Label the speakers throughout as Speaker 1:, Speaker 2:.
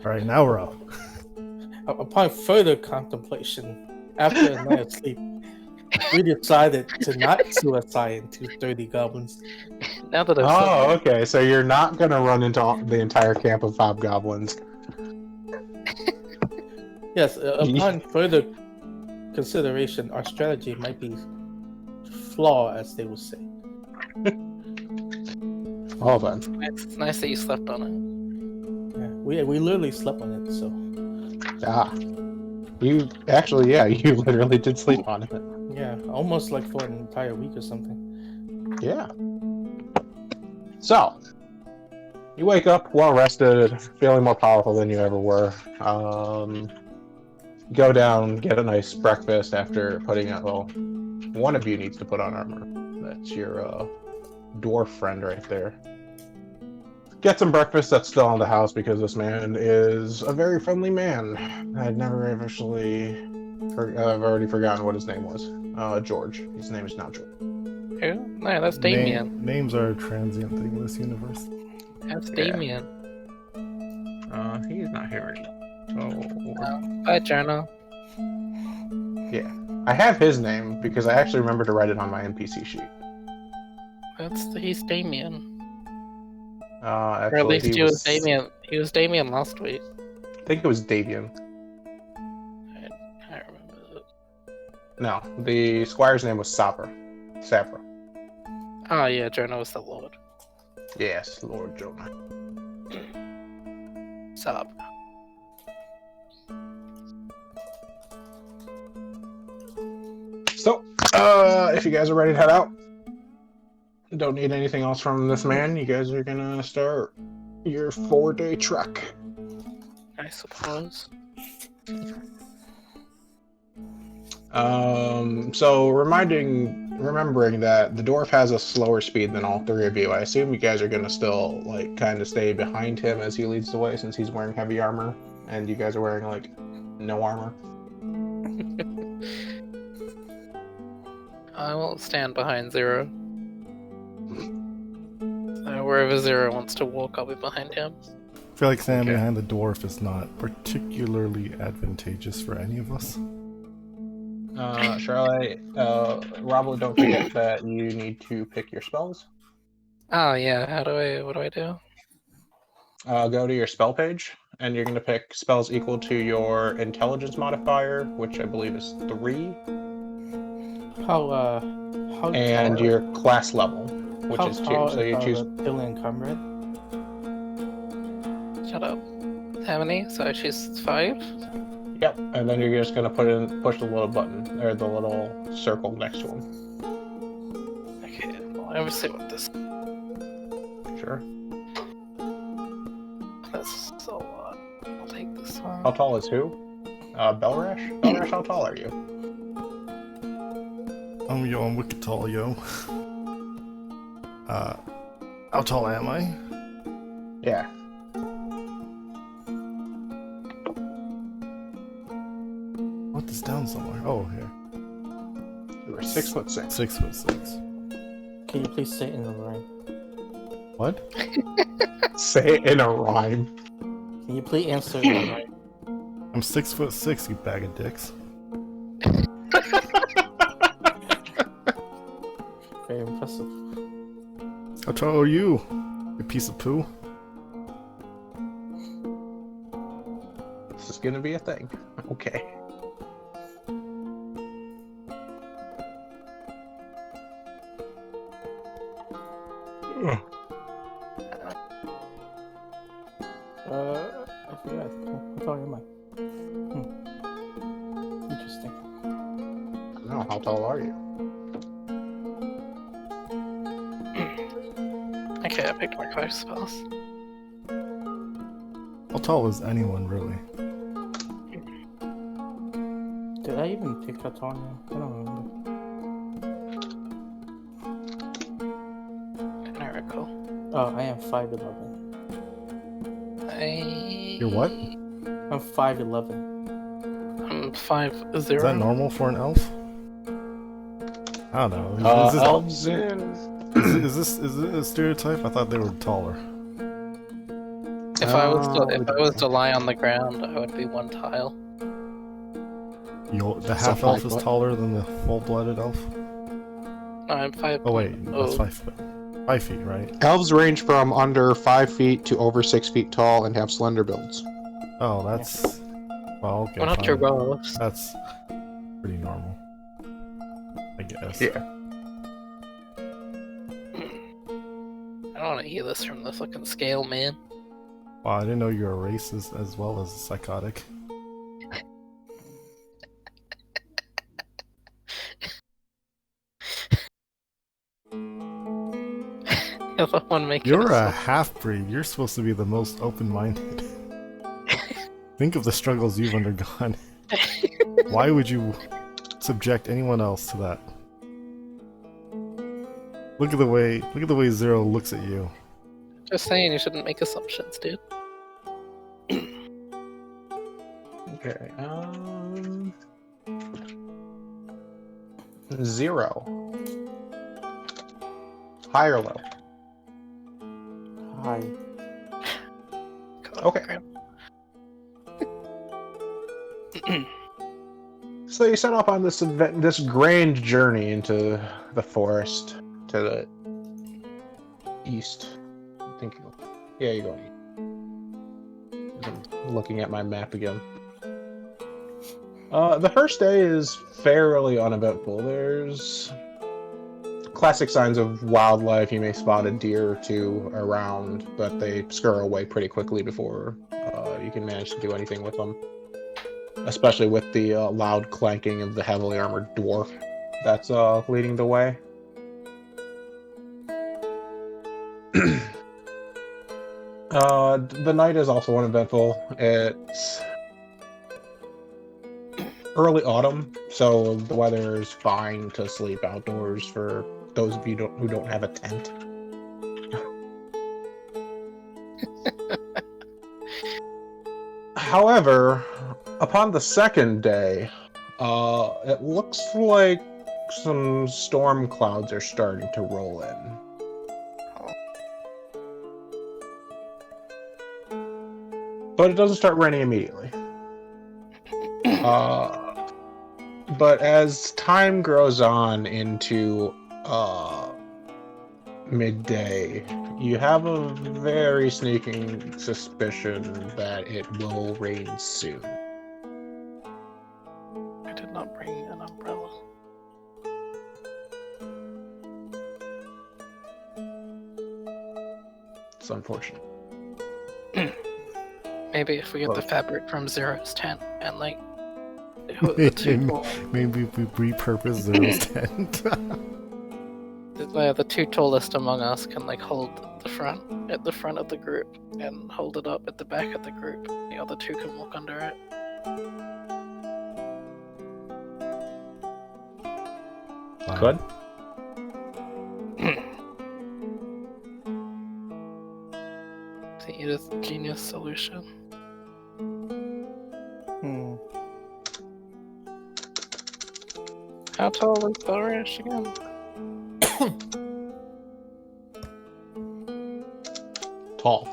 Speaker 1: Alright, now we're up.
Speaker 2: Upon further contemplation, after a night of sleep, we decided to not suicide into 30 goblins.
Speaker 3: Now that I've
Speaker 4: Oh, okay. So you're not gonna run into the entire camp of hobgoblins.
Speaker 2: Yes, upon further consideration, our strategy might be flawed, as they would say.
Speaker 4: Well then.
Speaker 3: it's nice that you slept on it.
Speaker 2: Yeah, we literally slept on it, so
Speaker 4: Ah. You actually, yeah, you literally did sleep on it.
Speaker 2: yeah, almost like for an entire week or something.
Speaker 4: Yeah. So, you wake up well rested, feeling more powerful than you ever were. Go down, get a nice breakfast after putting on. Well, one of you needs to put on armor. That's your dwarf friend right there. Get some breakfast that's still in the house because this man is a very friendly man. I've never actually. I've already forgotten what his name was. George. His name is not George.
Speaker 3: Who? No, that's Damien.
Speaker 1: Names are a transient thing in this universe.
Speaker 3: That's Damien.
Speaker 4: He's not here anymore. So.
Speaker 3: Bye, Journal.
Speaker 4: Yeah. I have his name because I actually remember to write it on my NPC sheet.
Speaker 3: He's Damien.
Speaker 4: Actually,
Speaker 3: Or at least he was Damien. He was Damien last week.
Speaker 4: I think it was Davian.
Speaker 3: I remember that.
Speaker 4: No, the squire's name was Sapper. Sapper.
Speaker 3: Oh yeah, Jonah was the Lord.
Speaker 4: Yes, Lord Jonah.
Speaker 3: Sab.
Speaker 4: So, if you guys are ready to head out, don't need anything else from this man. You guys are gonna start your 4-day trek.
Speaker 3: I suppose.
Speaker 4: So remembering that the dwarf has a slower speed than all three of you, I assume you guys are gonna still like kind of stay behind him as he leads the way, since he's wearing heavy armor and you guys are wearing like no armor.
Speaker 3: I will stand behind Zero. So wherever Zero wants to walk, I'll be behind him.
Speaker 1: I feel like standing
Speaker 4: Okay.
Speaker 1: behind the dwarf is not particularly advantageous for any of us.
Speaker 4: Charlotte, Roblo, don't forget that you need to pick your spells.
Speaker 3: Oh yeah, what do I do?
Speaker 4: Go to your spell page, and you're going to pick spells equal to your intelligence modifier, which I believe is 3,
Speaker 2: How
Speaker 4: and
Speaker 2: tall,
Speaker 4: your class level, which
Speaker 2: how
Speaker 4: is 2.
Speaker 2: tall
Speaker 4: So you
Speaker 2: is
Speaker 4: choose.
Speaker 2: Pillion Comrade?
Speaker 3: Shut up. How many? So I choose 5?
Speaker 4: Yep, and then you're just going to push the little button, or the little circle next to him.
Speaker 3: Okay, well let me see what this...
Speaker 4: Sure.
Speaker 3: That's a lot. I'll take this one.
Speaker 4: How tall is who? Belrash? Belrash, how tall are you?
Speaker 1: I'm wicked tall, yo. How tall am I?
Speaker 4: Yeah.
Speaker 1: Wrote this down somewhere. Oh, here.
Speaker 4: You were 6'6".
Speaker 1: 6'6".
Speaker 2: Can you please say it in a rhyme?
Speaker 1: What?
Speaker 4: Say it in a rhyme.
Speaker 2: Can you please answer in a rhyme?
Speaker 1: I'm 6'6", you bag of dicks.
Speaker 2: Very impressive.
Speaker 1: How tall are you? You piece of poo.
Speaker 4: This is going to be a thing. Okay.
Speaker 2: I forgot. How tall am I? Interesting.
Speaker 4: No, how tall are you?
Speaker 3: Okay, I picked my 5 spells.
Speaker 1: How tall is anyone, really?
Speaker 2: Did I even pick how tall I am? I don't remember.
Speaker 3: I don't recall.
Speaker 2: Oh, I am 5'11".
Speaker 1: You're what?
Speaker 2: I'm 5'11".
Speaker 3: I'm 5'0".
Speaker 1: Is that normal for an elf? I don't know.
Speaker 4: Elves in...
Speaker 1: Is this a stereotype? I thought they were taller.
Speaker 3: If I was to lie on the ground, I would be 1 tile.
Speaker 1: The
Speaker 4: So
Speaker 1: half elf
Speaker 4: 5
Speaker 1: is
Speaker 4: foot.
Speaker 1: taller than the full-blooded elf.
Speaker 3: No, I'm 5.
Speaker 1: Oh wait, that's 5 foot. 5 feet, right?
Speaker 4: Elves range from under 5 feet to over 6 feet tall and have slender builds.
Speaker 1: Oh, that's well, okay.
Speaker 3: Well, not
Speaker 1: fine.
Speaker 3: your bows.
Speaker 1: That's pretty normal, I guess.
Speaker 4: Yeah.
Speaker 3: I don't want to hear this from the fucking scale man.
Speaker 1: Wow, I didn't know you were a racist as well as a psychotic.
Speaker 3: You're the one making
Speaker 1: You're a
Speaker 3: us-
Speaker 1: half-breed. You're supposed to be the most open-minded. Think of the struggles you've undergone. Why would you subject anyone else to that? Look at the way Zero looks at you.
Speaker 3: Just saying, you shouldn't make assumptions, dude.
Speaker 4: Okay. 0. High or low?
Speaker 2: Hi.
Speaker 4: Okay. So you set off on this grand journey into the forest to the east. I think. Yeah, you're going east. I'm looking at my map again. The first day is fairly uneventful. There's classic signs of wildlife. You may spot a deer or two around, but they scurry away pretty quickly before you can manage to do anything with them. Especially with the loud clanking of the heavily armored dwarf that's leading the way. The night is also uneventful. It's early autumn, so the weather is fine to sleep outdoors for those of you who don't have a tent. However, upon the second day, it looks like some storm clouds are starting to roll in. But it doesn't start raining immediately. But as time grows on into midday, you have a very sneaking suspicion that it will rain soon.
Speaker 3: I did not bring an umbrella.
Speaker 4: It's unfortunate.
Speaker 3: Maybe if we get the
Speaker 4: Well-
Speaker 3: fabric from Zero's tent and like the two
Speaker 1: Maybe we repurpose Zero's tent.
Speaker 3: the two tallest among us can like hold the front at the front of the group and hold it up at the back of the group. The other two can walk under it.
Speaker 1: Wow.
Speaker 4: Good.
Speaker 3: See, it is a genius solution.
Speaker 2: Hmm.
Speaker 3: How tall is Thorish again?
Speaker 4: Tall.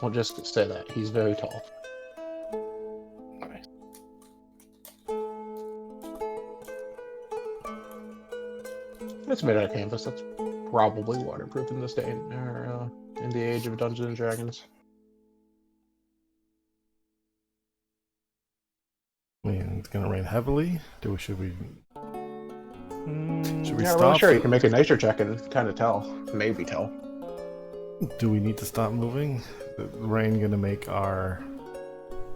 Speaker 4: We'll just say that. He's very tall.
Speaker 3: Nice.
Speaker 4: It's made out of canvas. That's probably waterproof in this day or in the age of Dungeons and Dragons.
Speaker 1: I mean, it's gonna rain heavily. Should we
Speaker 4: Should
Speaker 1: we
Speaker 4: yeah,
Speaker 1: stop?
Speaker 4: Really sure. You can make a nature check and kind of tell. Maybe tell.
Speaker 1: Do we need to stop moving? The rain gonna make our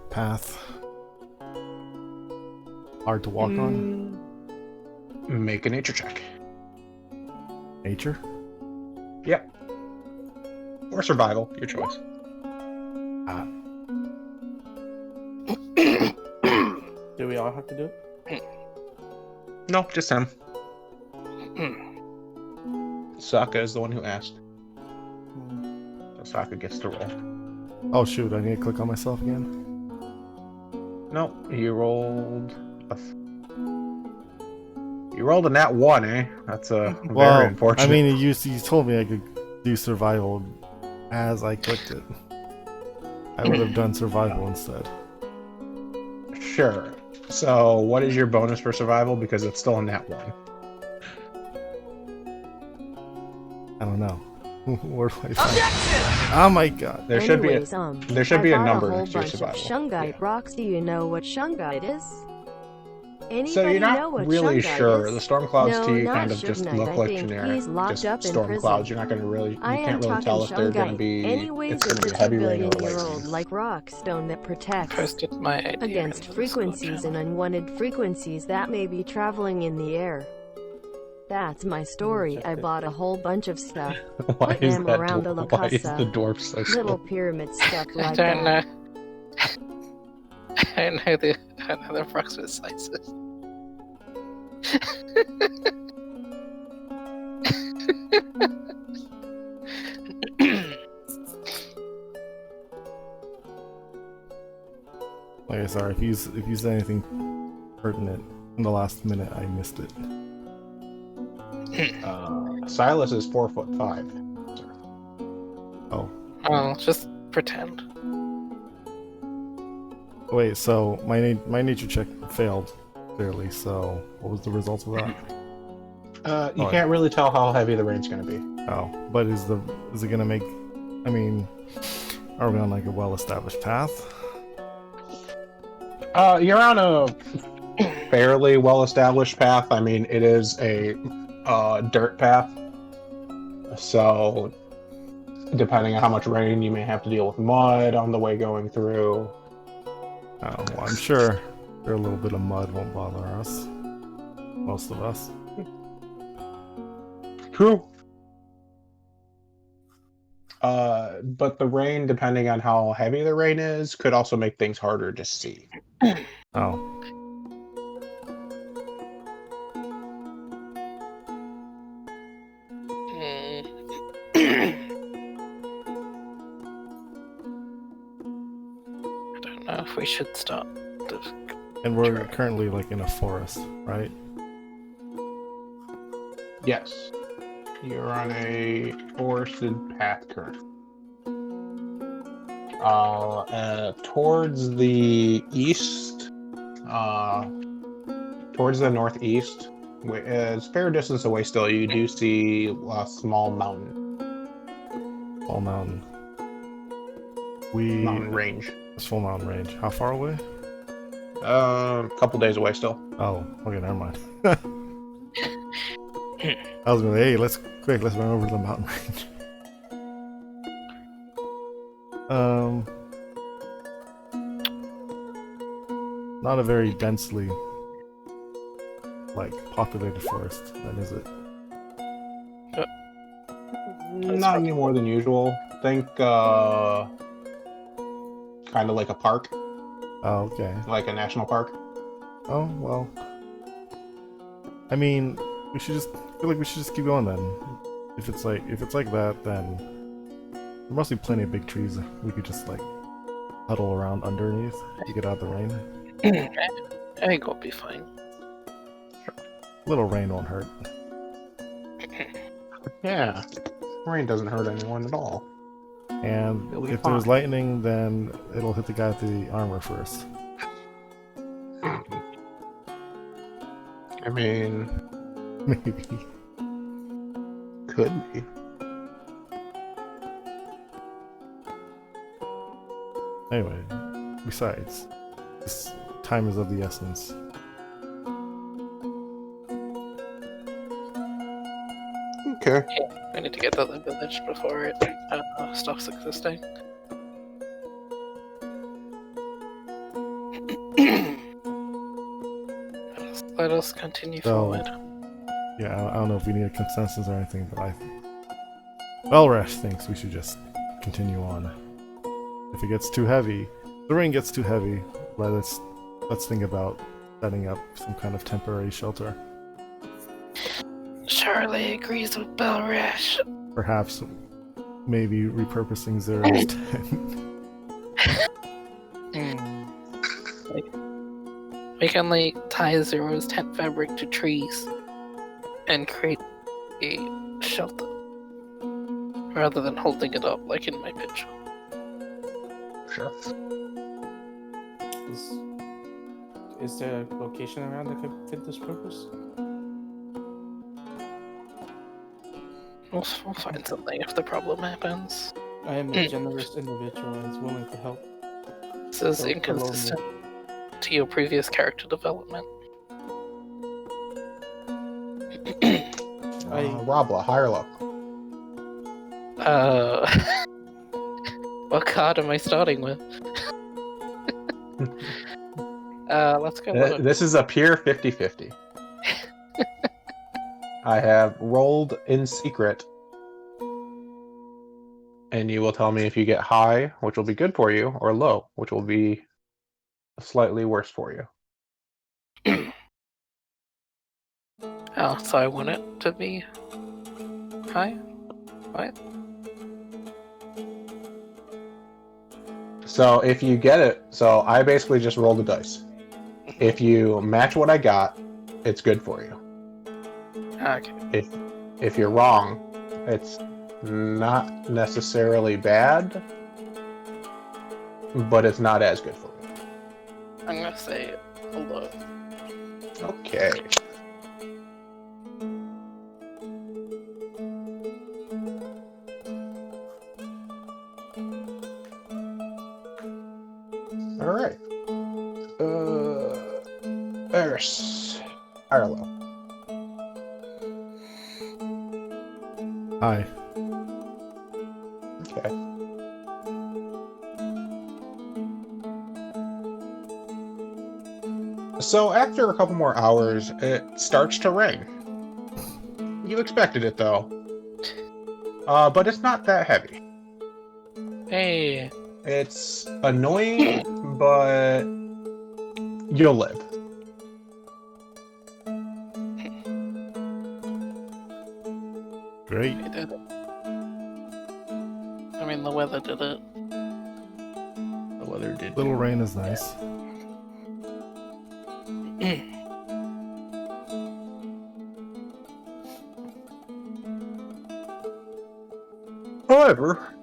Speaker 1: path hard to walk on?
Speaker 4: Make a nature check.
Speaker 1: Nature?
Speaker 4: Yep. Or survival, your choice.
Speaker 1: Ah,
Speaker 2: Do we all have to do it?
Speaker 4: No, just him. Sokka is the one who asked. So Sokka gets to roll.
Speaker 1: oh shoot! I need to click on myself again.
Speaker 4: No, you rolled you rolled a nat 1, eh? That's very
Speaker 1: Well,
Speaker 4: unfortunate.
Speaker 1: I mean, you told me I could do survival as I clicked it. I would have done survival instead.
Speaker 4: Sure. So, what is your bonus for survival? Because it's still a nat 1.
Speaker 1: I don't know. Where do I find it? Oh my god.
Speaker 4: There should
Speaker 5: Anyways,
Speaker 4: be a number
Speaker 5: I bought a whole
Speaker 4: next to your
Speaker 5: bunch of
Speaker 4: survival.
Speaker 5: shungite rocks. Do you know what shungite is? Anybody
Speaker 4: So you're
Speaker 5: know
Speaker 4: not
Speaker 5: what
Speaker 4: really
Speaker 5: shungite
Speaker 4: sure.
Speaker 5: is?
Speaker 4: The storm clouds
Speaker 5: No,
Speaker 4: to you
Speaker 5: not
Speaker 4: kind of just
Speaker 5: Sugnite.
Speaker 4: look
Speaker 5: I
Speaker 4: like
Speaker 5: think
Speaker 4: generic,
Speaker 5: he's locked
Speaker 4: just
Speaker 5: up in
Speaker 4: storm
Speaker 5: prison.
Speaker 4: clouds. You're not going to really, you
Speaker 5: I am
Speaker 4: can't really
Speaker 5: talking
Speaker 4: tell if they're going to
Speaker 5: shungite.
Speaker 4: be,
Speaker 5: Anyways,
Speaker 4: it's going to
Speaker 5: it's
Speaker 4: be
Speaker 5: a
Speaker 4: heavy rain or
Speaker 5: 2 billion
Speaker 4: light
Speaker 5: year old
Speaker 4: rain.
Speaker 5: like rock stone that protects
Speaker 3: Posted my idea
Speaker 5: against
Speaker 3: into the
Speaker 5: frequencies
Speaker 3: Discord
Speaker 5: and
Speaker 3: channel.
Speaker 5: unwanted frequencies that may be traveling in the air. That's my story.
Speaker 2: check
Speaker 5: I
Speaker 2: it.
Speaker 5: bought a whole bunch of stuff.
Speaker 4: Why
Speaker 5: Put
Speaker 4: is
Speaker 5: them
Speaker 4: that?
Speaker 5: around the La
Speaker 4: Why is
Speaker 5: Casa.
Speaker 4: the dwarf so
Speaker 5: Little
Speaker 4: slow?
Speaker 5: pyramid stuff
Speaker 3: I
Speaker 5: like
Speaker 3: don't
Speaker 5: that.
Speaker 3: know. I don't know the approximate sizes.
Speaker 1: Okay, sorry, if you said anything pertinent in the last minute, I missed it.
Speaker 4: Silas is 4'5".
Speaker 1: Oh.
Speaker 3: Well, just pretend.
Speaker 1: Wait, so my nature check failed, clearly, so what was the result of that?
Speaker 4: You
Speaker 1: Oh,
Speaker 4: can't really tell how heavy the rain's going to be.
Speaker 1: Oh, but is it gonna make, I mean, are we on like a well-established path?
Speaker 4: You're on a fairly well-established path. I mean, it is a dirt path. So, depending on how much rain, you may have to deal with mud on the way going through.
Speaker 1: Oh, well, I'm sure a little bit of mud won't bother us. Most of us.
Speaker 4: True. But the rain, depending on how heavy the rain is, could also make things harder to see.
Speaker 1: Oh.
Speaker 3: I don't know if we should start.
Speaker 1: And we're currently like in a forest, right?
Speaker 4: Yes. You're on a forested path currently. Towards the east, towards the northeast, it's a fair distance away still, you do see a small mountain.
Speaker 1: Full mountain.
Speaker 4: Mountain range.
Speaker 1: It's full mountain range. How far away?
Speaker 4: A couple days away still.
Speaker 1: Oh, okay, never mind. I was gonna, hey, let's run over to the mountain range. Not a very densely, like, populated forest, then, is it?
Speaker 4: Not any more than usual. Think, kind of like a park,
Speaker 1: Oh, okay.
Speaker 4: like a national park.
Speaker 1: Oh, well. I mean, I feel like we should just keep going then. If it's like that, then there must be plenty of big trees we could just like huddle around underneath to get out the rain.
Speaker 3: I think we'll be fine.
Speaker 1: A little rain won't hurt.
Speaker 4: Yeah. Rain doesn't hurt anyone at all.
Speaker 1: And
Speaker 4: It'll be
Speaker 1: if there's
Speaker 4: fine.
Speaker 1: lightning, then it'll hit the guy with the armor first.
Speaker 4: I mean,
Speaker 1: Maybe.
Speaker 4: could be.
Speaker 1: Anyway, besides, this time is of the essence.
Speaker 4: Okay.
Speaker 3: We need to get to the village before it stops existing. Let us continue
Speaker 1: So-
Speaker 3: forward.
Speaker 1: Yeah, I don't know if we need a consensus or anything, but Belrash thinks we should just continue on. If it gets too heavy, the rain gets too heavy, let's think about setting up some kind of temporary shelter.
Speaker 3: Charlie agrees with Belrash.
Speaker 1: Perhaps maybe repurposing Zero's tent.
Speaker 3: We can like tie Zero's tent fabric to trees and create a shelter. rather than holding it up like in my picture.
Speaker 4: Sure.
Speaker 2: Is there a location around that could fit this purpose?
Speaker 3: We'll find something if the problem happens.
Speaker 2: I am a generous individual and is willing to help.
Speaker 3: This is
Speaker 2: Don't
Speaker 3: inconsistent to your previous character development.
Speaker 4: Robla, high or low?
Speaker 3: What card am I starting with? Let's go low.
Speaker 4: This is a pure 50-50. I have rolled in secret, and you will tell me if you get high, which will be good for you, or low, which will be slightly worse for you.
Speaker 3: Oh, so I want it to be high? What?
Speaker 4: So if you get it, so I basically just roll the dice. If you match what I got, it's good for you.
Speaker 3: Okay.
Speaker 4: If you're wrong, it's not necessarily bad, but it's not as good for you.
Speaker 3: I'm gonna say low.
Speaker 4: Okay. All right. Eris, Arlo.
Speaker 1: Hi.
Speaker 4: Okay. So after a couple more hours, it starts to rain. You expected it though. But it's not that heavy.
Speaker 3: Hey,
Speaker 4: It's annoying, but you'll live.
Speaker 1: Great.
Speaker 3: we did it. I mean, the weather did it.
Speaker 4: The weather did.
Speaker 1: Little rain is nice.
Speaker 4: However,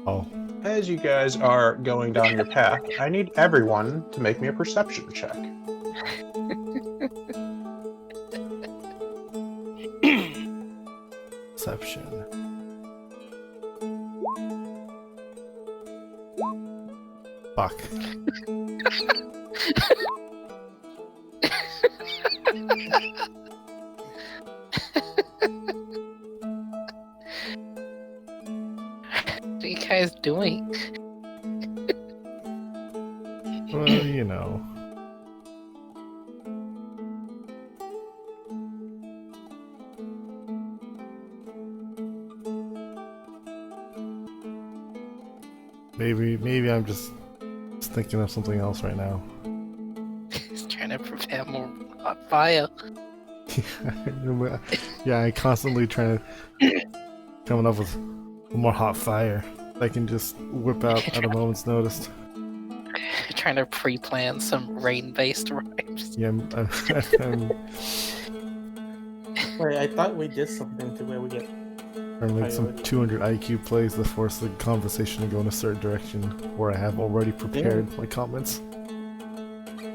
Speaker 1: Oh,
Speaker 4: as you guys are going down your path, I need everyone to make me a perception check.
Speaker 1: perception. Fuck.
Speaker 3: What are you guys doing?
Speaker 1: Well, you know. Maybe I'm just thinking of something else right now.
Speaker 3: He's trying to prepare more hot fire.
Speaker 1: Yeah, I constantly trying to coming up with more hot fire I can just whip out at a moment's notice.
Speaker 3: Trying to pre-plan some rain-based rhymes.
Speaker 1: Yeah, I'm
Speaker 2: Wait, I thought we did something to where we get.
Speaker 1: trying to make some 200 IQ plays to force the conversation to go in a certain direction where I have already prepared my comments.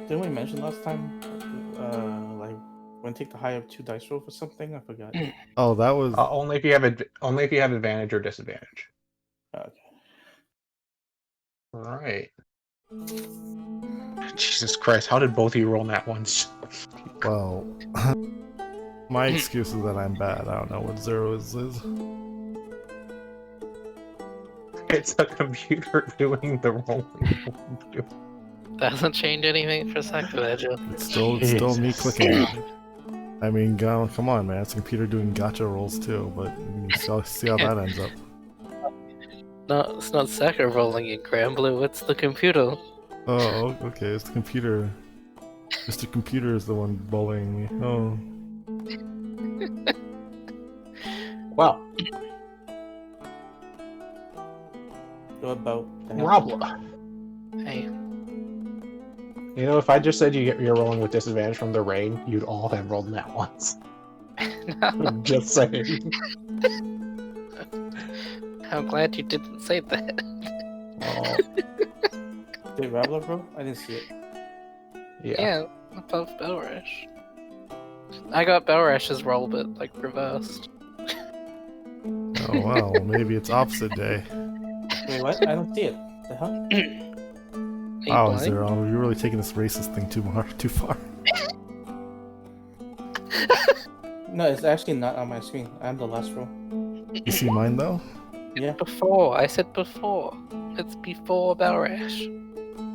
Speaker 2: Didn't we mention last time? Like when take the high of 2 dice roll for something? I forgot.
Speaker 1: Oh, that was
Speaker 4: Only if you have advantage or disadvantage.
Speaker 2: Okay.
Speaker 4: All right. Jesus Christ! How did both of you roll that once?
Speaker 1: well. My excuse is that I'm bad. I don't know what zero is.
Speaker 4: It's a computer doing the rolling.
Speaker 3: Doesn't change anything for second edge.
Speaker 1: It's still me clicking it. I mean, come on, man. It's a computer doing gotcha rolls too, but you can see how that ends up.
Speaker 3: No, it's not Saka rolling in Granblue, it's the computer.
Speaker 1: Oh, okay. It's the computer. Mr. Computer is the one bullying me. Oh.
Speaker 4: Well,
Speaker 2: What about that?
Speaker 4: Robla.
Speaker 3: Hey,
Speaker 4: You know, if I just said you're rolling with disadvantage from the rain, you'd all have rolled that once.
Speaker 3: no.
Speaker 4: Just saying.
Speaker 3: I'm glad you didn't say that.
Speaker 2: Oh. Did Rabbler, bro? I didn't see it.
Speaker 3: Yeah, above Belrash. I got Belrash's roll, but like reversed.
Speaker 1: Oh wow, well, maybe it's opposite day.
Speaker 2: Wait, what? I don't see it. The hell?
Speaker 3: Are you
Speaker 1: Wow,
Speaker 3: blind?
Speaker 1: you're really taking this racist thing too far.
Speaker 2: No, it's actually not on my screen. I'm the last row.
Speaker 1: You see mine though?
Speaker 2: Yeah.
Speaker 3: Before, I said before. It's before Belrash.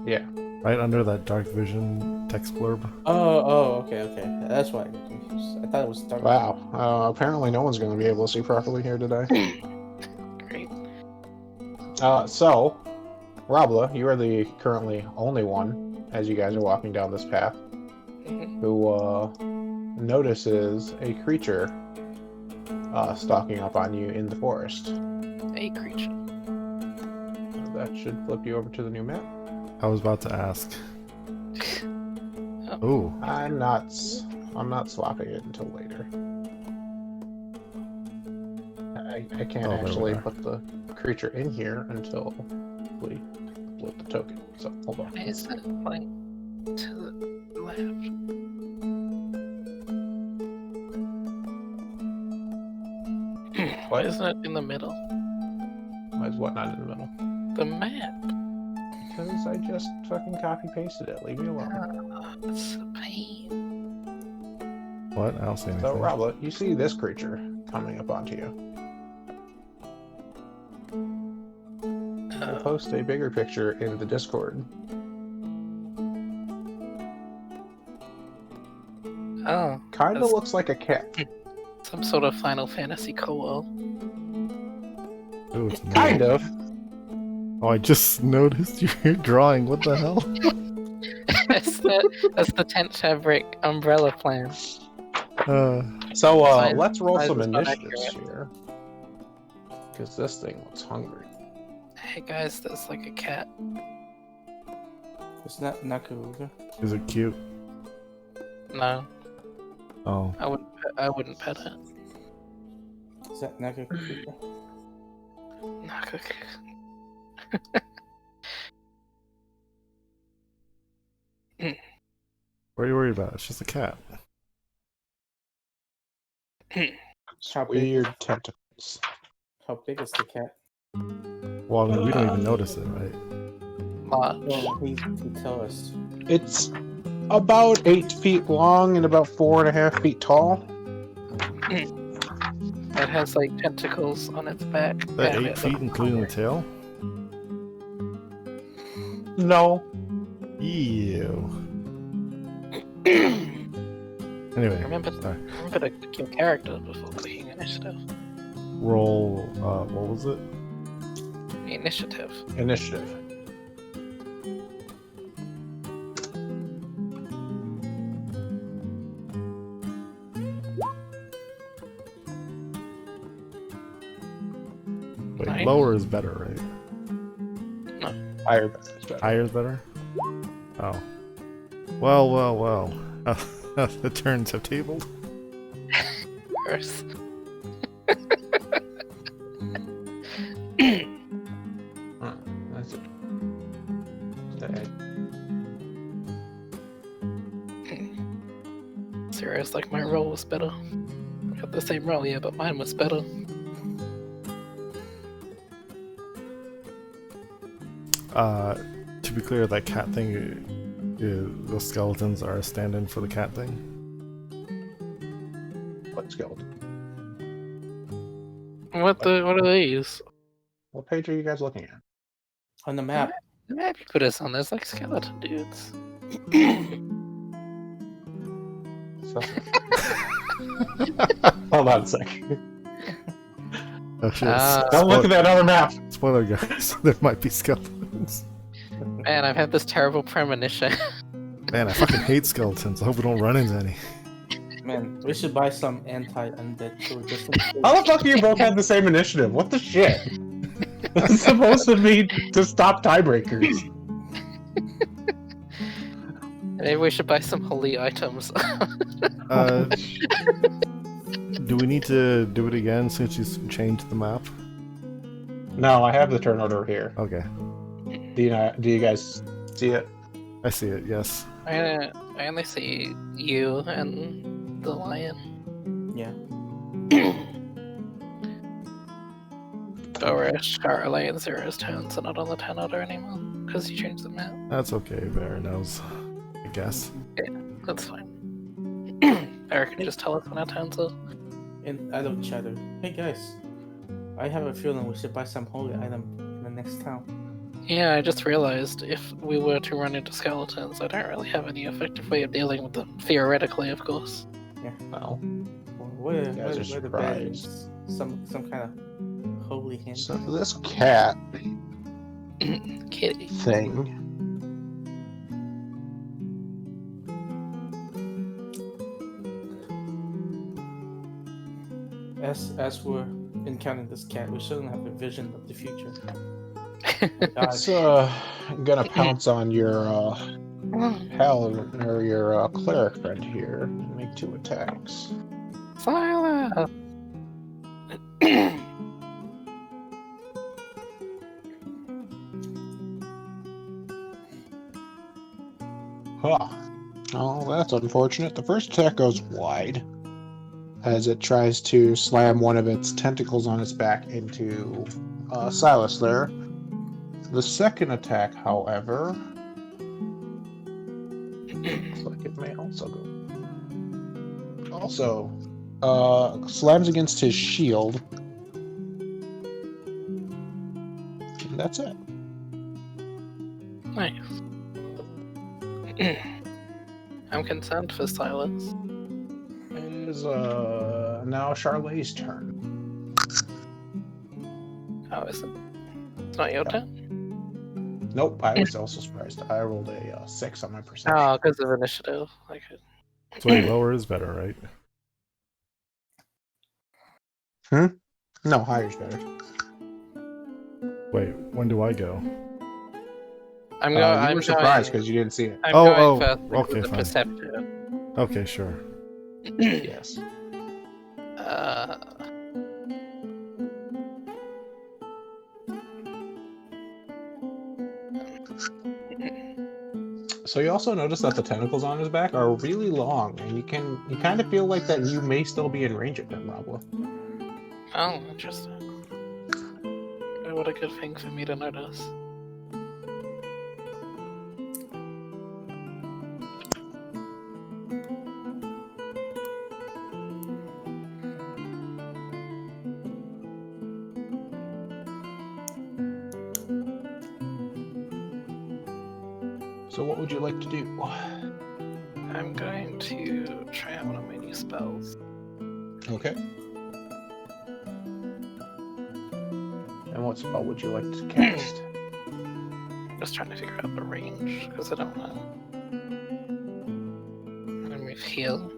Speaker 4: Yeah.
Speaker 1: Right under that dark vision text blurb.
Speaker 2: Oh, okay. That's why I got confused. I thought it was dark.
Speaker 4: Wow. Apparently no one's going to be able to see properly here today.
Speaker 3: Great.
Speaker 4: So, Rabla, you are the currently only one, as you guys are walking down this path, who notices a creature stalking up on you in the forest.
Speaker 3: A creature.
Speaker 4: That should flip you over to the new map.
Speaker 1: I was about to ask. Oh,
Speaker 4: I'm not swapping it until later. I can't
Speaker 1: Oh, there we
Speaker 4: actually
Speaker 1: are.
Speaker 4: put the creature in here until we upload the token. So hold on.
Speaker 3: Why is it like to the left? Why isn't it in the middle?
Speaker 4: Why is what not in the middle?
Speaker 3: The map.
Speaker 4: Because I just fucking copy pasted it. Leave me alone.
Speaker 3: It's a pain.
Speaker 1: what? I don't see anything.
Speaker 4: So Rabla, you see this creature coming up onto you. I'll post a bigger picture in the Discord.
Speaker 3: Oh,
Speaker 4: Kind of
Speaker 3: That's-
Speaker 4: looks like a cat.
Speaker 3: some sort of Final Fantasy co-op.
Speaker 1: Ooh, it's me.
Speaker 4: Kind of.
Speaker 1: Oh, I just noticed your drawing. What the hell?
Speaker 3: that's the tent fabric umbrella plan.
Speaker 4: So
Speaker 3: Size-
Speaker 4: let's roll
Speaker 3: size
Speaker 4: some
Speaker 3: is not
Speaker 4: initiatives
Speaker 3: accurate.
Speaker 4: here. Because this thing looks hungry.
Speaker 3: Hey guys, there's like a cat.
Speaker 2: It's not Nakaruga.
Speaker 1: Is it cute?
Speaker 3: No,
Speaker 1: Oh,
Speaker 3: I wouldn't pet it.
Speaker 2: Is that Nakaruga?
Speaker 3: Not good.
Speaker 1: what are you worried about? It's just a cat.
Speaker 2: How big?
Speaker 4: Weird tentacles.
Speaker 2: How big is the cat?
Speaker 1: Well, I mean, we don't even notice it, right?
Speaker 3: Large.
Speaker 2: Well, please tell us.
Speaker 4: It's about 8 feet long and about 4.5 feet tall.
Speaker 3: It has like tentacles on its back.
Speaker 1: That
Speaker 3: and
Speaker 1: 8
Speaker 3: it
Speaker 1: feet,
Speaker 3: looks
Speaker 1: including the
Speaker 3: hungry.
Speaker 1: tail?
Speaker 4: No.
Speaker 1: Ew. Anyway,
Speaker 3: Remember
Speaker 1: sorry.
Speaker 3: to click your character before clicking initiative.
Speaker 1: Roll. What was it?
Speaker 3: Initiative.
Speaker 4: Initiative.
Speaker 1: Wait,
Speaker 3: Nine?
Speaker 1: lower is better, right?
Speaker 4: Higher is better.
Speaker 1: Higher is better? Oh. Well. The turns have tabled.
Speaker 3: First.
Speaker 4: That's it. That-
Speaker 3: Serious, like my roll was better. We had the same roll, yeah, but mine was better.
Speaker 1: To be clear, that cat thing, the skeletons are a stand-in for the cat thing.
Speaker 4: What skeleton?
Speaker 3: What are these?
Speaker 4: What page are you guys looking at?
Speaker 2: On the map.
Speaker 3: The map you put us on, there's like skeleton dudes.
Speaker 4: So- Hold on a sec.
Speaker 1: Oh shit!
Speaker 4: Don't look at that other map.
Speaker 1: Spoiler, guys. There might be skeletons.
Speaker 3: Man, I've had this terrible premonition.
Speaker 1: Man, I fucking hate skeletons. I hope we don't run into any.
Speaker 2: Man, we should buy some anti-undead so just
Speaker 4: How the fuck do you both have the same initiative? What the shit? This is supposed to be to stop tiebreakers.
Speaker 3: Maybe we should buy some holy items.
Speaker 1: Do we need to do it again since you changed the map?
Speaker 4: No, I have the turn order here.
Speaker 1: Okay,
Speaker 4: Do you guys see it?
Speaker 1: I see it. Yes.
Speaker 3: I only see you and the lion.
Speaker 2: Yeah.
Speaker 3: Or Charlotte and Zero's turns are not on the 10 order anymore because you changed the map.
Speaker 1: That's okay. Bear knows. I guess.
Speaker 3: That's fine. Eric can just tell us when our turns are.
Speaker 2: And out of chatter. Hey guys, I have a feeling we should buy some holy item in the next town.
Speaker 3: Yeah, I just realized if we were to run into skeletons, I don't really have any effective way of dealing with them. Theoretically, of course.
Speaker 4: Well,
Speaker 2: Where
Speaker 4: You guys are
Speaker 2: the bad
Speaker 4: surprised.
Speaker 2: is? Some kind of holy hand.
Speaker 4: so this cat
Speaker 3: Kitty.
Speaker 4: thing.
Speaker 2: As we're encountering this cat, we shouldn't have a vision of the future. God,
Speaker 4: It's gonna pounce on your paladin or your cleric friend here and make 2 attacks.
Speaker 3: Silas!
Speaker 4: Huh. Oh, that's unfortunate. The first attack goes wide as it tries to slam one of its tentacles on its back into Silas there. The second attack, however, looks like it may also go. Also, slams against his shield. And that's it.
Speaker 3: Nice. I'm concerned for Silas.
Speaker 4: It is now Charlotte's turn.
Speaker 3: How is it? It's not your turn?
Speaker 4: Nope, I was also surprised. I rolled a 6 on my perception.
Speaker 3: Oh, because of initiative. Okay.
Speaker 1: So wait, lower is better, right?
Speaker 4: No, higher's better.
Speaker 1: Wait, when do I go?
Speaker 3: I'm
Speaker 4: You
Speaker 3: going.
Speaker 4: were surprised because you didn't see it.
Speaker 3: I'm
Speaker 1: Oh,
Speaker 3: going
Speaker 1: oh,
Speaker 3: first because
Speaker 1: okay,
Speaker 3: of
Speaker 1: fine.
Speaker 3: perception.
Speaker 1: Okay, sure.
Speaker 4: Yes.
Speaker 3: Uh,
Speaker 4: So you also notice that the tentacles on his back are really long, and you kind of feel like that you may still be in range of him, Roblo.
Speaker 3: oh, interesting. What a good thing for me to notice.
Speaker 4: So what would you like to do?
Speaker 3: I'm going to try out one of my new spells.
Speaker 4: Okay. And what spell would you like to cast?
Speaker 3: Just trying to figure out the range because I don't know. I'm gonna move heal.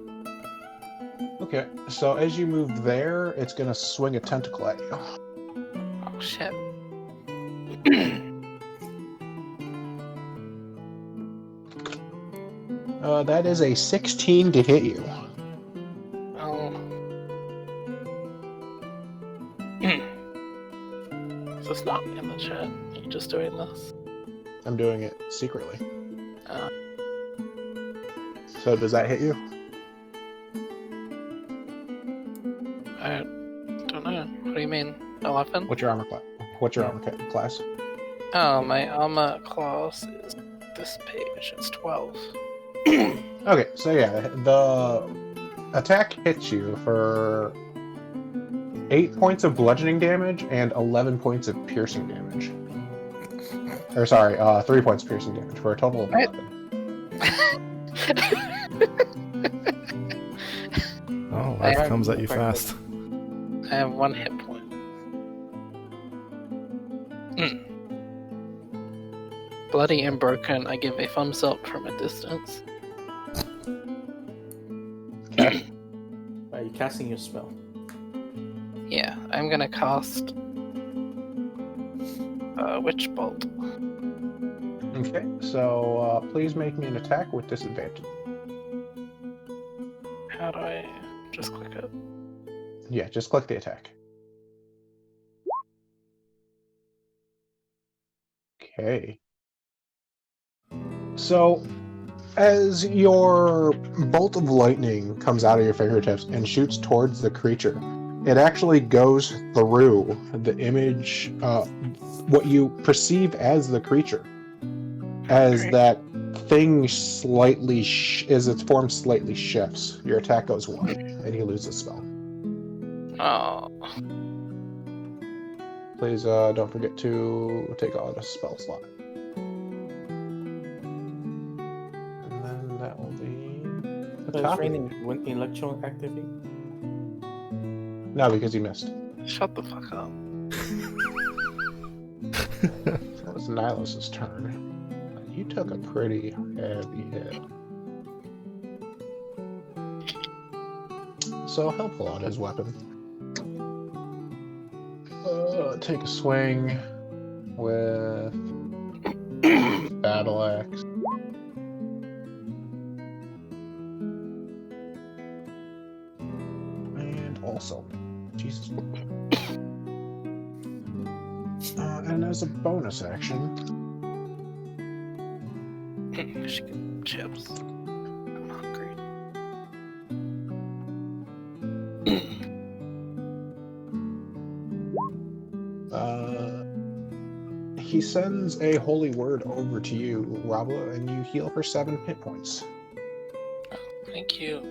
Speaker 4: Okay, so as you move there, it's gonna swing a tentacle at you.
Speaker 3: Oh shit.
Speaker 4: That is a 16 to hit you.
Speaker 3: Oh. Is this not in the chat? Are you just doing this?
Speaker 4: I'm doing it secretly.
Speaker 3: Uh,
Speaker 4: So does that hit you?
Speaker 3: I don't know. What do you mean? 11?
Speaker 4: What's your armor class? What's your armor class?
Speaker 3: Oh, my armor class is this page. It's 12.
Speaker 4: Okay, so yeah, the attack hits you for 8 points of bludgeoning damage and 11 points of piercing damage. Or sorry, 3 points of piercing damage for a total of
Speaker 3: Right.
Speaker 4: 11.
Speaker 1: Oh,
Speaker 3: I
Speaker 1: life
Speaker 3: have-
Speaker 1: comes at you fast.
Speaker 3: I have 1 hit point. Bloody and broken, I give a thumbs up from a distance.
Speaker 2: Are you casting your spell?
Speaker 3: Yeah, I'm gonna cast Witch Bolt.
Speaker 4: Okay, so please make me an attack with disadvantage.
Speaker 3: How do I just click it?
Speaker 4: Yeah, just click the attack. Okay. So, as your bolt of lightning comes out of your fingertips and shoots towards the creature, it actually goes through the image, what you perceive as the creature. As
Speaker 3: Great.
Speaker 4: that thing slightly, as its form slightly shifts, your attack goes 1, and you lose the spell.
Speaker 3: Oh,
Speaker 4: Please don't forget to take out a spell slot. And then that will be the
Speaker 2: So it's
Speaker 4: top.
Speaker 2: raining when electron activate.
Speaker 4: No, because you missed.
Speaker 3: shut the fuck up.
Speaker 4: So it's Nihilus' turn. You took a pretty heavy hit. So he'll pull out his weapon. Take a swing with battle axe. And also, Jesus. And as a bonus action,
Speaker 3: Chicken chips. I'm hungry.
Speaker 4: he sends a holy word over to you, Rabla, and you heal for 7 hit points.
Speaker 3: Thank you,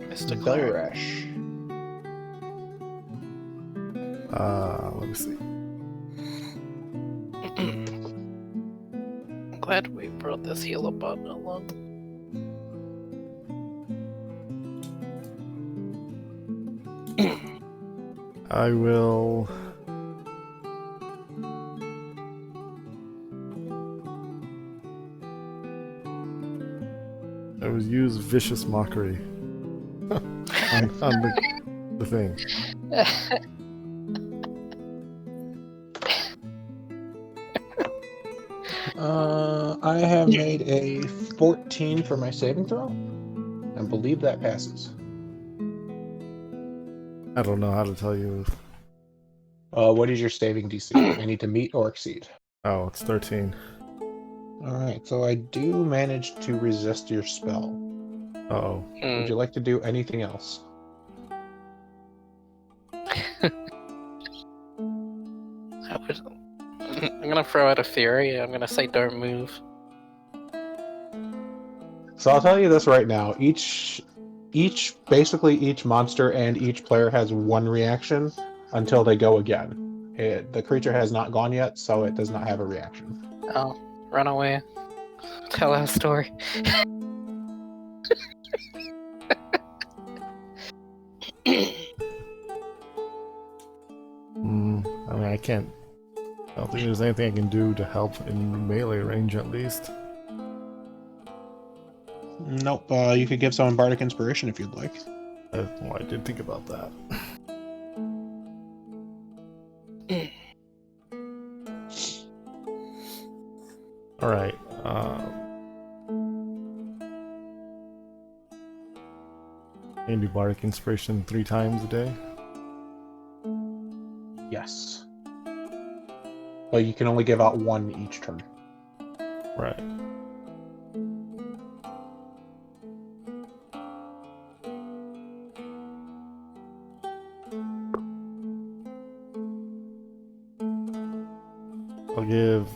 Speaker 3: Mr. Cleric.
Speaker 4: Belresh.
Speaker 1: Let me see.
Speaker 3: I'm glad we brought this healer button along.
Speaker 1: I will. I will use vicious mockery on the thing.
Speaker 4: I have made a 14 for my saving throw, and believe that passes.
Speaker 1: I don't know how to tell you.
Speaker 4: What is your saving DC? I need to meet or exceed.
Speaker 1: Oh, it's 13.
Speaker 4: Alright, so I do manage to resist your spell.
Speaker 1: Uh-oh.
Speaker 4: Would you like to do anything else?
Speaker 3: I'm gonna throw out a theory. I'm gonna say don't move.
Speaker 4: So I'll tell you this right now. Basically each monster and each player has 1 reaction until they go again. The creature has not gone yet, so it does not have a reaction.
Speaker 3: Oh, run away. Tell our story.
Speaker 1: I mean, I can't. I don't think there's anything I can do to help in melee range, at least.
Speaker 4: Nope, you could give someone Bardic Inspiration if you'd like.
Speaker 1: Well, I did think about that. Alright, can you do Bardic Inspiration 3 times a day?
Speaker 4: Yes. But you can only give out 1 each turn.
Speaker 1: Right. I'll give...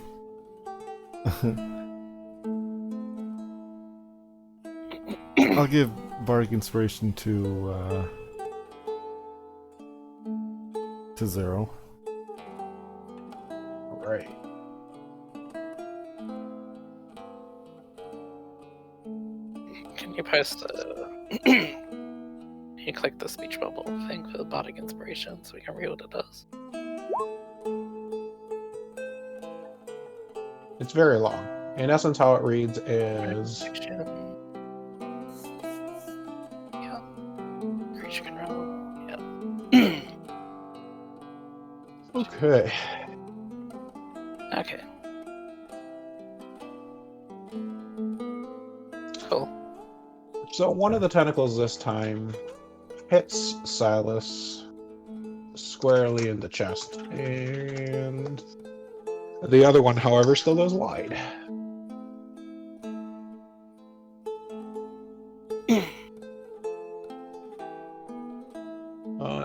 Speaker 1: I'll give Bardic Inspiration to 0.
Speaker 4: Alright.
Speaker 3: Can you post you click the speech bubble thing for the Bardic Inspiration so we can read what it does?
Speaker 4: It's very long. In essence, how it reads is...
Speaker 3: Yeah. Creature control. Yeah.
Speaker 4: Okay.
Speaker 3: Okay. Cool.
Speaker 4: So one of the tentacles this time hits Silas squarely in the chest, and The other one, however, still goes wide.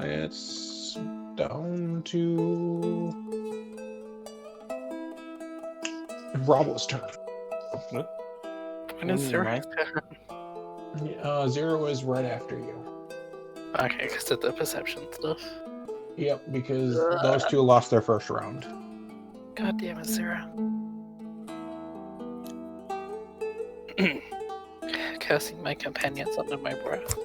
Speaker 4: It's down to Bravo's turn.
Speaker 3: When is zero?
Speaker 2: Right.
Speaker 4: Zero is right after you.
Speaker 3: Okay, because of the perception stuff.
Speaker 4: Yep, because those two lost their first round.
Speaker 3: God damn it, Zero. Cursing my companions under my breath.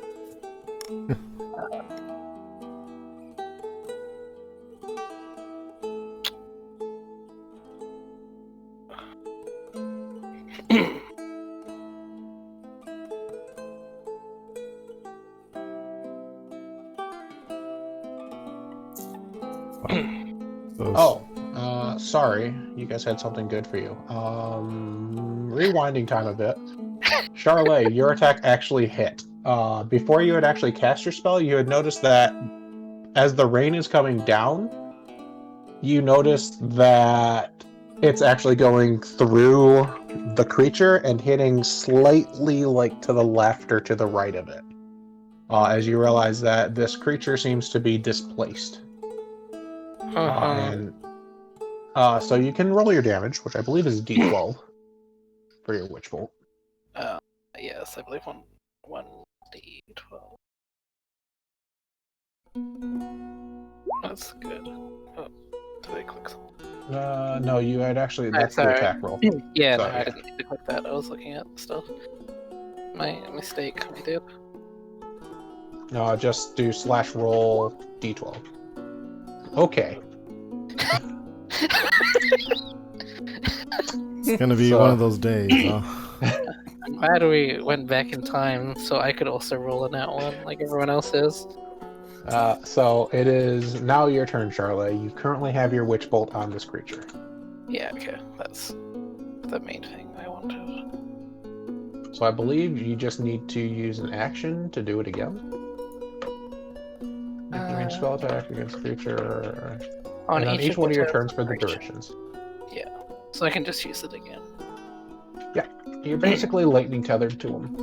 Speaker 4: Sorry, you guys had something good for you. Rewinding time a bit. Charlotte, your attack actually hit. Before you had actually cast your spell, you had noticed that as the rain is coming down, you noticed that it's actually going through the creature and hitting slightly like to the left or to the right of it. As you realize that this creature seems to be displaced. So you can roll your damage, which I believe is D12 for your Witch Bolt.
Speaker 3: Yes, I believe one D12. That's good. Oh, did I click something?
Speaker 4: No, you had actually. That's the attack roll.
Speaker 3: Yeah,
Speaker 4: So,
Speaker 3: no, I didn't need to click that. I was looking at stuff. My mistake, my dude.
Speaker 4: Just do /roll D12. Okay.
Speaker 1: It's gonna be one of those days, huh?
Speaker 3: I'm glad we went back in time so I could also roll in that one like everyone else is.
Speaker 4: So it is now your turn, Charlotte. You currently have your Witch Bolt on this creature.
Speaker 3: Yeah, okay. That's the main thing I wanted.
Speaker 4: So I believe you just need to use an action to do it again. Range spell attack against creature. On each one of your turns for the durations.
Speaker 3: Yeah. So I can just use it again.
Speaker 4: Yeah. You're basically lightning tethered to him.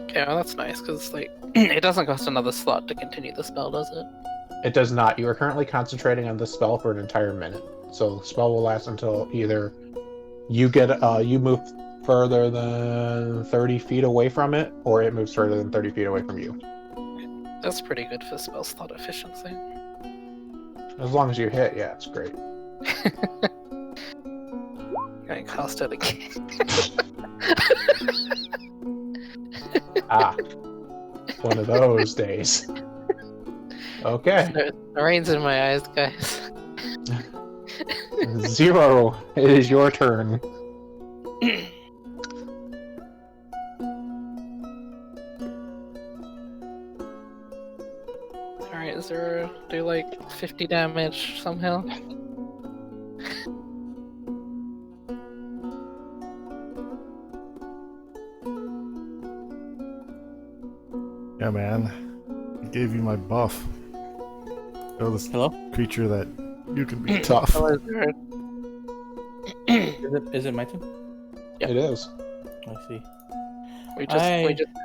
Speaker 3: Okay, well that's nice, because like it doesn't cost another slot to continue the spell, does it?
Speaker 4: It does not. You are currently concentrating on this spell for an entire minute. So the spell will last until either you get you move further than 30 feet away from it, or it moves further than 30 feet away from you.
Speaker 3: That's pretty good for spell slot efficiency.
Speaker 4: As long as you hit, yeah, it's great.
Speaker 3: I cast it again.
Speaker 4: One of those days. Okay.
Speaker 3: The rain's in my eyes, guys.
Speaker 4: Zero, it is your turn.
Speaker 3: Alright, Zero, do like 50 damage somehow.
Speaker 1: Yeah, man. I gave you my buff. Show this creature that you can be tough.
Speaker 3: Hello, Zero.
Speaker 2: Is it my turn?
Speaker 3: Yep.
Speaker 4: It is.
Speaker 2: I see.
Speaker 3: We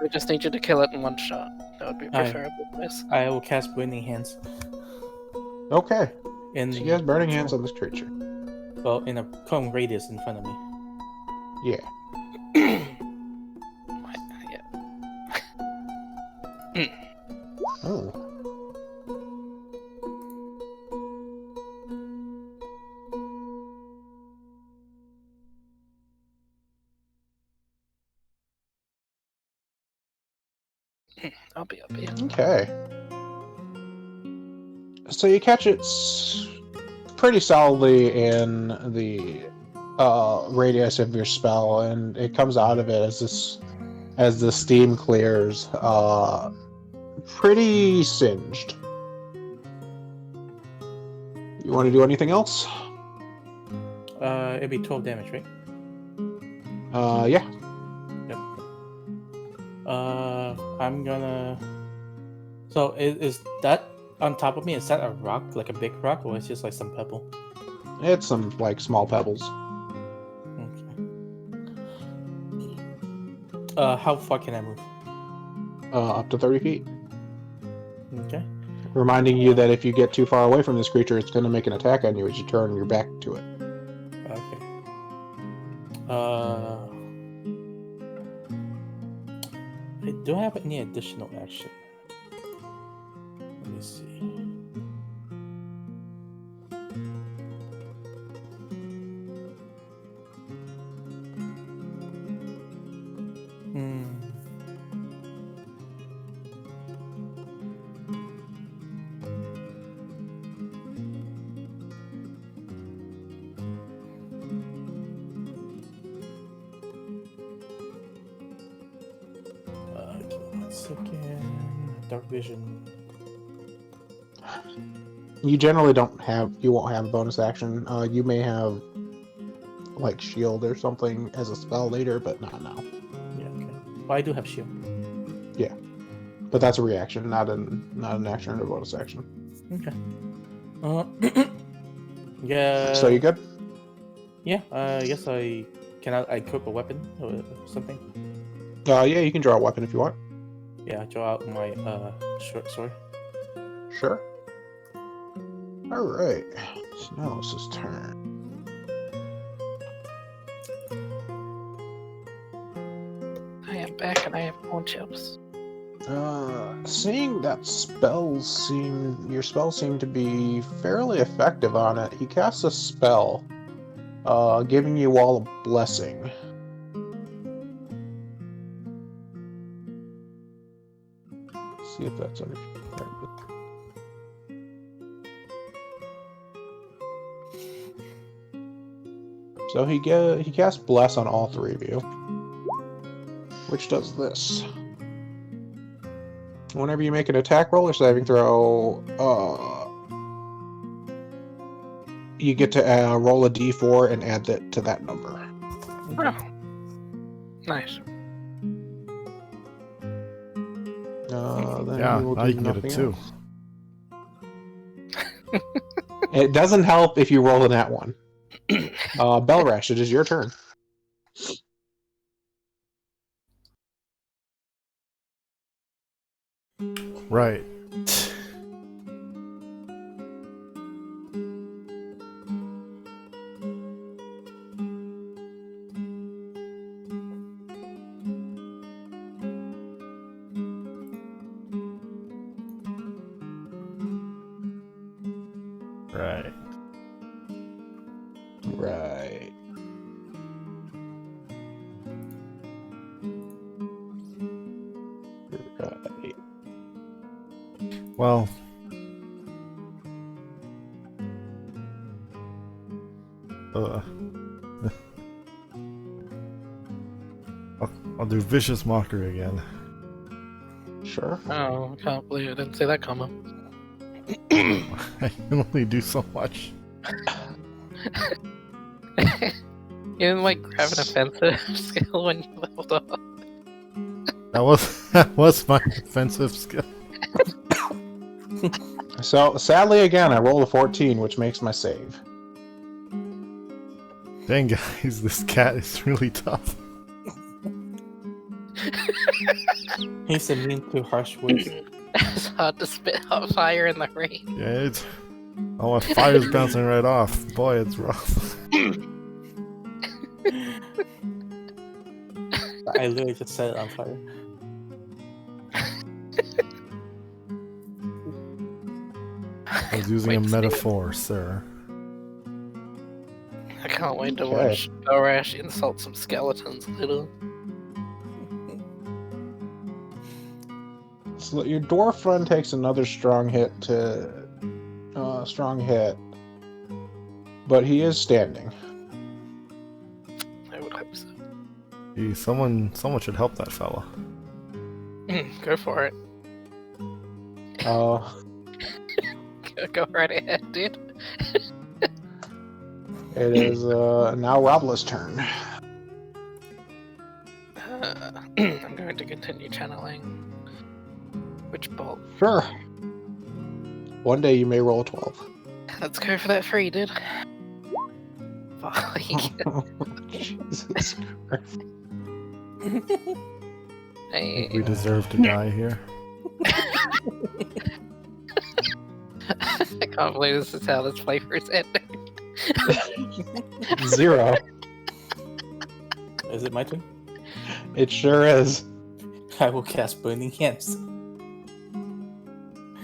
Speaker 3: just need you to kill it in one shot. That would be preferable, please.
Speaker 2: I will cast Burning Hands.
Speaker 4: Okay.
Speaker 2: In
Speaker 4: so he has Burning Hands on this creature.
Speaker 2: Well, in a cone radius in front of me.
Speaker 4: Yeah. Oh.
Speaker 3: I'll be.
Speaker 4: Okay. So you catch it pretty solidly in the radius of your spell, and it comes out of it as the steam clears, pretty singed. You want to do anything else?
Speaker 2: It'd be 12 damage, right?
Speaker 4: Yeah.
Speaker 2: Yep. I'm gonna. So is that on top of me? Is that a rock, like a big rock, or is it just like some pebble?
Speaker 4: It's some like small pebbles.
Speaker 2: Okay. How far can I move?
Speaker 4: Up to 30 feet.
Speaker 2: Okay.
Speaker 4: Reminding you that if you get too far away from this creature, it's going to make an attack on you as you turn your back to it.
Speaker 2: Okay. I don't have any additional action. Let me see. Hmm. Okay, 1 second. Dark vision.
Speaker 4: You generally you won't have a bonus action. You may have like shield or something as a spell later, but not now.
Speaker 2: Yeah, okay. Well, I do have shield.
Speaker 4: But that's a reaction, not an action or a bonus action.
Speaker 2: Okay. Yeah.
Speaker 4: So you good?
Speaker 2: Yeah. Yes, I equip a weapon or something.
Speaker 4: Yeah, you can draw a weapon if you want.
Speaker 2: Yeah, I draw out my short sword.
Speaker 4: Sure. All right. So now it's his turn.
Speaker 3: I am back and I have more chips.
Speaker 4: Seeing that your spells seem to be fairly effective on it, he casts a spell, giving you all a blessing. See if that's under. So he casts bless on all three of you, which does this. Whenever you make an attack roll or saving throw, you get to roll a d4 and add that to that number.
Speaker 3: Oh. Nice.
Speaker 4: Then
Speaker 1: Yeah,
Speaker 4: he will
Speaker 1: now
Speaker 4: do
Speaker 1: you can get it
Speaker 4: nothing
Speaker 1: too.
Speaker 4: else. It doesn't help if you roll in that one. Belrash, it is your turn.
Speaker 1: Right. Right.
Speaker 4: Right. Right.
Speaker 1: Well. I'll do vicious mockery again.
Speaker 4: Sure.
Speaker 3: Oh, I can't believe I didn't see that coming.
Speaker 1: I can only do so much.
Speaker 3: You didn't like grab an offensive skill when you leveled up.
Speaker 1: That was my offensive skill.
Speaker 4: So, sadly, again, I rolled a 14, which makes my save.
Speaker 1: Dang, guys, this cat is really tough.
Speaker 2: He's immune to harsh words.
Speaker 3: It's hard to spit hot fire in the rain.
Speaker 1: Yeah, it's... Oh, my fire's bouncing right off. Boy, it's rough.
Speaker 2: I literally just set it on fire.
Speaker 1: I was using
Speaker 3: Wait
Speaker 1: a
Speaker 3: to see.
Speaker 1: metaphor, sir.
Speaker 3: I can't wait to
Speaker 4: Okay.
Speaker 3: watch Belrash insult some skeletons later.
Speaker 4: So your dwarf friend takes another strong hit, but he is standing.
Speaker 3: I would hope so.
Speaker 1: Gee, someone should help that fella.
Speaker 3: Go for it. Go right ahead, dude.
Speaker 4: It is now Robla's turn.
Speaker 3: I'm going to continue channeling. Which bolt?
Speaker 4: Sure. One day you may roll a 12.
Speaker 3: Let's go for that 3, dude. Oh,
Speaker 4: Jesus Christ.
Speaker 1: I think we deserve to die here.
Speaker 3: I can't believe this is how this flavor is ending.
Speaker 4: 0.
Speaker 2: Is it my turn?
Speaker 4: It sure is.
Speaker 2: I will cast Burning Hands.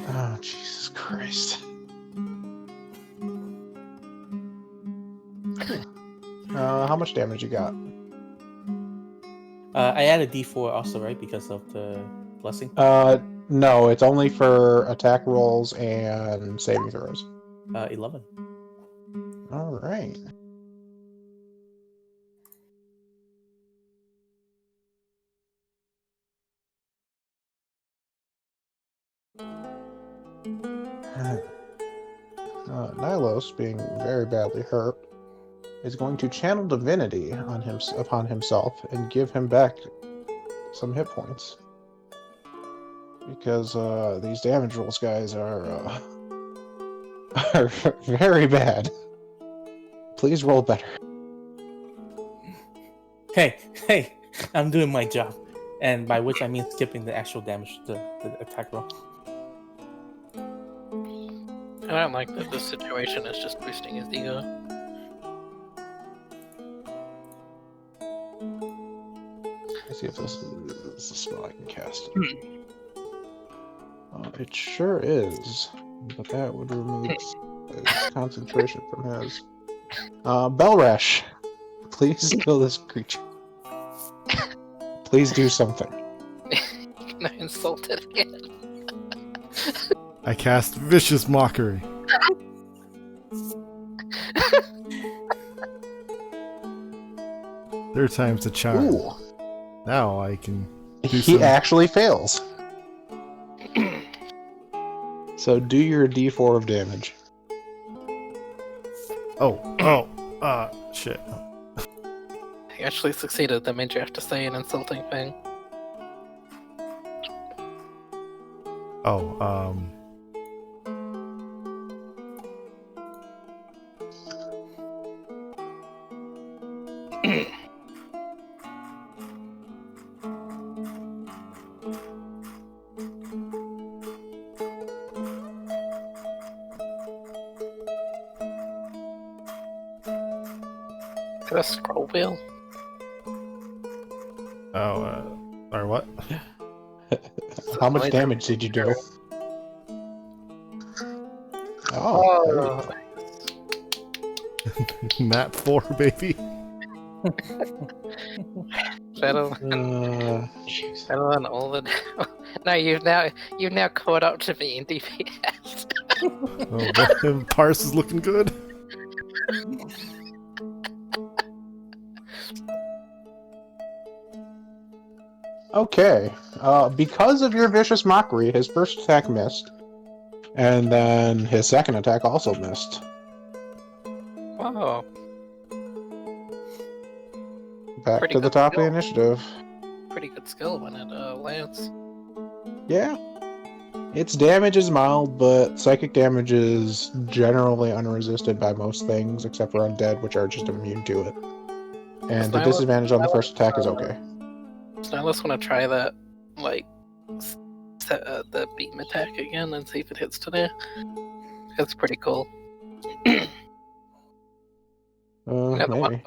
Speaker 4: Oh, Jesus Christ. How much damage you got?
Speaker 2: I added D4 also, right? Because of the blessing.
Speaker 4: No, it's only for attack rolls and saving throws.
Speaker 2: 11.
Speaker 4: All right. Nylos, being very badly hurt, is going to channel divinity on him upon himself and give him back some hit points. Because these damage rolls, guys, are very bad. Please roll better.
Speaker 2: Hey, I'm doing my job. And by which I mean skipping the actual damage, the attack roll.
Speaker 3: I don't like that this situation is just boosting his ego.
Speaker 4: Let's see if this is a spell I can cast. It sure is, but that would remove his concentration from his. Belrash, please kill this creature. Please do something.
Speaker 3: Can I insult it again?
Speaker 1: I cast Vicious Mockery. Third time's a charm.
Speaker 4: Ooh,
Speaker 1: Now I can do
Speaker 4: he
Speaker 1: some...
Speaker 4: actually fails. So do your D4 of damage.
Speaker 1: Shit.
Speaker 3: He actually succeeded. That means you have to say an insulting thing. Is it a scroll wheel?
Speaker 1: Or what?
Speaker 4: How much damage did you do? Oh,
Speaker 1: Nat 4, baby.
Speaker 3: Better than all the. No, you've now caught up to me in DPS.
Speaker 1: Oh, Parse is looking good.
Speaker 4: okay. Because of your vicious mockery, his first attack missed, and then his second attack also missed.
Speaker 3: Wow.
Speaker 4: Back
Speaker 3: Pretty
Speaker 4: to the
Speaker 3: good
Speaker 4: top of the
Speaker 3: skill.
Speaker 4: initiative.
Speaker 3: Pretty good skill when it lands.
Speaker 4: Yeah. Its damage is mild, but psychic damage is generally unresisted by most things, except for undead, which are just immune to it. And the
Speaker 3: Snyla-
Speaker 4: disadvantage on the first attack is okay.
Speaker 3: So now let's want to try that, like, the beam attack again and see if it hits today. That's pretty cool. You know,
Speaker 4: Maybe.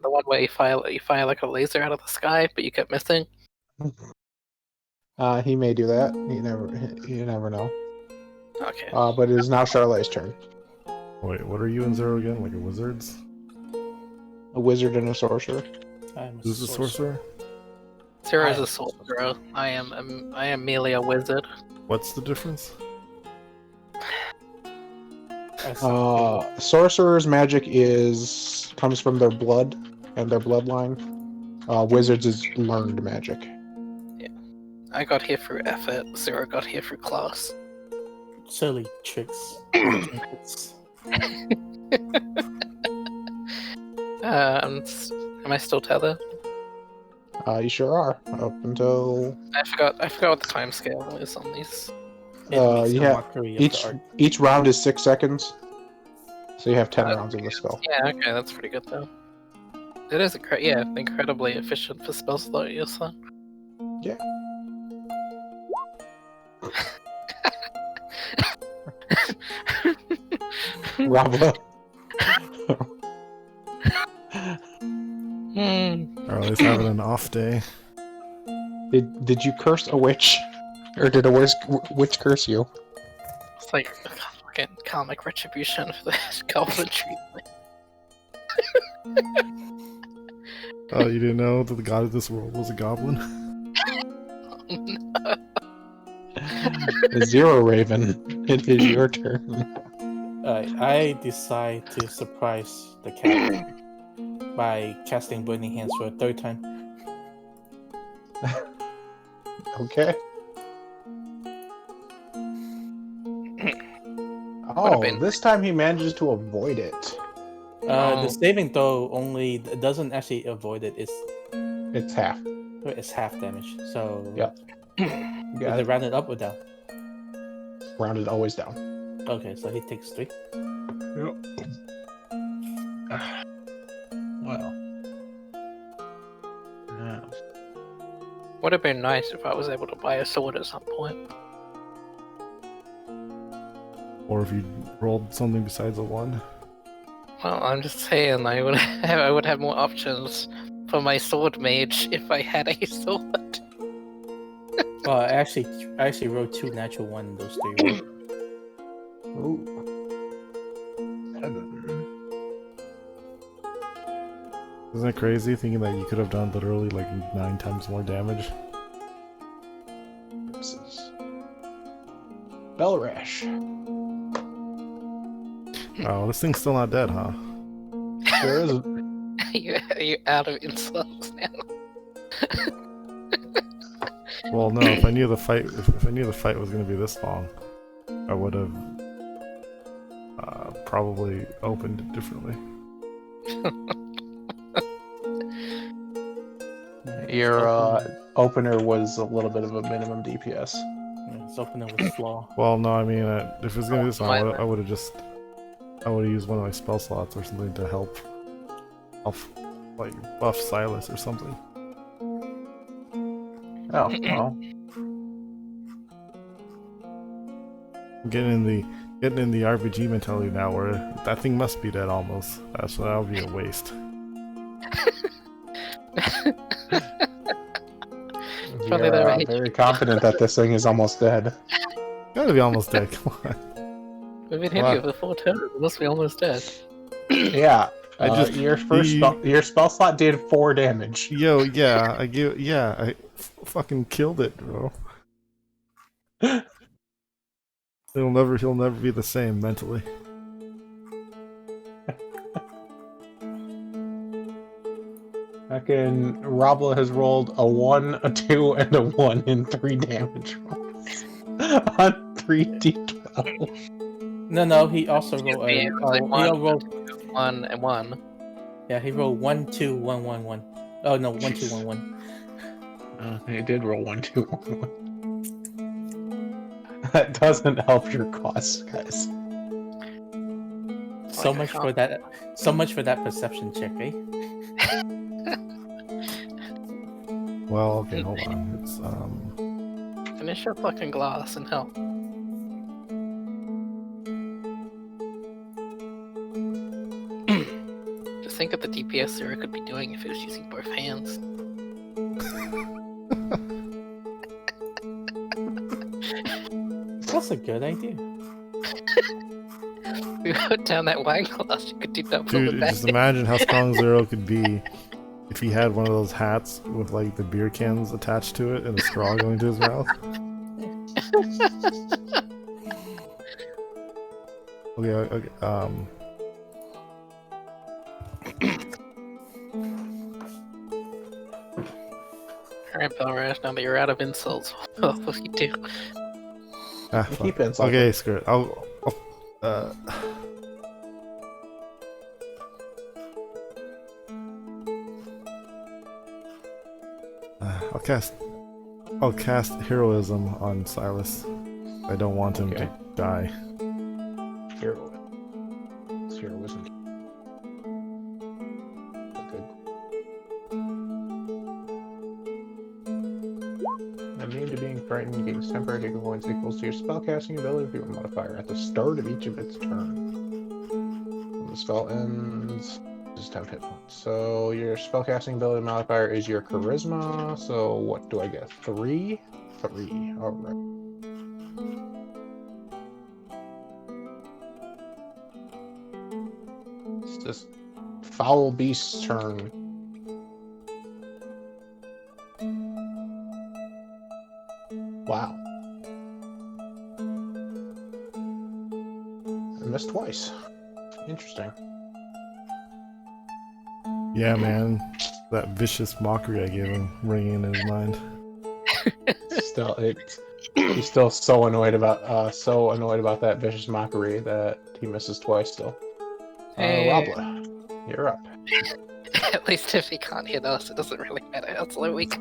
Speaker 3: the one way you fire like a laser out of the sky, but you kept missing.
Speaker 4: He may do that. You never know.
Speaker 3: Okay.
Speaker 4: But it is now Charlotte's turn.
Speaker 1: Wait, what are you in Zero again? Like a wizard's?
Speaker 4: A wizard and a sorcerer.
Speaker 2: I'm a
Speaker 1: Who's the sorcerer?
Speaker 3: Zero is
Speaker 2: I-
Speaker 3: a sorcerer. I am merely a wizard.
Speaker 1: What's the difference?
Speaker 4: Sorcerer's magic comes from their blood and their bloodline. Wizards is learned magic.
Speaker 3: I got here through effort. Zero got here through class.
Speaker 2: silly tricks. Trinkets.
Speaker 3: Am I still tethered?
Speaker 4: You sure are. Up until
Speaker 3: I forgot what the time scale is on these.
Speaker 2: It makes a
Speaker 4: yeah.
Speaker 2: mockery of the art.
Speaker 4: Each round is 6 seconds. So you have 10 rounds of the spell.
Speaker 3: Yeah, okay, that's pretty good though. It is incredibly efficient for spell slot use. So.
Speaker 4: Yeah. Roblo.
Speaker 1: Charlie's having an off day.
Speaker 4: Did you curse a witch? Or did a witch curse you?
Speaker 3: It's like fucking comic retribution for the goblin treatment.
Speaker 1: Oh, you didn't know that the god of this world was a goblin?
Speaker 4: Zero Raven. It is your turn.
Speaker 2: I decide to surprise the cat by casting Burning Hands for a third time.
Speaker 4: Okay. Oh, this time he manages to avoid it.
Speaker 2: The saving throw only doesn't actually avoid it.
Speaker 4: It's half.
Speaker 2: It's half damage. So
Speaker 4: Yep.
Speaker 2: is it rounded up or down?
Speaker 4: Rounded always down.
Speaker 2: Okay, so he takes 3.
Speaker 4: Yep. Well.
Speaker 3: Would have been nice if I was able to buy a sword at some point.
Speaker 1: Or if you rolled something besides a 1.
Speaker 3: Well, I'm just saying I would have more options for my sword mage if I had a sword.
Speaker 2: I actually rolled 2 natural 1 in those 3 rolls.
Speaker 4: Ooh. 7.
Speaker 1: Isn't it crazy thinking that you could have done literally like 9 times more damage?
Speaker 4: Bell Rash.
Speaker 1: Oh, this thing's still not dead, huh?
Speaker 4: There is.
Speaker 3: Are you out of insults now?
Speaker 1: Well, no. If I knew the fight, if I knew the fight was going to be this long, I would have probably opened it differently.
Speaker 4: Your opener was a little bit of a minimum DPS.
Speaker 2: Yeah, it's opening with flaw.
Speaker 1: Well, no. I mean, if it was going to be this long, I would have used one of my spell slots or something to help, like buff Silas or something.
Speaker 4: Oh, well.
Speaker 1: Getting in the RPG mentality now, where that thing must be dead almost. That would be a waste.
Speaker 4: You're very confident that this thing is almost dead.
Speaker 1: Gotta be almost dead. Come on.
Speaker 3: We've been hitting it for 4 turns. It must be almost dead.
Speaker 4: Yeah. Your spell slot did 4 damage.
Speaker 1: Yo, yeah, I fucking killed it, bro. He'll never be the same mentally.
Speaker 4: Fucking Robla has rolled a 1, a 2, and a 1 in 3 damage rolls on 3d12.
Speaker 2: No, he also rolled.
Speaker 3: He
Speaker 2: He rolled
Speaker 3: 1 and 1.
Speaker 2: Yeah, he rolled 1, 2, 1, 1, 1. Oh no, 1, 2, 1, 1.
Speaker 4: He did roll 1, 2, 1, 1. That doesn't help your cause, guys.
Speaker 2: So much for that perception check, eh?
Speaker 1: Well, okay, hold on. It's
Speaker 3: Finish your fucking glass and help. Just think of the DPS Zero could be doing if it was using both hands.
Speaker 2: That's a good idea.
Speaker 3: We put down that wine glass, you could do that from the
Speaker 1: dude.
Speaker 3: back.
Speaker 1: Just imagine how strong Zero could be if he had one of those hats with like the beer cans attached to it and a straw going to his mouth. Okay.
Speaker 3: Alright, Belrash, now that you're out of insults, what will you do?
Speaker 4: Keep insulting.
Speaker 1: Okay, screw it. I'll cast heroism on Silas. I don't want him to die.
Speaker 4: Heroism. heroism. Good. Immune to being frightened, you gain temporary hit points equals to your spellcasting ability modifier at the start of each of its turn. When the spell ends, just 10 hit points. So your spellcasting ability modifier is your charisma. So what do I get? 3? 3. Alright. It's just Foul Beast's turn. Wow. I missed twice. Interesting.
Speaker 1: Yeah, man. That vicious mockery I gave him ringing in his mind.
Speaker 4: He's still so annoyed about that vicious mockery that he misses twice still.
Speaker 3: Hey.
Speaker 4: Robla, you're up.
Speaker 3: At least if he can't hit us, it doesn't really matter how slow we go.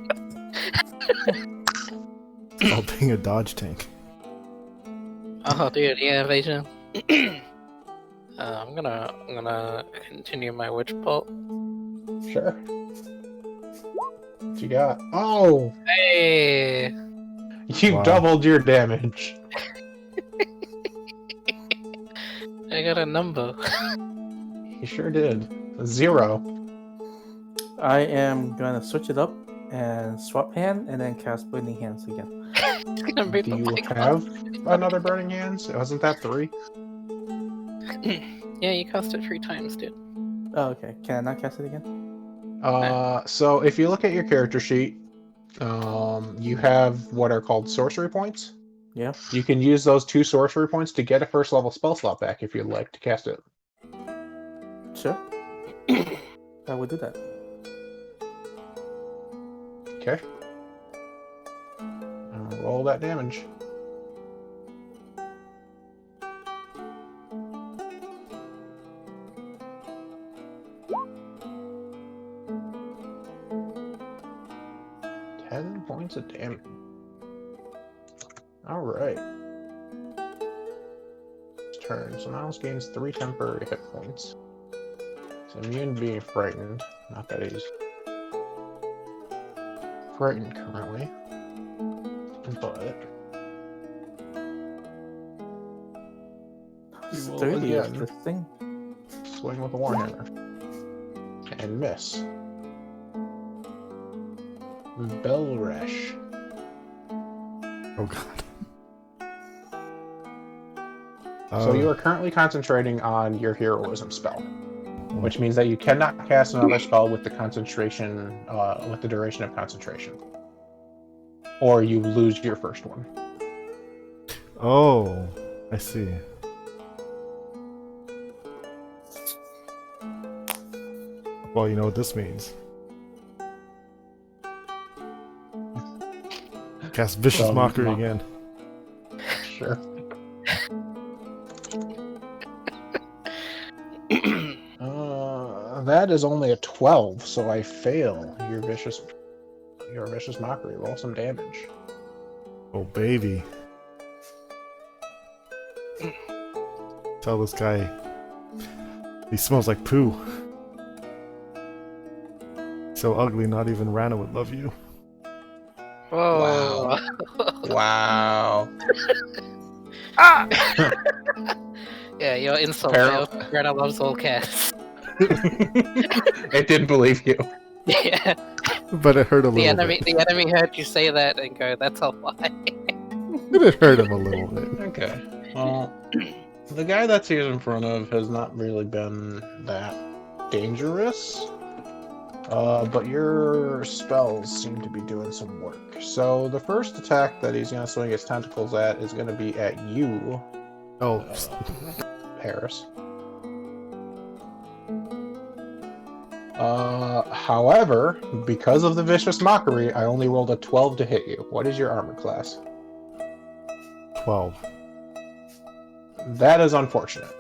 Speaker 1: It's all being a dodge tank.
Speaker 3: Oh, dude, yeah, evasion. I'm gonna continue my witch bolt.
Speaker 4: Sure. What you got? Oh!
Speaker 3: Hey!
Speaker 4: You
Speaker 1: Wow.
Speaker 4: doubled your damage.
Speaker 3: I got a number.
Speaker 4: You sure did. 0.
Speaker 2: I am gonna switch it up and swap hand and then cast Burning Hands again.
Speaker 3: It's gonna be
Speaker 4: Do
Speaker 3: the
Speaker 4: you
Speaker 3: big
Speaker 4: have another Burning Hands? Wasn't that 3?
Speaker 3: one. Yeah, you cast it 3 times, dude.
Speaker 2: Oh, okay. Can I not cast it again?
Speaker 4: So if you look at your character sheet, you have what are called sorcery points.
Speaker 2: Yeah.
Speaker 4: You can use those 2 sorcery points to get a first level spell slot back if you'd like to cast it.
Speaker 2: Sure. I will do that.
Speaker 4: Okay. Roll that damage. Points of damage. Alright. Turn. So Miles gains 3 temporary hit points. It's immune to being frightened. Not that he's frightened currently. But
Speaker 2: It's
Speaker 4: will
Speaker 2: 30 of
Speaker 4: again.
Speaker 2: this thing.
Speaker 4: swing with a warhammer. And miss. Bell Rush.
Speaker 1: Oh god.
Speaker 4: So you are currently concentrating on your heroism spell, which means that you cannot cast another spell with the concentration, with the duration of concentration, or you lose your first one.
Speaker 1: Oh, I see. Well, you know what this means. Cast Vicious
Speaker 4: So,
Speaker 1: Mockery
Speaker 4: mock-
Speaker 1: again.
Speaker 4: Sure. That is only a 12, so I fail your vicious mockery. Roll some damage.
Speaker 1: Oh, baby. Tell this guy he smells like poo. So ugly, not even Rana would love you.
Speaker 3: Whoa!
Speaker 4: Wow.
Speaker 3: Ah! Yeah, your insult.
Speaker 4: Apparel-
Speaker 3: Greta loves all cats.
Speaker 4: It didn't believe you.
Speaker 3: Yeah,
Speaker 1: But it hurt a little bit.
Speaker 3: the enemy heard you say that and go, "That's a lie."
Speaker 1: It hurt him a little bit.
Speaker 4: Okay. Well, the guy that's here in front of has not really been that dangerous. But your spells seem to be doing some work. So the first attack that he's going to swing his tentacles at is going to be at you,
Speaker 1: Oh,
Speaker 4: Harris. However, because of the vicious mockery, I only rolled a 12 to hit you. What is your armor class?
Speaker 1: 12.
Speaker 4: That is unfortunate.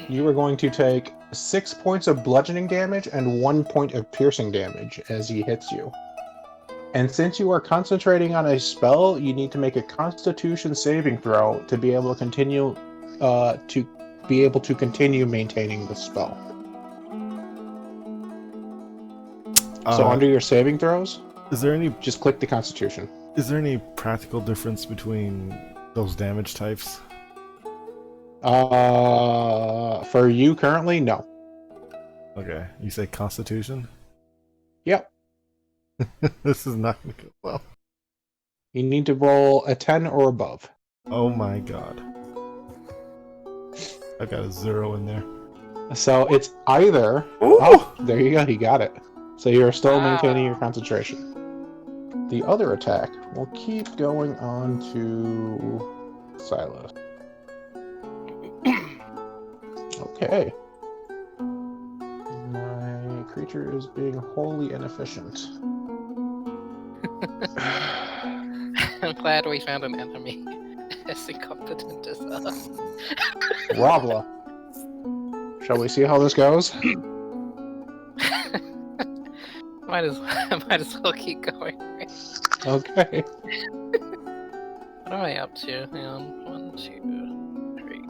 Speaker 4: You are going to take 6 points of bludgeoning damage and 1 point of piercing damage as he hits you. And since you are concentrating on a spell, you need to make a Constitution saving throw to be able to continue maintaining the spell. So under your saving throws,
Speaker 1: is there any
Speaker 4: click the Constitution.
Speaker 1: Is there any practical difference between those damage types?
Speaker 4: For you currently, no.
Speaker 1: Okay, you say Constitution?
Speaker 4: Yep.
Speaker 1: This is not going to go well.
Speaker 4: You need to roll a 10 or above.
Speaker 1: Oh my god. I've got a 0 in there.
Speaker 4: So it's either...
Speaker 1: Ooh!
Speaker 4: Oh, there you go, he got it. So you're still maintaining your concentration. The other attack will keep going on to Silas. Okay. My creature is being wholly inefficient.
Speaker 3: I'm glad we found an enemy as incompetent as us.
Speaker 4: Ravla. Shall we see how this goes?
Speaker 3: might as well keep going. Right?
Speaker 4: Okay.
Speaker 3: What am I up to? Hang on. 1, 2, 3,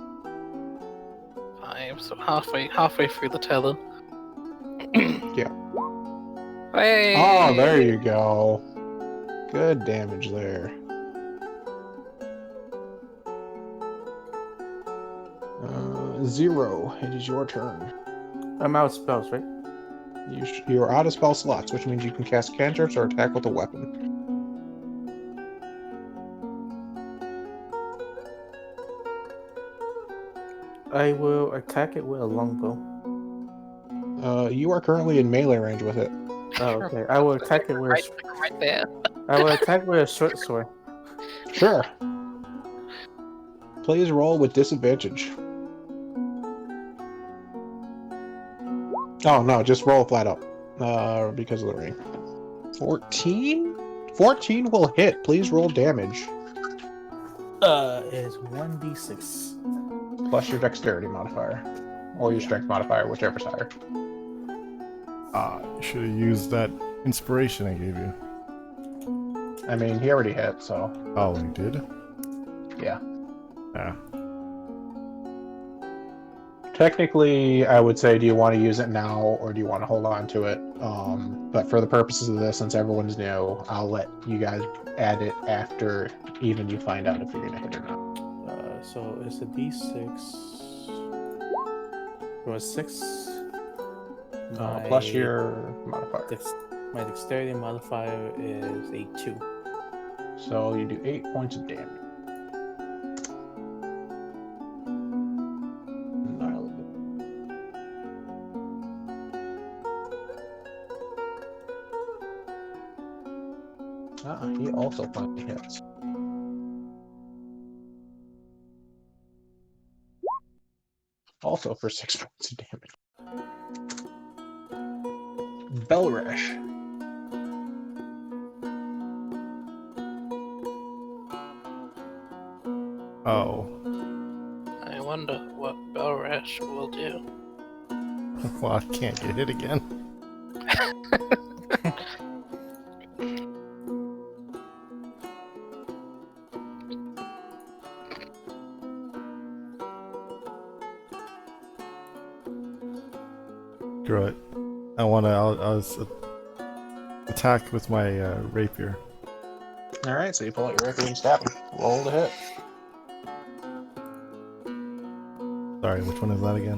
Speaker 3: 5. So halfway through the tether.
Speaker 4: Yeah.
Speaker 3: Hey!
Speaker 4: Oh, there you go. Good damage there. 0. It is your turn.
Speaker 2: I'm out of spells, right?
Speaker 4: You are out of spell slots, which means you can cast cantrips or attack with a weapon.
Speaker 2: I will attack it with a longbow.
Speaker 4: You are currently in melee range with it.
Speaker 2: Oh, okay. I will attack it with.
Speaker 3: Right there.
Speaker 2: I will attack with a short sword.
Speaker 4: Sure. Please roll with disadvantage. Oh no, just roll flat up. Because of the ring. 14? 14 will hit. Please roll damage.
Speaker 2: Is 1d6
Speaker 4: plus your dexterity modifier. Or your strength modifier, whichever's higher.
Speaker 1: You should have used that inspiration I gave you.
Speaker 4: I mean, he already hit, so...
Speaker 1: Oh, he did?
Speaker 4: Yeah.
Speaker 1: Yeah.
Speaker 4: Technically, I would say, do you want to use it now, or do you want to hold on to it? But for the purposes of this, since everyone's new, I'll let you guys add it after even you find out if you're going to hit or not.
Speaker 2: So it's a d6. It was 6.
Speaker 4: Plus your modifier.
Speaker 2: My dexterity modifier is a 2.
Speaker 4: So you do 8 points of damage. He also finally hits. Also for 6 points of damage. Belrash.
Speaker 1: Oh.
Speaker 3: I wonder what Belrash will do.
Speaker 1: Well, I can't get hit again. Screw it. I'll attack with my rapier.
Speaker 4: Alright, so you pull out your rapier and stab him. Roll the hit.
Speaker 1: Sorry, which one is that again?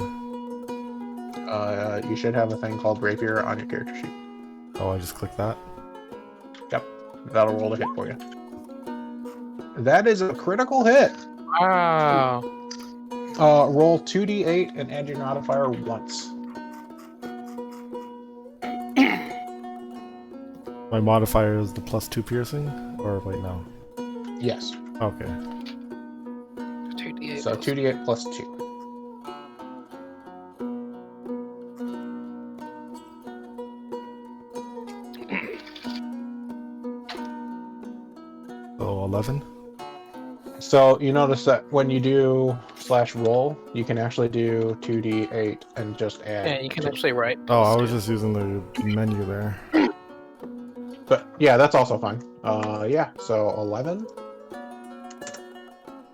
Speaker 4: You should have a thing called rapier on your character sheet.
Speaker 1: Oh, I just click that?
Speaker 4: Yep. That'll roll the hit for you. That is a critical hit!
Speaker 3: Wow.
Speaker 4: Roll 2d8 and add your modifier once.
Speaker 1: My modifier is the +2 piercing? Or wait, no.
Speaker 4: Yes.
Speaker 1: Okay.
Speaker 3: 2d8.
Speaker 4: So 2d8 plus 2.
Speaker 1: So 11?
Speaker 4: So you notice that when you do /roll, you can actually do 2d8 and just add.
Speaker 3: Yeah, you can actually write.
Speaker 1: Oh, I was just using the menu there.
Speaker 4: But yeah, that's also fine. Yeah, so 11.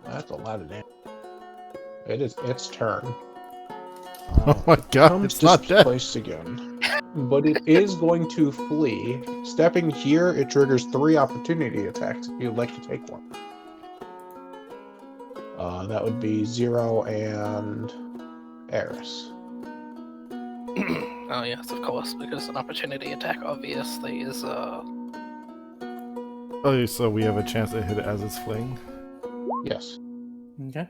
Speaker 4: That's a lot of damage. It is its turn.
Speaker 1: Oh my god,
Speaker 4: Becomes
Speaker 1: it's not dead.
Speaker 4: displaced again. But it is going to flee. Stepping here, it triggers 3 opportunity attacks if you'd like to take one. That would be Zero and Eris.
Speaker 3: Oh yes, of course, because an opportunity attack obviously is
Speaker 1: Oh, so we have a chance to hit it as it's fleeing?
Speaker 4: Yes.
Speaker 2: Okay.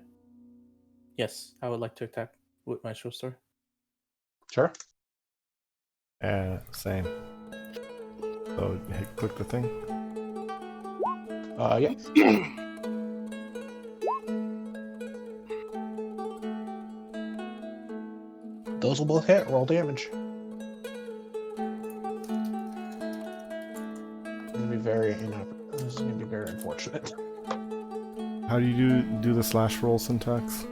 Speaker 2: Yes, I would like to attack with my short sword.
Speaker 4: Sure.
Speaker 1: Same. So, click the thing.
Speaker 4: Yeah. Those will both hit. Roll damage. This is gonna be very unfortunate.
Speaker 1: How do you do the slash roll syntax?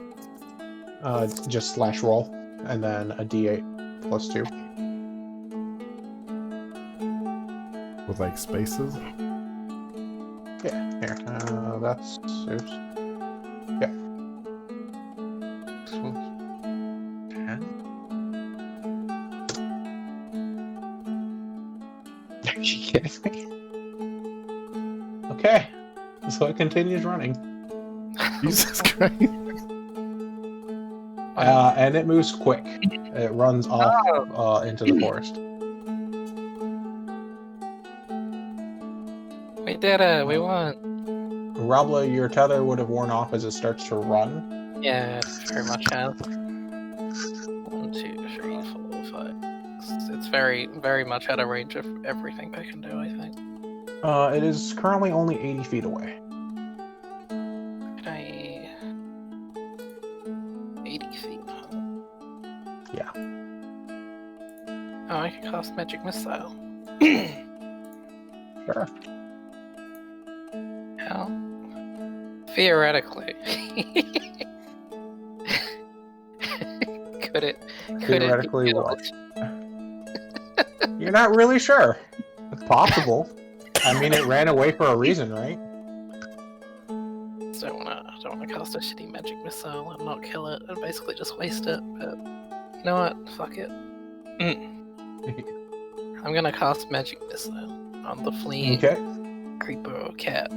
Speaker 4: Just slash roll, and then a d8 plus 2.
Speaker 1: With like spaces?
Speaker 4: Yeah, here. That's oops. Yeah.
Speaker 6: 10?
Speaker 4: Are you kidding me? Okay, so it continues running.
Speaker 1: Jesus Christ.
Speaker 4: And it moves quick. It runs off into the forest.
Speaker 3: we did it. We won.
Speaker 4: Rabla, your tether would have worn off as it starts to run.
Speaker 3: Yeah, it very much has. 1, 2, 3, 4, 5. It's very, very much out of range of everything I can do. I think.
Speaker 4: It is currently only 80 feet away.
Speaker 3: Can I? 80 feet. Huh?
Speaker 4: Yeah.
Speaker 3: Oh, I can cast magic missile.
Speaker 4: Sure.
Speaker 3: How? Theoretically. Could it?
Speaker 4: Theoretically,
Speaker 3: be
Speaker 4: what? You're not really sure. It's possible. I mean, it ran away for a reason, right?
Speaker 3: Don't wanna cast a shitty magic missile and not kill it and basically just waste it. But you know what? Fuck it. I'm gonna cast magic missile on the fleeing
Speaker 4: Okay.
Speaker 3: creeper or cat.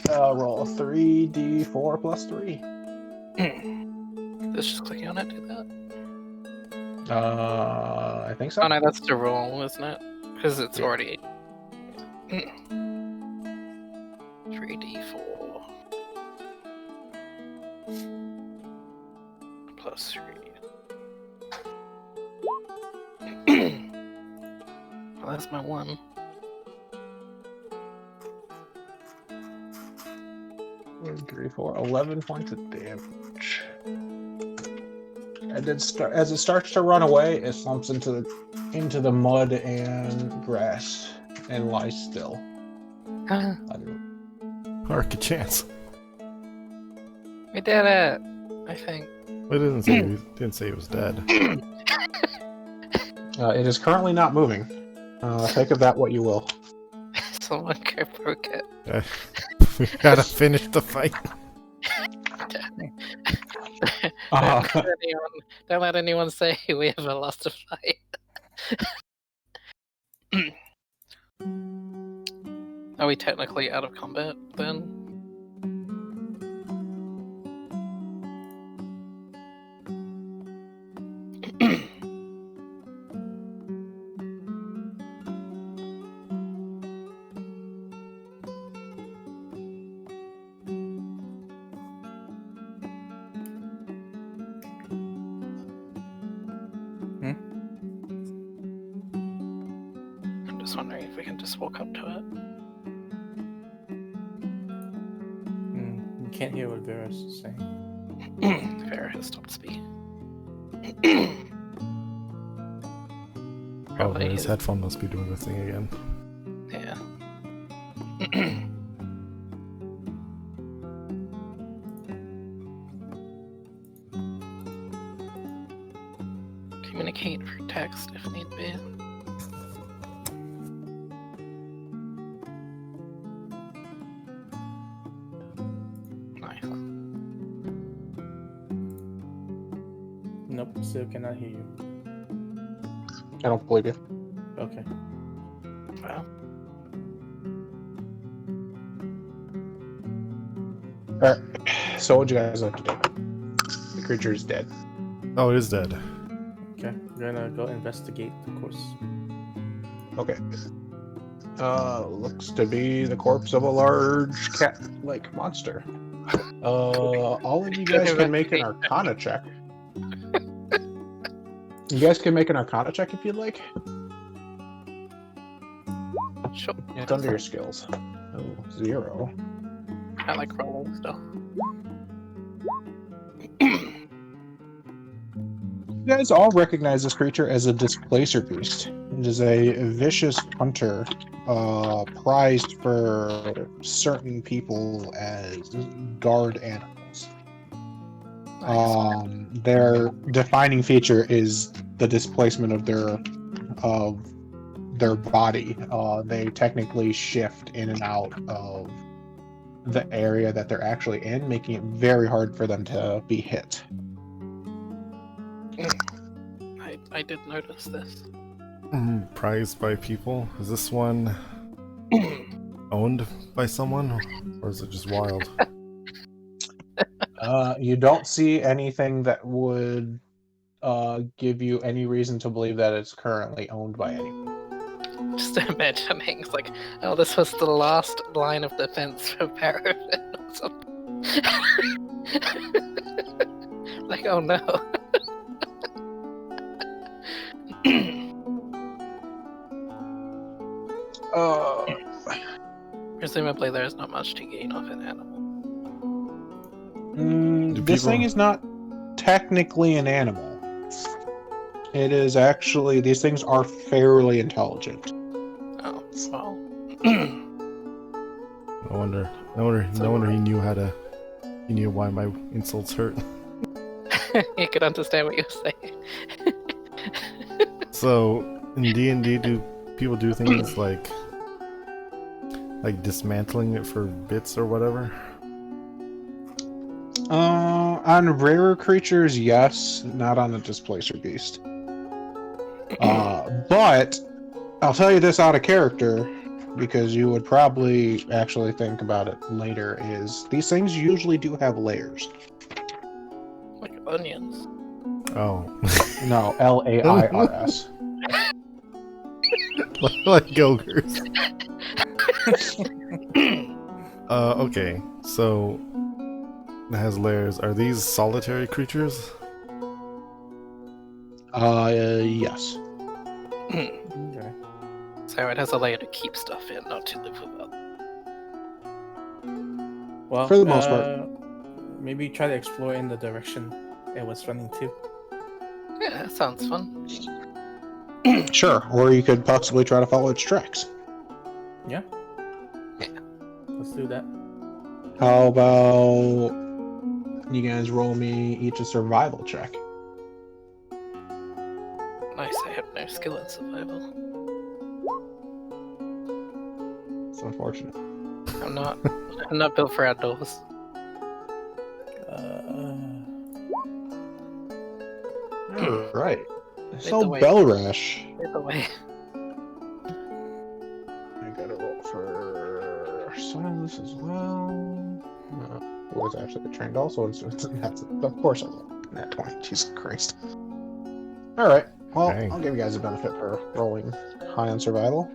Speaker 4: Roll 3d4 plus 3.
Speaker 3: Let's just click on it. Do that.
Speaker 4: I think so.
Speaker 3: Oh no, that's the roll, isn't it? Because it's
Speaker 4: Yeah.
Speaker 3: already 3d4 plus 3. Well, that's my 1.
Speaker 4: 1, 3, 4, 11 points of damage. And then as it starts to run away, it slumps into the mud and grass and lies still.
Speaker 1: Arc a chance.
Speaker 3: We did it! I think.
Speaker 1: It didn't say it was dead.
Speaker 4: It is currently not moving. Take of that what you will.
Speaker 3: Someone go broke it.
Speaker 1: We gotta finish the fight.
Speaker 3: Don't let anyone say we ever lost a fight. Are we technically out of combat then? I'm just wondering if we can just walk up to it.
Speaker 2: You can't hear what Vera's saying.
Speaker 3: Vera has stopped speaking.
Speaker 1: Oh,
Speaker 3: Probably
Speaker 1: his headphone must be doing the thing again.
Speaker 3: Yeah. Communicate through text if need be.
Speaker 2: still cannot hear you.
Speaker 4: I don't believe you.
Speaker 2: Okay.
Speaker 3: Well,
Speaker 4: Alright. So what would you guys like to do? The creature is dead.
Speaker 1: Oh, it is dead.
Speaker 2: Okay. We're gonna go investigate, of course.
Speaker 4: Okay. Looks to be the corpse of a large cat-like monster. All of you guys can make an Arcana check. You guys can make an Arcana check if you'd like.
Speaker 3: sure.
Speaker 4: It's under your skills. Oh, 0.
Speaker 3: I like rolling stuff.
Speaker 4: You guys all recognize this creature as a displacer beast. It is a vicious hunter, prized for certain people as guard animals. Their defining feature is the displacement of their body. They technically shift in and out of the area that they're actually in, making it very hard for them to be hit.
Speaker 3: I did notice this.
Speaker 1: Prized by people. Is this one owned by someone, or is it just wild?
Speaker 4: You don't see anything that would give you any reason to believe that it's currently owned by anyone.
Speaker 3: Just imagining, it's like, oh, this was the last line of defense for Paraffin or something. Like, oh no. Presumably there's not much to gain off an animal.
Speaker 4: This thing is not technically an animal. It is actually, these things are fairly intelligent.
Speaker 3: Oh, well.
Speaker 1: No wonder he knew how to. He knew why my insults hurt.
Speaker 3: You could understand what you're saying.
Speaker 1: So in D&D, do people do things like dismantling it for bits or whatever?
Speaker 4: On rarer creatures, yes, not on a displacer beast. But I'll tell you this out of character, because you would probably actually think about it later, is these things usually do have layers.
Speaker 3: Like onions.
Speaker 1: Oh.
Speaker 4: No, Lairs.
Speaker 1: Like ogres. Okay, so it has layers. Are these solitary creatures?
Speaker 4: Yes.
Speaker 2: Okay.
Speaker 3: So it has a layer to keep stuff in, not to live without.
Speaker 2: Well,
Speaker 4: For the most part.
Speaker 2: maybe try to explore in the direction it was running to.
Speaker 3: Yeah, that sounds fun.
Speaker 4: Sure, or you could possibly try to follow its tracks.
Speaker 2: Yeah.
Speaker 3: Yeah.
Speaker 2: Let's do that.
Speaker 4: How about you guys roll me each a survival check?
Speaker 3: Nice, I have no skill in survival.
Speaker 4: It's unfortunate.
Speaker 3: I'm not built for outdoors.
Speaker 4: Alright.
Speaker 3: the
Speaker 4: So
Speaker 3: way.
Speaker 4: Bell Rush.
Speaker 3: Either way.
Speaker 4: I gotta roll for silence as well. Who was actually trained also? That's of course I will. Nat 20. Jesus Christ. Alright. Well,
Speaker 1: Dang.
Speaker 4: I'll give you guys a benefit for rolling high on survival.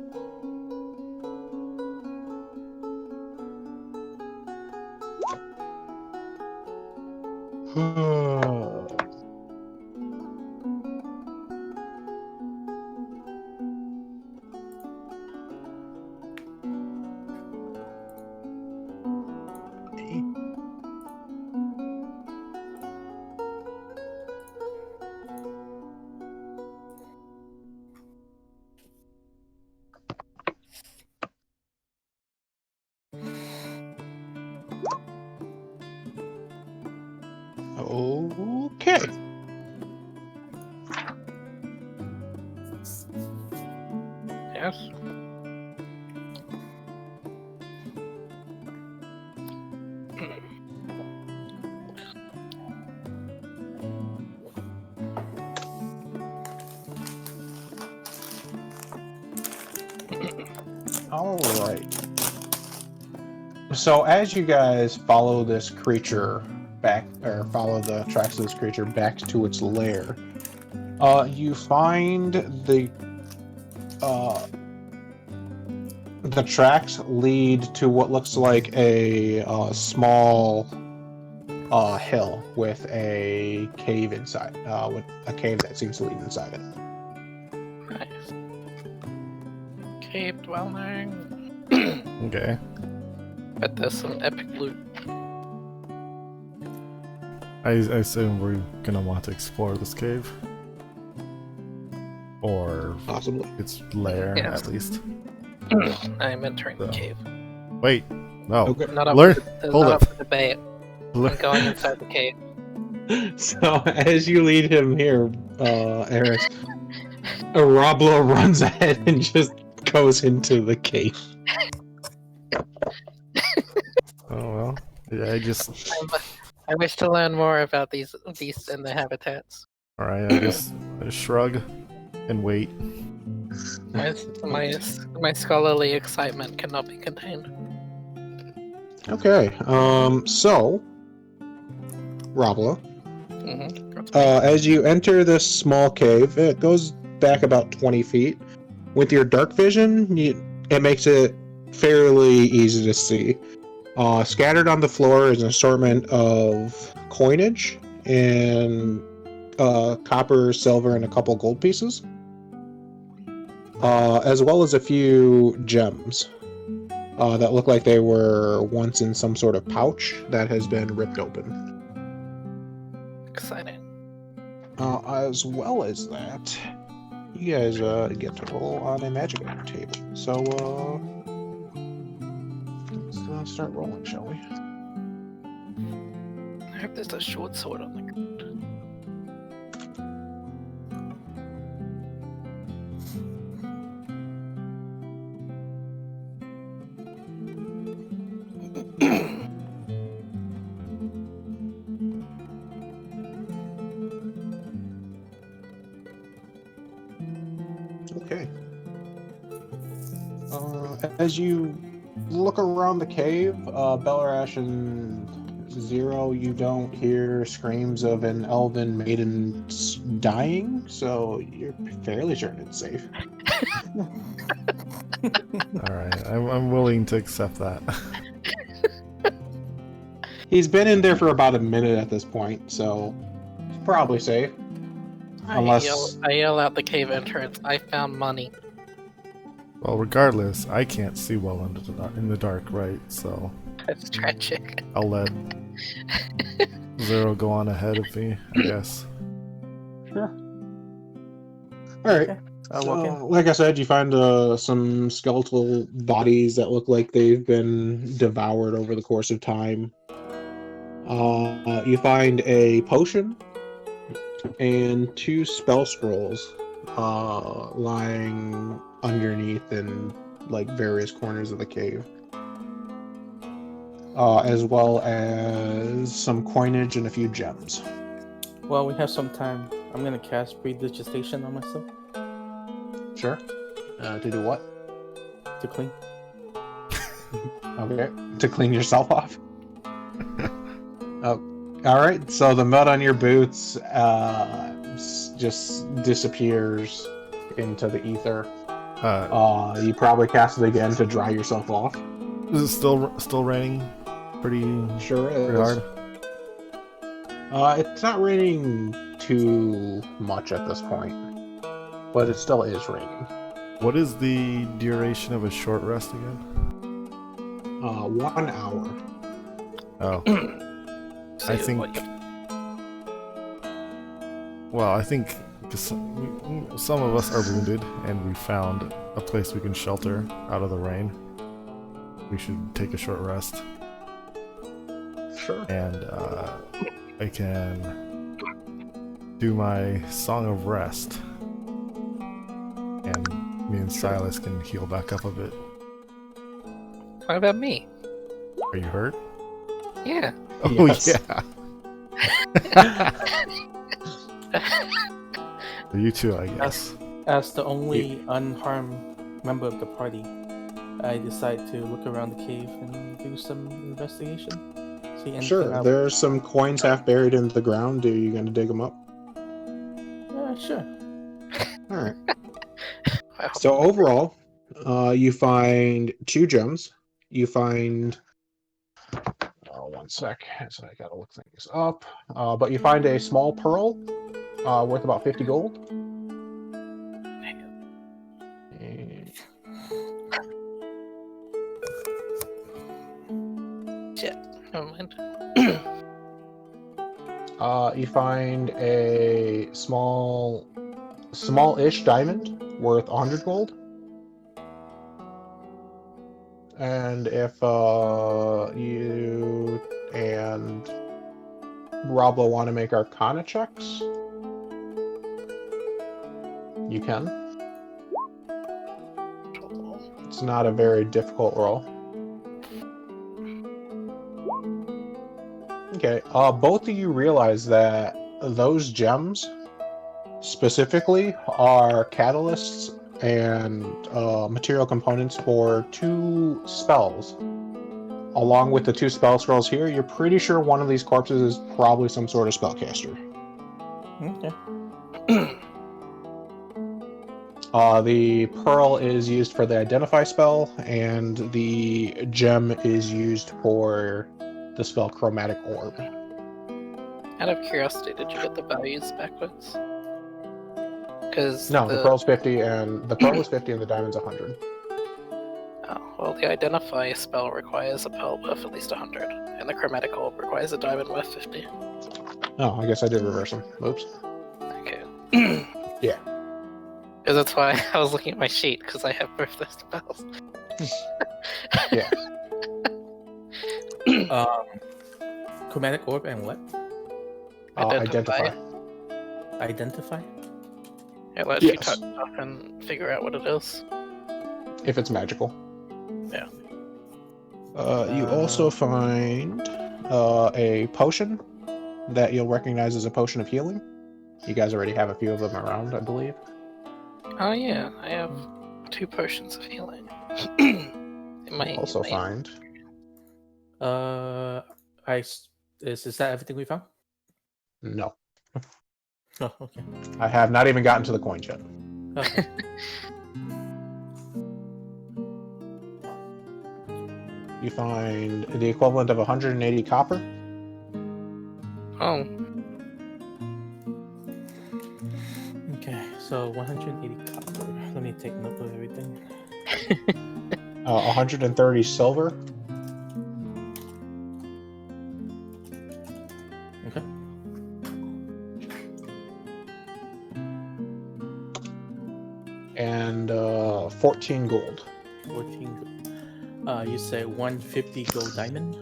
Speaker 4: Okay.
Speaker 3: Yes.
Speaker 4: All right. So as you guys follow this creature back, or follow the tracks of this creature back to its lair, you find the tracks lead to what looks like a small hill with a cave inside, with a cave that seems to lead inside it.
Speaker 3: Nice. Cave dwelling.
Speaker 1: Okay.
Speaker 3: Bet there's some epic loot.
Speaker 1: I assume we're gonna want to explore this cave. Or
Speaker 4: Possibly.
Speaker 1: its lair,
Speaker 3: Yes.
Speaker 1: at least.
Speaker 3: I'm entering the
Speaker 1: So.
Speaker 3: cave.
Speaker 1: Wait, no.
Speaker 4: Okay.
Speaker 3: Not up,
Speaker 1: Learn-
Speaker 3: for,
Speaker 1: hold
Speaker 3: not
Speaker 1: up.
Speaker 3: up for debate. I'm going inside the cave.
Speaker 4: So as you lead him here, Eris, Arablo runs ahead and just goes into the cave.
Speaker 1: Oh well. Yeah,
Speaker 3: I wish to learn more about these beasts and their habitats.
Speaker 1: Alright, I just shrug and wait.
Speaker 3: My scholarly excitement cannot be contained.
Speaker 4: Okay, so, Rabla,
Speaker 3: Mm-hmm.
Speaker 4: as you enter this small cave, it goes back about 20 feet. With your dark vision, it makes it fairly easy to see. Scattered on the floor is an assortment of coinage and copper, silver, and a couple gold pieces, as well as a few gems that look like they were once in some sort of pouch that has been ripped open.
Speaker 3: Exciting.
Speaker 4: As well as that, you guys get to roll on a magic table. So let's start rolling, shall we?
Speaker 3: I hope there's a short sword on the ground.
Speaker 4: Okay. As you look around the cave, Belarash and Zero, you don't hear screams of an elven maiden dying, so you're fairly certain it's safe.
Speaker 1: Alright, I'm willing to accept that.
Speaker 4: He's been in there for about a minute at this point, so it's probably safe. Unless-
Speaker 3: I yell out the cave entrance. I found money.
Speaker 1: Well, regardless, I can't see well in the dark, right? So
Speaker 3: That's tragic.
Speaker 1: I'll let Zero go on ahead of me, I guess.
Speaker 4: Sure. Alright.
Speaker 2: Okay. Walk in.
Speaker 4: Like I said, you find some skeletal bodies that look like they've been devoured over the course of time. You find a potion and 2 spell scrolls lying underneath in like various corners of the cave, as well as some coinage and a few gems.
Speaker 2: Well, we have some time. I'm gonna cast predigitation on myself
Speaker 4: Sure. To do what?
Speaker 2: to clean.
Speaker 4: Okay. To clean yourself off. All right. So the mud on your boots just disappears into the ether. You probably cast it again to dry yourself off.
Speaker 1: Is it still raining? Pretty
Speaker 4: Sure is.
Speaker 1: hard.
Speaker 4: It's not raining too much at this point, but it still is raining.
Speaker 1: What is the duration of a short rest again?
Speaker 4: 1 hour.
Speaker 1: Oh,
Speaker 3: See
Speaker 1: I think.
Speaker 3: what you-
Speaker 1: Well, I think because some of us are wounded and we found a place we can shelter out of the rain. We should take a short rest,
Speaker 4: Sure.
Speaker 1: and I can do my song of rest, and me and Silas can heal back up a bit.
Speaker 3: What about me?
Speaker 1: Are you hurt?
Speaker 3: Yeah.
Speaker 1: Oh
Speaker 4: Yes.
Speaker 1: yeah. You too, I guess.
Speaker 2: As the only unharmed member of the party, I decide to look around the cave and do some investigation. See anything
Speaker 4: Sure, there's some coins half buried in the ground. Are you going to dig them up?
Speaker 2: Sure.
Speaker 4: All right.
Speaker 3: Wow.
Speaker 4: So overall, you find 2 gems. You find... Oh, one sec. So I gotta look things up. But you find a small pearl worth about 50 gold. And
Speaker 3: Shit. Never mind.
Speaker 4: you find a small-ish diamond worth 100 gold. And if you and Roblo want to make Arcana checks, you can. It's not a very difficult roll. Okay, both of you realize that those gems specifically are catalysts and material components for 2 spells. Along with the 2 spell scrolls here, you're pretty sure one of these corpses is probably some sort of spellcaster.
Speaker 2: Okay.
Speaker 4: The pearl is used for the identify spell, and the gem is used for the spell chromatic orb.
Speaker 3: Out of curiosity, did you get the values backwards? Because
Speaker 4: No, the pearl's 50 and the pearl is 50 and the diamond's 100.
Speaker 3: Oh, well, the identify spell requires a pearl worth at least 100, and the chromatic orb requires a diamond worth 50.
Speaker 4: Oh, I guess I did reverse them. Oops.
Speaker 3: Okay.
Speaker 4: Yeah.
Speaker 3: Because that's why I was looking at my sheet, because I have both those spells.
Speaker 4: Yeah.
Speaker 2: Chromatic orb and what?
Speaker 4: Identify.
Speaker 2: Identify?
Speaker 3: It lets you
Speaker 4: Yes.
Speaker 3: touch stuff and figure out what it is.
Speaker 4: If it's magical.
Speaker 3: Yeah.
Speaker 4: You also find a potion that you'll recognize as a potion of healing. You guys already have a few of them around, I believe.
Speaker 3: Oh yeah, I have 2 potions of healing.
Speaker 4: Also find...
Speaker 2: Is that everything we found?
Speaker 4: No.
Speaker 2: Oh, okay.
Speaker 4: I have not even gotten to the coins yet.
Speaker 2: Okay.
Speaker 4: You find the equivalent of 180 copper.
Speaker 3: Oh,
Speaker 2: Okay, so 180 copper. Let me take note of everything.
Speaker 4: 130 silver.
Speaker 2: Okay.
Speaker 4: And 14 gold.
Speaker 2: 14 gold. You say 150 gold diamond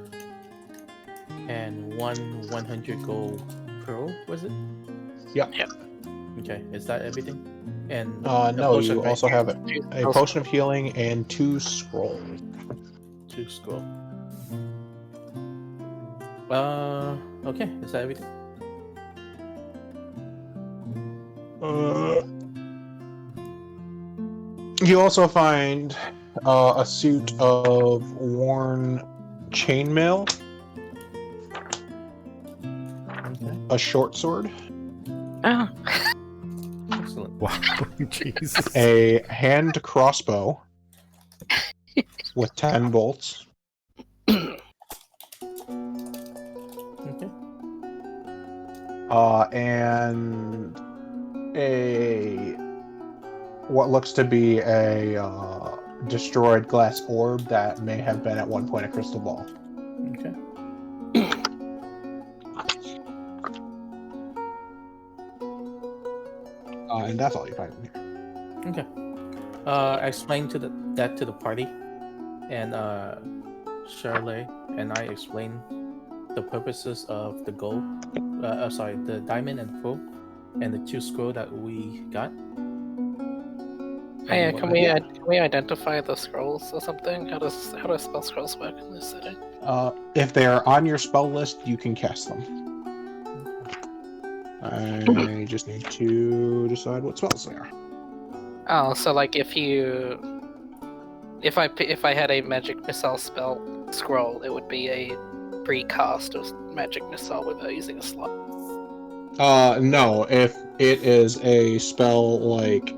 Speaker 2: and 100 gold pearl, was it?
Speaker 4: Yeah.
Speaker 3: Yep.
Speaker 2: Okay, is that everything? And
Speaker 4: No,
Speaker 2: potion,
Speaker 4: you
Speaker 2: right?
Speaker 4: also have a potion of healing and 2 scrolls.
Speaker 2: 2 scroll. Okay, is that everything?
Speaker 4: You also find a suit of worn chainmail,
Speaker 2: Okay,
Speaker 4: a short sword,
Speaker 3: ah,
Speaker 2: excellent.
Speaker 1: Wow, Jesus.
Speaker 4: a hand crossbow with 10 bolts,
Speaker 2: Okay.
Speaker 4: and what looks to be a destroyed glass orb that may have been at one point a crystal ball.
Speaker 2: Okay.
Speaker 4: And that's all you find in here.
Speaker 2: Okay. I explained that to the party, and Shirley and I explained the purposes of the gold. The diamond and pearl, and the 2 scroll that we got.
Speaker 3: hey,
Speaker 2: And
Speaker 3: can
Speaker 2: what-
Speaker 3: we identify the scrolls or something? How do spell scrolls work in this setting?
Speaker 4: If they are on your spell list, you can cast them. I just need to decide what spells they are.
Speaker 3: Oh, so like if you If I had a magic missile spell scroll, it would be a recast of magic missile without using a slot.
Speaker 4: No. If it is a spell like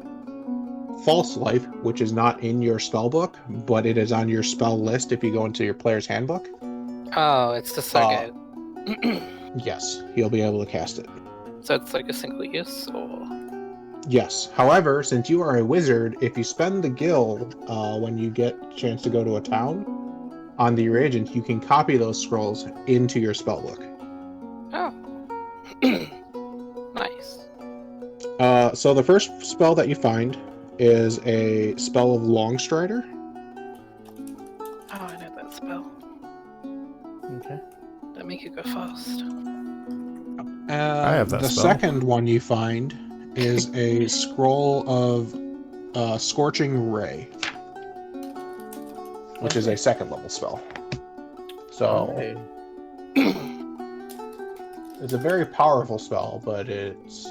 Speaker 4: False Life, which is not in your spell book, but it is on your spell list if you go into your player's handbook.
Speaker 3: Oh, it's the Saga.
Speaker 4: Yes, he'll be able to cast it.
Speaker 3: So it's like a single use, or
Speaker 4: Yes. However, since you are a wizard, if you spend the guild when you get a chance to go to a town on the reagent, you can copy those scrolls into your spellbook.
Speaker 3: oh, nice.
Speaker 4: So the first spell that you find is a spell of Longstrider.
Speaker 3: Oh, I know that spell.
Speaker 2: Okay.
Speaker 3: That make it go fast.
Speaker 1: I have that
Speaker 4: The
Speaker 1: spell.
Speaker 4: second one you find is a scroll of Scorching Ray, which is a second level spell. So
Speaker 2: Okay.
Speaker 4: it's a very powerful spell, but it's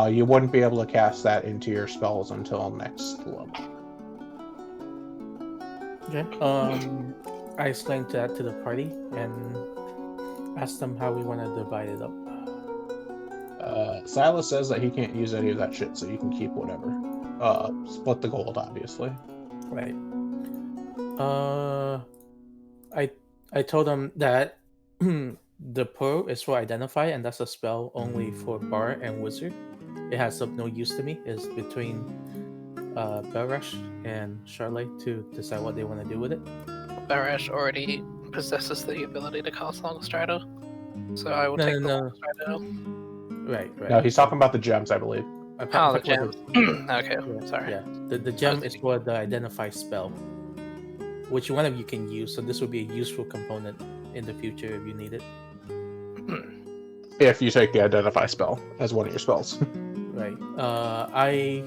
Speaker 4: you wouldn't be able to cast that into your spells until next level.
Speaker 2: Okay. I explained that to the party and asked them how we want to divide it up.
Speaker 4: Silas says that he can't use any of that shit, so you can keep whatever. Split the gold, obviously.
Speaker 2: Right. I told them that the pearl is for identify, and that's a spell only for bard and wizard. It has of no use to me. It's between Barash and Charlotte to decide what they want to do with it.
Speaker 3: Barash already possesses the ability to cast Longstrider, so I will
Speaker 2: No,
Speaker 3: take the
Speaker 2: no.
Speaker 3: Longstrider.
Speaker 2: Right.
Speaker 4: No, he's talking about the gems, I believe.
Speaker 2: I
Speaker 3: Oh, the
Speaker 2: talked about
Speaker 3: gems. Okay,
Speaker 2: Yeah,
Speaker 3: sorry.
Speaker 2: Yeah, the gem is for the identify spell, which one of you can use. So this would be a useful component in the future if you need it.
Speaker 4: If you take the Identify spell as one of your spells.
Speaker 2: Right. I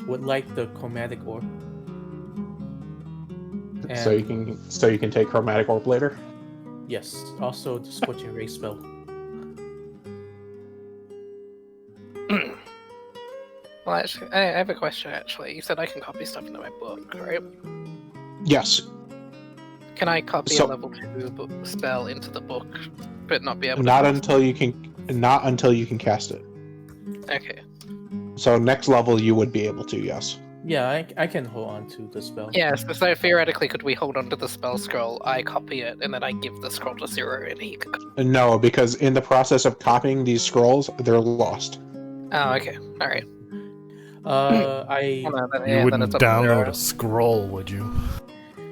Speaker 2: would like the chromatic orb.
Speaker 4: So you can take Chromatic Orb later.
Speaker 2: Yes. Also the scorching ray spell.
Speaker 3: Well, actually, I have a question. Actually, you said I can copy stuff into my book, right?
Speaker 4: Yes.
Speaker 3: Can I copy
Speaker 4: So-
Speaker 3: a level 2 spell into the book, but not be able to?
Speaker 4: Not
Speaker 3: cast
Speaker 4: until you can cast it.
Speaker 3: it? Okay.
Speaker 4: So next level you would be able to, yes.
Speaker 2: Yeah, I can hold on to the spell.
Speaker 3: Yes. So theoretically, could we hold on to the spell scroll? I copy it, and then I give the scroll to Zero, and he.
Speaker 4: No, because in the process of copying these scrolls, they're lost.
Speaker 3: Oh, okay. All right.
Speaker 2: I
Speaker 3: Well, no, then-
Speaker 1: You
Speaker 3: yeah, then
Speaker 1: wouldn't
Speaker 3: it's up to
Speaker 1: download
Speaker 3: Zero.
Speaker 1: a scroll, would you?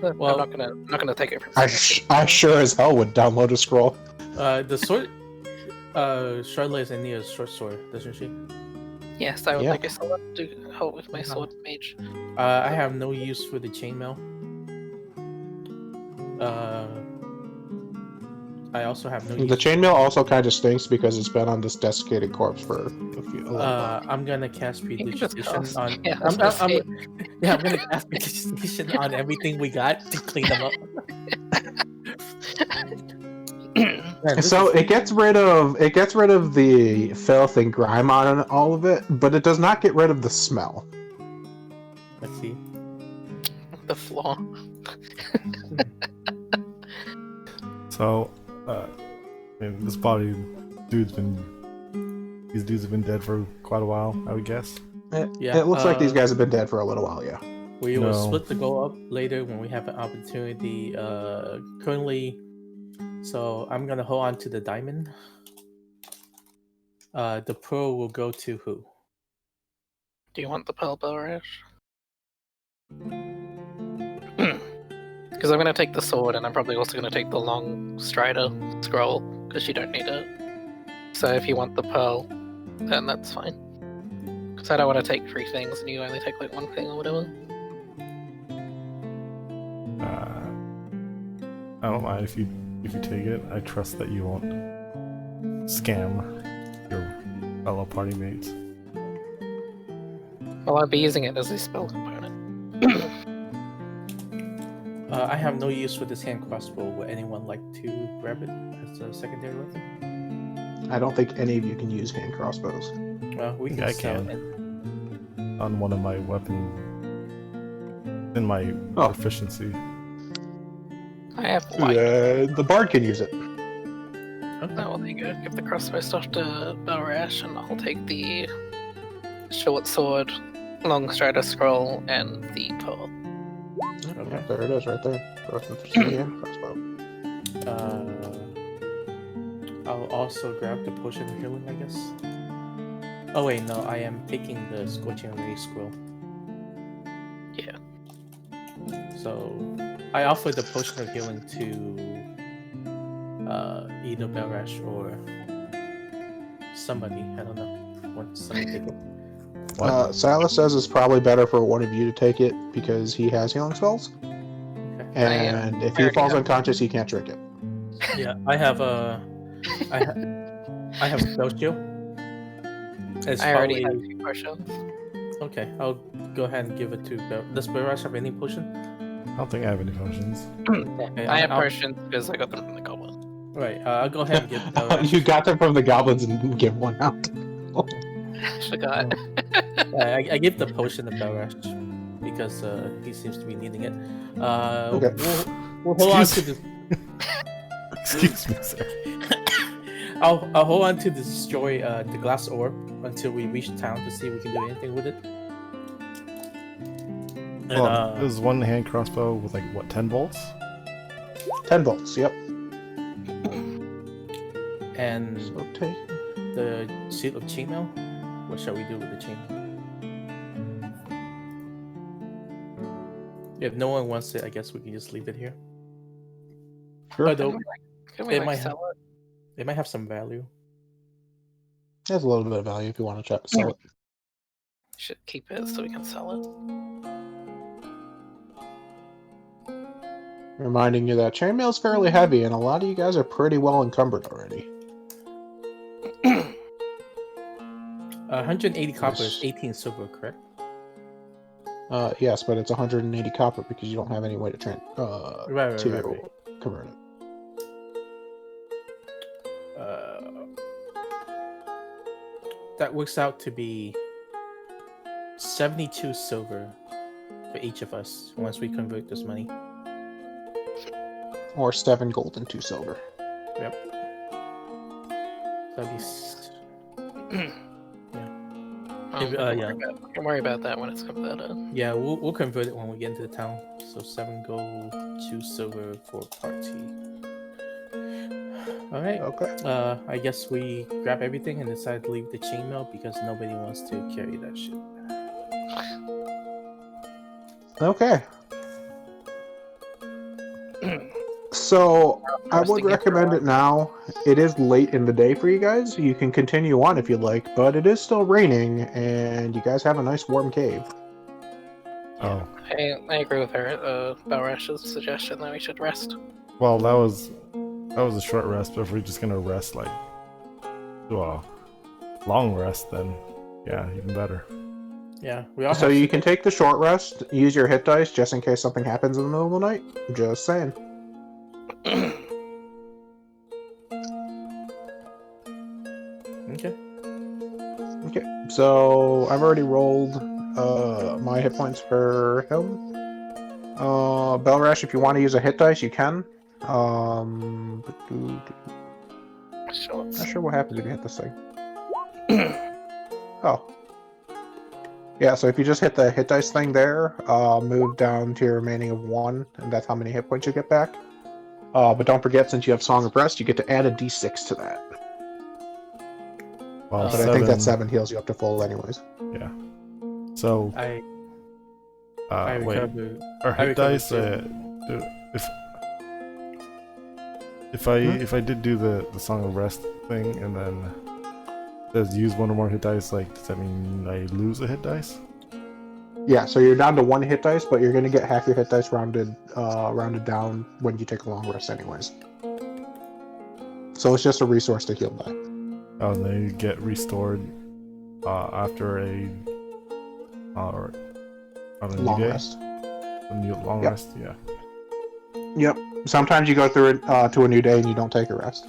Speaker 2: Well-
Speaker 3: I'm not gonna take it from.
Speaker 4: I
Speaker 3: Zero.
Speaker 4: sure as hell would download a scroll.
Speaker 2: the sword. Charlotte is in need of short sword, doesn't she?
Speaker 3: Yes, I would
Speaker 4: Yeah.
Speaker 3: like a sword to hold with my sword mage.
Speaker 2: I have no use for the chainmail. I also have no
Speaker 4: The
Speaker 2: use.
Speaker 4: chainmail also kind of stinks because it's been on this desiccated corpse for a little while.
Speaker 2: I'm gonna cast
Speaker 3: You can just
Speaker 2: predigitation
Speaker 3: cast-
Speaker 2: on.
Speaker 3: yeah, I was gonna say.
Speaker 2: I'm gonna cast predigitation on everything we got to clean them up. Man, this
Speaker 4: So
Speaker 2: is-
Speaker 4: it gets rid of the filth and grime on all of it, but it does not get rid of the smell.
Speaker 2: let's see.
Speaker 3: The flaw.
Speaker 1: So, this body, these dudes have been dead for quite a while, I would guess.
Speaker 2: Yeah,
Speaker 4: It looks like these guys have been dead for a little while, yeah.
Speaker 2: We will
Speaker 1: No.
Speaker 2: split the goal up later when we have an opportunity. Currently, so I'm gonna hold on to the diamond. The pearl will go to who?
Speaker 3: Do you want the pearl Barash? Because I'm gonna take the sword, and I'm probably also gonna take the long strider scroll, because you don't need it. So if you want the pearl, then that's fine. Because I don't want to take 3 things, and you only take like 1 thing or whatever.
Speaker 1: I don't mind if you take it. I trust that you won't scam your fellow party mates.
Speaker 3: Well, I'll be using it as a spell component.
Speaker 2: I have no use for this hand crossbow. Would anyone like to grab it as a secondary weapon?
Speaker 4: I don't think any of you can use hand crossbows.
Speaker 2: We
Speaker 1: think
Speaker 2: can
Speaker 1: I
Speaker 2: sell
Speaker 1: can.
Speaker 2: it.
Speaker 1: On one of my weapon in my
Speaker 4: Oh.
Speaker 1: proficiency.
Speaker 3: I have light.
Speaker 4: The bard can use it.
Speaker 3: Oh, well, there you go. Give the crossbow stuff to Belrash, and I'll take the short sword, long strider scroll, and the pearl.
Speaker 2: Okay.
Speaker 4: There it is, right there. Broken three and crossbow.
Speaker 2: I'll also grab the potion of healing, I guess. Oh wait, no, I am taking the scorching ray scroll.
Speaker 3: Yeah.
Speaker 2: So I offer the potion of healing to either Belrash or somebody. I don't know. Want somebody take it?
Speaker 1: What?
Speaker 4: Silas says it's probably better for one of you to take it because he has healing spells.
Speaker 2: Okay.
Speaker 4: And if
Speaker 3: I
Speaker 4: he
Speaker 3: already
Speaker 4: falls
Speaker 3: have-
Speaker 4: unconscious, he can't drink it.
Speaker 2: Yeah, I have a. I have a spell shield. It's
Speaker 3: I already
Speaker 2: probably
Speaker 3: have 2 potions.
Speaker 2: okay. I'll go ahead and give it to Bel. Does Belrash have any potion?
Speaker 1: I don't think I have any potions.
Speaker 2: Okay,
Speaker 3: I have
Speaker 2: I'll-
Speaker 3: potions because I got them from the goblin.
Speaker 2: Right. I'll go ahead and give Belrash.
Speaker 4: You got them from the goblins and didn't give one out.
Speaker 3: Forgot.
Speaker 2: I give the potion to Belrash because he seems to be needing it.
Speaker 4: Okay.
Speaker 2: We'll hold on to
Speaker 1: Excuse-
Speaker 2: this.
Speaker 1: Excuse me, sir.
Speaker 2: I'll hold on to destroy the glass orb until we reach town to see if we can do anything with it. And,
Speaker 1: Well, there's one hand crossbow with like what, 10 bolts?
Speaker 4: 10 bolts, yep.
Speaker 2: and
Speaker 4: So take.
Speaker 2: the seal of chainmail. What shall we do with the chainmail? If no one wants it, I guess we can just leave it here.
Speaker 4: Sure.
Speaker 2: Although
Speaker 3: Can we
Speaker 2: It
Speaker 3: like
Speaker 2: might
Speaker 3: sell it?
Speaker 2: it might have some value.
Speaker 4: Has a little bit of value if you want to try to sell it.
Speaker 3: Should keep it so we can sell it.
Speaker 4: Reminding you that chainmail is fairly heavy, and a lot of you guys are pretty well encumbered already.
Speaker 2: 180 copper is
Speaker 4: Yes.
Speaker 2: 18 silver, correct?
Speaker 4: Yes, but it's 180 copper because you don't have any way to
Speaker 2: Right.
Speaker 4: convert it.
Speaker 2: That works out to be 72 silver for each of us once we convert this money.
Speaker 4: Or 7 gold and 2 silver.
Speaker 2: Yep. That'd be
Speaker 3: Don't worry about that when it's converted.
Speaker 2: yeah. We'll convert it when we get into the town. So 7 gold, 2 silver for party. All right.
Speaker 4: Okay.
Speaker 2: I guess we grab everything and decide to leave the chainmail because nobody wants to carry that shit.
Speaker 4: Okay. So I would
Speaker 3: Resting it for a
Speaker 4: recommend
Speaker 3: while.
Speaker 4: it now. It is late in the day for you guys. You can continue on if you'd like, but it is still raining, and you guys have a nice warm cave.
Speaker 1: Oh,
Speaker 3: I agree with her. Belrash's suggestion that we should rest.
Speaker 1: well, that was a short rest. But if we're just gonna rest, like, do a long rest, then yeah, even better.
Speaker 2: Yeah, we all
Speaker 4: So
Speaker 2: have
Speaker 4: you can take the short rest, use your hit dice just in case something happens in the middle of the night. Just saying.
Speaker 2: Okay.
Speaker 4: Okay, so I've already rolled my hit points for him. Belrash, if you want to use a hit dice, you can.
Speaker 3: So
Speaker 4: Not sure what happens if you hit this thing. Oh. Yeah, so if you just hit the hit dice thing there, move down to your remaining of 1, and that's how many hit points you get back. But don't forget, since you have Song of Rest, you get to add a d6 to that.
Speaker 1: Well,
Speaker 4: But I think that 7 heals you up to full anyways.
Speaker 1: Yeah. So,
Speaker 2: I
Speaker 1: wait.
Speaker 2: recover.
Speaker 1: Our
Speaker 2: I
Speaker 1: hit
Speaker 2: recover
Speaker 1: dice. If I did do the Song of Rest thing and then says use 1 or more hit dice, like does that mean I lose a hit dice?
Speaker 4: Yeah, so you're down to 1 hit dice, but you're going to get half your hit dice rounded down when you take a long rest anyways. So it's just a resource to heal by.
Speaker 1: Oh, and they get restored after a on a new
Speaker 4: Long
Speaker 1: day.
Speaker 4: rest.
Speaker 1: A new long
Speaker 4: Yep.
Speaker 1: rest. Yeah.
Speaker 4: Yep. Sometimes you go through it to a new day and you don't take a rest.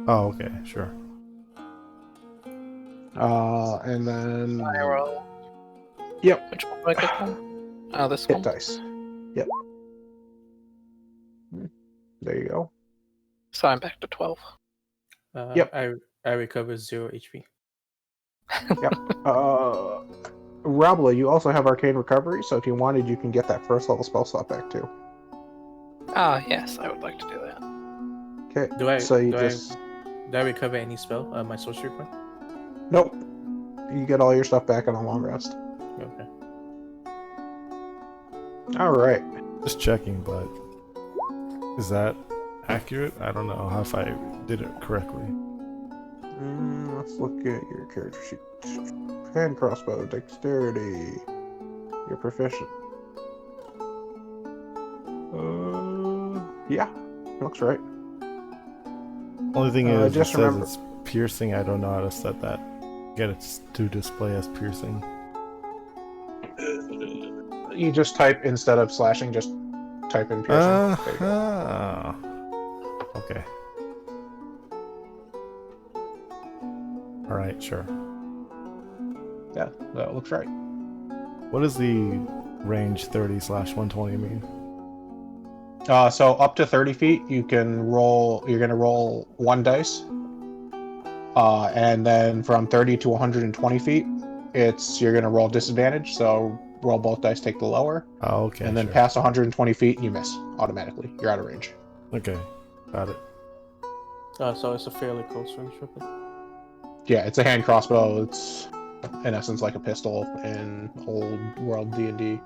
Speaker 1: Oh, okay, sure.
Speaker 4: And then
Speaker 3: I roll.
Speaker 4: Yep.
Speaker 3: Which one do I click on? Oh, this
Speaker 4: Hit
Speaker 3: one.
Speaker 4: dice. Yep. There you go.
Speaker 3: So I'm back to 12.
Speaker 4: Yep.
Speaker 2: I recover 0 HP.
Speaker 4: Yep. Rabla, you also have Arcane Recovery, so if you wanted, you can get that first level spell slot back too.
Speaker 3: Ah, yes, I would like to do that.
Speaker 4: Okay.
Speaker 2: Do I
Speaker 4: So you
Speaker 2: do
Speaker 4: just
Speaker 2: I recover any spell? My sorcery point?
Speaker 4: nope. You get all your stuff back on a long rest.
Speaker 2: Okay.
Speaker 4: All right.
Speaker 1: Just checking, but is that accurate? I don't know if I did it correctly.
Speaker 4: Let's look at your character sheet. Hand crossbow, dexterity. You're proficient. Yeah, looks right.
Speaker 1: Only thing is, it
Speaker 4: just
Speaker 1: says
Speaker 4: remember-
Speaker 1: it's piercing. I don't know how to set that. Get it to display as piercing.
Speaker 4: You just type instead of slashing, just type in piercing. There you go.
Speaker 1: Okay. All right, sure.
Speaker 4: Yeah, that looks right.
Speaker 1: What does the range 30/120 mean?
Speaker 4: So up to 30 feet, you can roll. You're gonna roll 1 dice. And then from 30 to 120 feet, you're gonna roll disadvantage. So roll both dice, take the lower.
Speaker 1: Oh, okay.
Speaker 4: And then
Speaker 1: sure.
Speaker 4: past 120 feet, you miss automatically. You're out of range.
Speaker 1: Okay, got it.
Speaker 2: So it's a fairly close range weapon.
Speaker 4: Yeah, it's a hand crossbow. It's in essence like a pistol in old world D&D.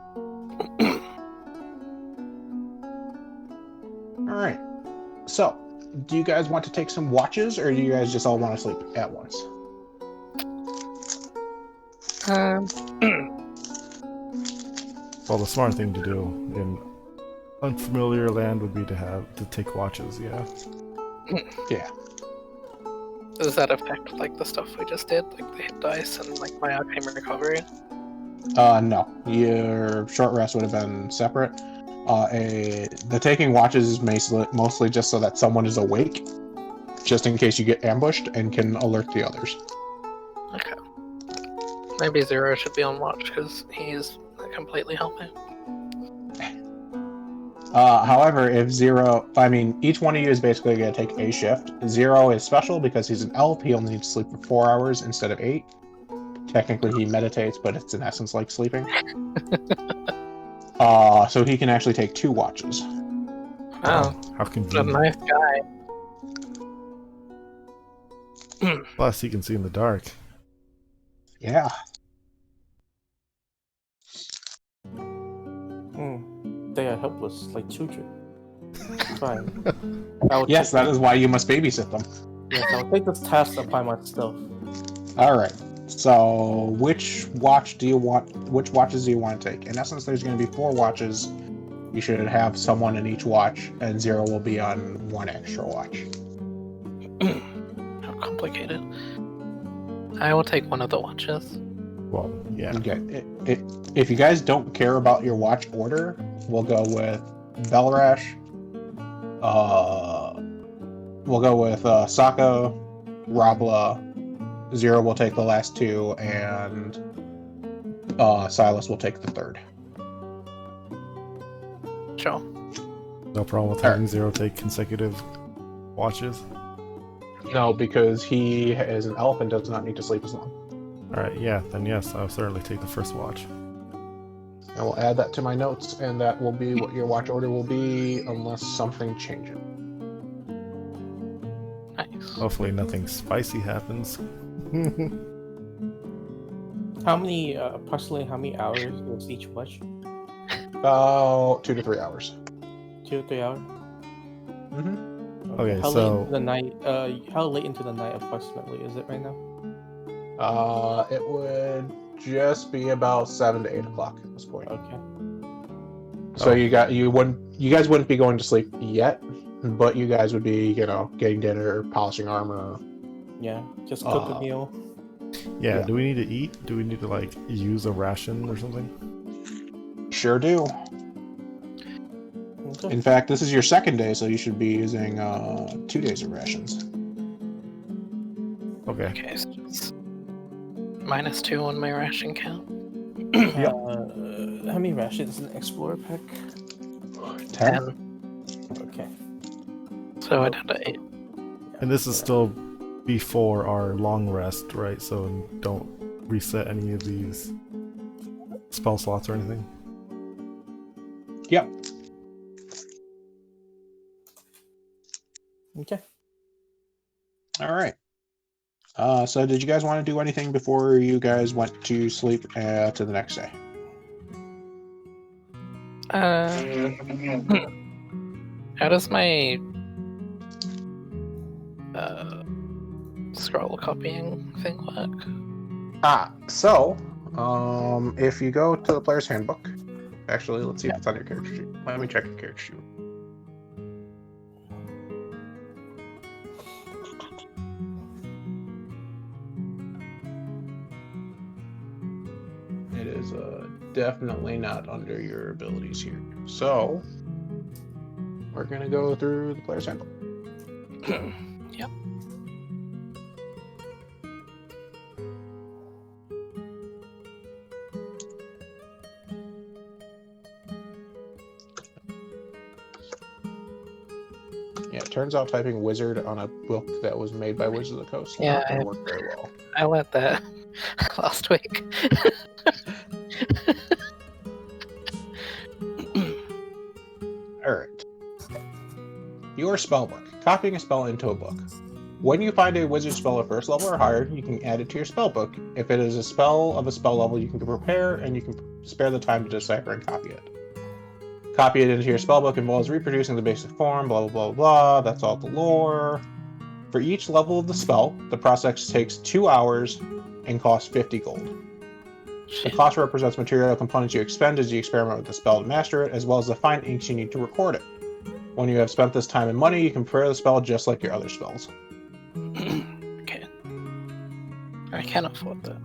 Speaker 4: All right. So, do you guys want to take some watches, or do you guys just all want to sleep at once?
Speaker 1: Well, the smart thing to do in unfamiliar land would be to take watches. Yeah.
Speaker 4: Yeah.
Speaker 3: Does that affect like the stuff we just did, like the hit dice and like my arcane recovery?
Speaker 4: No. Your short rest would have been separate. The taking watches is mostly just so that someone is awake, just in case you get ambushed, and can alert the others.
Speaker 3: Okay. Maybe Zero should be on watch because he's completely helping.
Speaker 4: However, each one of you is basically going to take a shift. Zero is special because he's an elf. He only needs to sleep for 4 hours instead of 8. Technically, he meditates, but it's in essence like sleeping. So he can actually take 2 watches.
Speaker 3: Oh,
Speaker 1: How
Speaker 3: what a
Speaker 1: convenient.
Speaker 3: nice guy.
Speaker 1: Plus, he can see in the dark.
Speaker 4: Yeah.
Speaker 2: They are helpless, like children. Fine.
Speaker 4: Yes, that is why you must babysit them.
Speaker 2: Yes, I'll take this task upon myself.
Speaker 4: All right. So, which watches do you want to take? In essence, there's going to be 4 watches. You should have someone in each watch, and Zero will be on 1 extra watch.
Speaker 3: How complicated. I will take one of the watches.
Speaker 1: Well, yeah.
Speaker 4: Okay. If you guys don't care about your watch order, we'll go with Belrash. We'll go with Sokka, Rabla. Zero will take the last 2, and Silas will take the 3rd.
Speaker 3: Sure.
Speaker 1: No problem with having Zero take consecutive watches.
Speaker 4: No, because he is an elf and does not need to sleep as long.
Speaker 1: Alright, yeah, then yes, I'll certainly take the first watch.
Speaker 4: I will add that to my notes, and that will be what your watch order will be, unless something changes.
Speaker 3: Nice.
Speaker 1: Hopefully nothing spicy happens.
Speaker 2: Approximately how many hours is each watch?
Speaker 4: About 2 to 3 hours.
Speaker 2: 2 or 3 hours?
Speaker 4: Mm-hmm.
Speaker 1: Okay,
Speaker 2: how
Speaker 1: so-
Speaker 2: late into the night? How late into the night approximately is it right now?
Speaker 4: It would just be about 7 to 8 o'clock at this point.
Speaker 2: Okay.
Speaker 4: So you guys wouldn't be going to sleep yet, but you guys would be, getting dinner, polishing armor.
Speaker 2: Yeah, just cook a meal.
Speaker 1: Yeah,
Speaker 4: Yeah.
Speaker 1: do we need to eat? Do we need to, use a ration or something?
Speaker 4: Sure do.
Speaker 2: Okay.
Speaker 4: In fact, this is your 2nd day, so you should be using 2 days of rations.
Speaker 1: Okay.
Speaker 3: Okay, so it's -2 on my ration count.
Speaker 2: How many rations in the Explorer pack?
Speaker 4: 10.
Speaker 2: Okay.
Speaker 3: So I did 8.
Speaker 1: And this is still before our long rest, right? So don't reset any of these spell slots or anything.
Speaker 4: Yep.
Speaker 2: Okay.
Speaker 4: All right. So did you guys want to do anything before you guys went to sleep to the next day?
Speaker 3: How does my scroll copying thing work?
Speaker 4: So if you go to the player's handbook, actually, let's see if it's on your character sheet. Let me check your character sheet. It is definitely not under your abilities here. So we're gonna go through the player's handbook.
Speaker 3: Yep.
Speaker 4: Yeah, it turns out typing wizard on a book that was made by Wizards of the Coast
Speaker 3: Yeah,
Speaker 4: not gonna work very well.
Speaker 3: I learned that last week.
Speaker 4: Alright. Your spellbook. Copying a spell into a book. When you find a wizard spell at first level or higher, you can add it to your spellbook. If it is a spell of a spell level, you can prepare and you can spare the time to decipher and copy it. Copy it into your spellbook involves reproducing the basic form, blah, blah, blah, blah. That's all the lore. For each level of the spell, the process takes 2 hours and costs 50 gold. The cost represents material components you expend as you experiment with the spell to master it, as well as the fine inks you need to record it. When you have spent this time and money, you can prepare the spell just like your other spells.
Speaker 3: Okay. I can't afford that.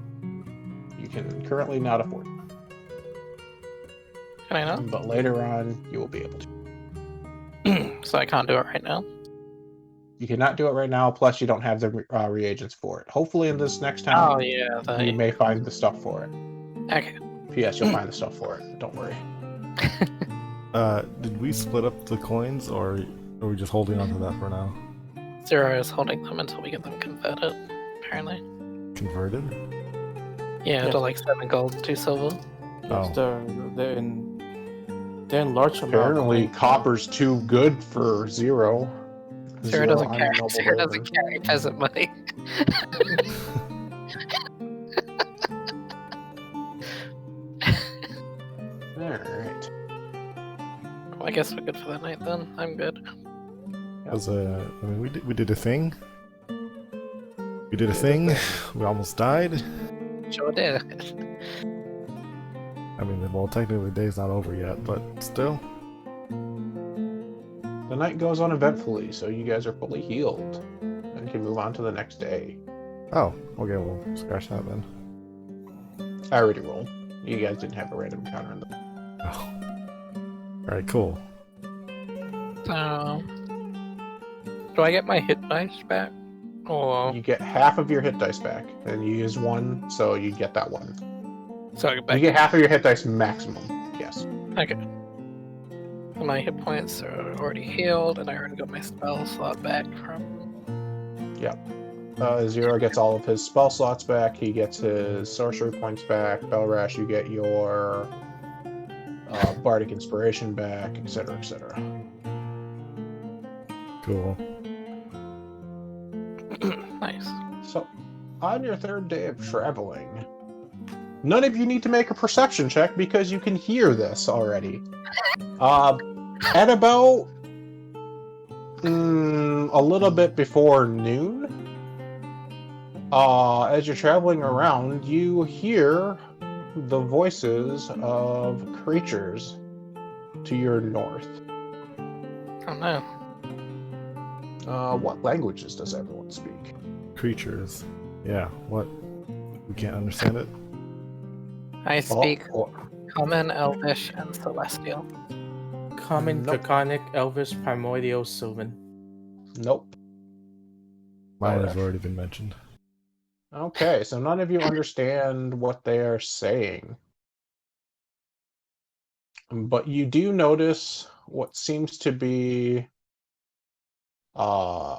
Speaker 4: You can currently not afford it,
Speaker 3: Can I not?
Speaker 4: but later on, you will be able to.
Speaker 3: So I can't do it right now?
Speaker 4: You cannot do it right now, plus you don't have the reagents for it. Hopefully in this next
Speaker 3: Oh,
Speaker 4: time,
Speaker 3: yeah.
Speaker 4: you may find the stuff for it.
Speaker 3: Okay.
Speaker 4: P.S. You'll find the stuff for it. Don't worry.
Speaker 1: Did we split up the coins, or are we just holding on to that for now?
Speaker 3: Zero is holding them until we get them converted, apparently.
Speaker 1: Converted?
Speaker 3: Yeah,
Speaker 2: Yeah.
Speaker 3: to like 7 gold, 2 silver.
Speaker 1: Oh.
Speaker 2: Yes, they're in large amount.
Speaker 4: Apparently, copper's too good for Zero.
Speaker 3: Zero doesn't
Speaker 4: I'm a
Speaker 3: carry.
Speaker 4: noble
Speaker 3: Zero
Speaker 4: Raven.
Speaker 3: doesn't carry peasant money.
Speaker 4: Alright.
Speaker 3: Well, I guess we're good for the night then. I'm good.
Speaker 1: As I mean, we did a thing. We did a thing. We almost died.
Speaker 3: Sure did.
Speaker 1: I mean, well, technically the day's not over yet, but still.
Speaker 4: The night goes on eventfully, so you guys are fully healed and can move on to the next day.
Speaker 1: Oh, okay, well, scratch that then.
Speaker 4: I already rolled. You guys didn't have a random encounter in the.
Speaker 1: Oh. Alright, cool.
Speaker 3: So, do I get my hit dice back? Or
Speaker 4: You get half of your hit dice back, and you use one, so you get that one.
Speaker 3: so I get
Speaker 4: You
Speaker 3: back?
Speaker 4: get half of your hit dice maximum. Yes.
Speaker 3: Okay. My hit points are already healed, and I already got my spell slot back from.
Speaker 4: Zero gets all of his spell slots back. He gets his sorcery points back. Belrash, you get your bardic inspiration back, etc., etc.
Speaker 1: Cool.
Speaker 3: Nice.
Speaker 4: So, on your third day of traveling, none of you need to make a perception check because you can hear this already. At about a little bit before noon, as you're traveling around, you hear the voices of creatures to your north.
Speaker 3: Oh no.
Speaker 4: What languages does everyone speak?
Speaker 1: Creatures. Yeah, what? We can't understand it?
Speaker 3: I speak
Speaker 4: Oh,
Speaker 3: Common, Elvish, and Celestial.
Speaker 2: Common,
Speaker 4: Nope.
Speaker 2: Draconic, Elvish, Primordial, Sylvan.
Speaker 4: nope.
Speaker 1: Mine has
Speaker 4: Alright.
Speaker 1: already been mentioned.
Speaker 4: Okay, so none of you understand what they are saying. but you do notice what seems to be a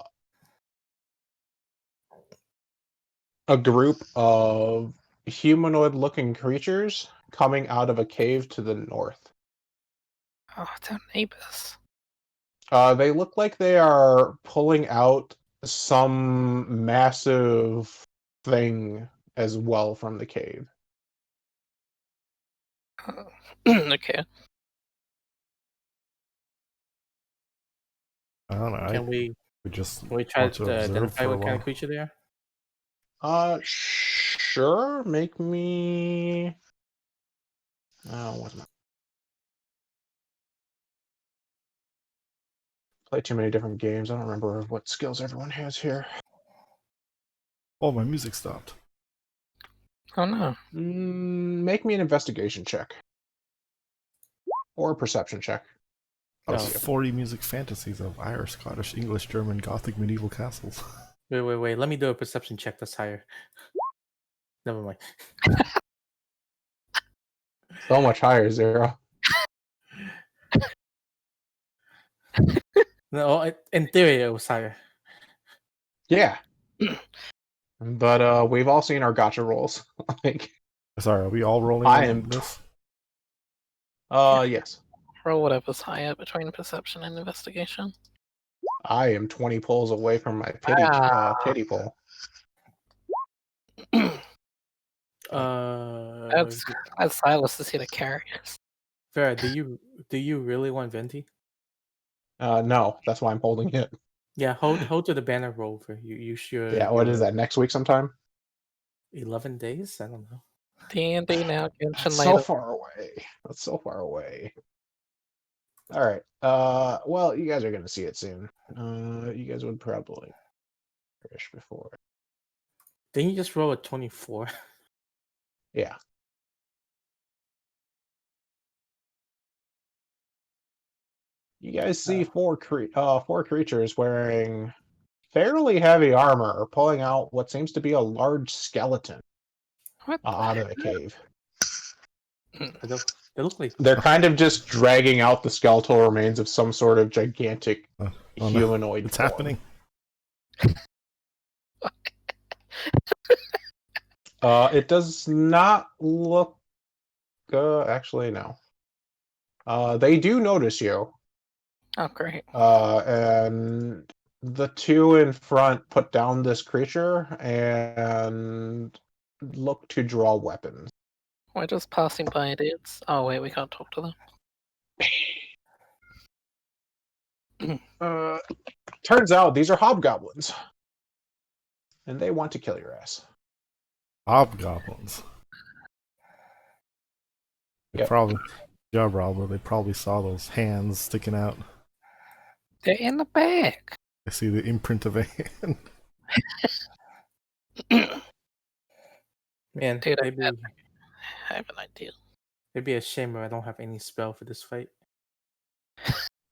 Speaker 4: group of humanoid-looking creatures coming out of a cave to the north.
Speaker 3: Oh, it's our neighbors.
Speaker 4: They look like they are pulling out some massive thing as well from the cave.
Speaker 3: Okay.
Speaker 1: I don't know.
Speaker 2: Can we
Speaker 1: We just
Speaker 2: can we try
Speaker 1: want to
Speaker 2: to
Speaker 1: observe
Speaker 2: identify
Speaker 1: for a
Speaker 2: what kind
Speaker 1: while.
Speaker 2: of creature they are?
Speaker 4: Sure. Make me. What's my... Play too many different games. I don't remember what skills everyone has here.
Speaker 1: Oh, my music stopped.
Speaker 3: Oh no.
Speaker 4: Make me an investigation check or a perception check.
Speaker 2: No.
Speaker 1: 40 music fantasies of Irish, Scottish, English, German, Gothic, medieval castles.
Speaker 2: Wait. Let me do a perception check that's higher. Never mind.
Speaker 4: So much higher, Zero.
Speaker 2: No, in theory it was higher.
Speaker 4: Yeah. But we've all seen our gotcha rolls. Like,
Speaker 1: Sorry, are we all rolling
Speaker 4: I
Speaker 1: on
Speaker 4: am.
Speaker 1: this?
Speaker 4: Yes.
Speaker 3: Roll whatever's higher between perception and investigation.
Speaker 4: I am 20 pulls away from my pity pull.
Speaker 3: That's Silas is here to carry us.
Speaker 2: Vera, do you really want Venti?
Speaker 4: No, that's why I'm holding it.
Speaker 2: Yeah, hold to the banner roll for you sure
Speaker 4: Yeah, what is that? Next week sometime?
Speaker 2: 11 days? I don't know.
Speaker 3: D&D now, Genshin
Speaker 4: That's
Speaker 3: later.
Speaker 4: so far away. That's so far away. All right. Well, you guys are gonna see it soon. You guys would probably finish before.
Speaker 2: Didn't you just roll a 24?
Speaker 4: Yeah. You guys see four creatures wearing fairly heavy armor, pulling out what seems to be a large skeleton
Speaker 3: What the
Speaker 4: out of
Speaker 3: heck?
Speaker 4: the cave.
Speaker 2: They look like
Speaker 4: They're kind of just dragging out the skeletal remains of some sort of gigantic
Speaker 1: Oh, no.
Speaker 4: humanoid
Speaker 1: It's
Speaker 4: form.
Speaker 1: happening.
Speaker 4: It does not look. Actually, no. They do notice you.
Speaker 3: Oh, great.
Speaker 4: And the two in front put down this creature and look to draw weapons.
Speaker 3: We're just passing by dudes. Oh wait, we can't talk to them.
Speaker 4: Turns out these are hobgoblins. And they want to kill your ass.
Speaker 1: Hobgoblins. They
Speaker 4: Yep.
Speaker 1: probably, job Robert, they probably saw those hands sticking out.
Speaker 3: They're in the back.
Speaker 1: I see the imprint of a hand.
Speaker 2: man,
Speaker 3: Dude, I
Speaker 2: maybe
Speaker 3: have an idea.
Speaker 2: it'd be a shame if I don't have any spell for this fight.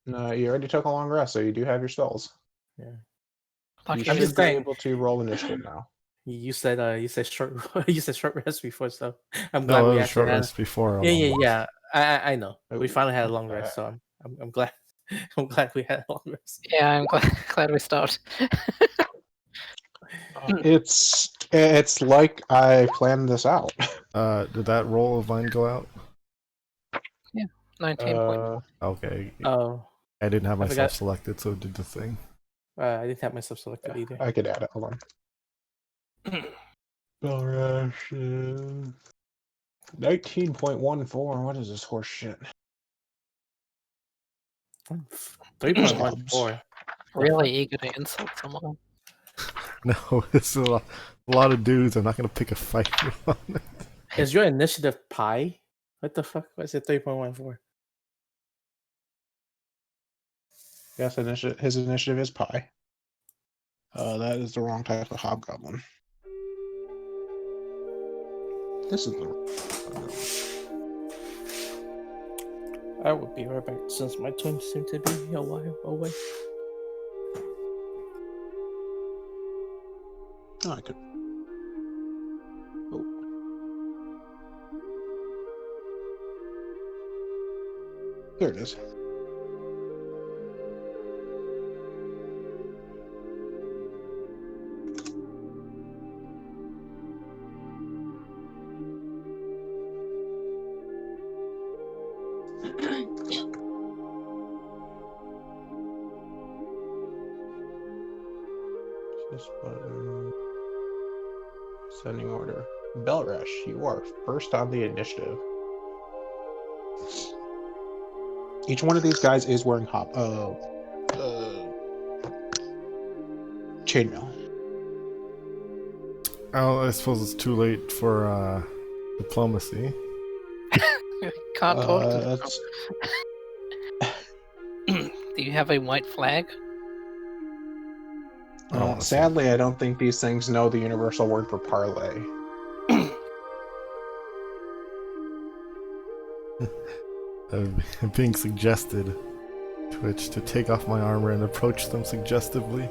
Speaker 4: No, you already took a long rest, so you do have your spells.
Speaker 2: Yeah.
Speaker 3: Like
Speaker 4: You
Speaker 3: you
Speaker 2: I'm
Speaker 4: should
Speaker 2: just
Speaker 4: be
Speaker 2: saying-
Speaker 4: able to roll initiative now.
Speaker 2: You said short you said short rest before, so I'm
Speaker 1: No,
Speaker 2: glad
Speaker 1: it
Speaker 2: we
Speaker 1: was a
Speaker 2: actually
Speaker 1: short
Speaker 2: had.
Speaker 1: rest before. a
Speaker 2: Yeah,
Speaker 1: long
Speaker 2: yeah,
Speaker 1: rest.
Speaker 2: yeah. I know. We finally had a long rest, so I'm glad. I'm glad we had a long rest.
Speaker 3: Yeah, I'm glad we stopped.
Speaker 4: It's like I planned this out.
Speaker 1: Did that roll of mine go out?
Speaker 3: 19 points.
Speaker 1: Okay.
Speaker 2: Oh,
Speaker 1: I didn't have
Speaker 2: I
Speaker 1: myself
Speaker 2: forgot.
Speaker 1: selected, so it did the thing.
Speaker 2: I didn't have myself selected either.
Speaker 4: I could add it. Hold on. Alright. 19.14. What is this horse shit?
Speaker 2: 3.14.
Speaker 3: Really eager to insult someone.
Speaker 1: No, it's a lot of dudes. I'm not gonna pick a fight.
Speaker 2: Is your initiative pi? What the fuck? What's it 3.14?
Speaker 4: Yes, his initiative is pi. That is the wrong type of hobgoblin. This is the.
Speaker 2: I would be right back since my turn seemed to be a while away.
Speaker 4: Oh, I could. Oh. Here it is. This button. Sending order. Belresh, you are first on the initiative. Each one of these guys is wearing chainmail.
Speaker 1: Oh, I suppose it's too late for diplomacy.
Speaker 3: Can't talk to them.
Speaker 4: That's-
Speaker 3: Do you have a white flag?
Speaker 1: I don't wanna see
Speaker 4: Sadly, I don't think these things know the universal word for parlay.
Speaker 1: Being suggested Twitch to take off my armor and approach them suggestively.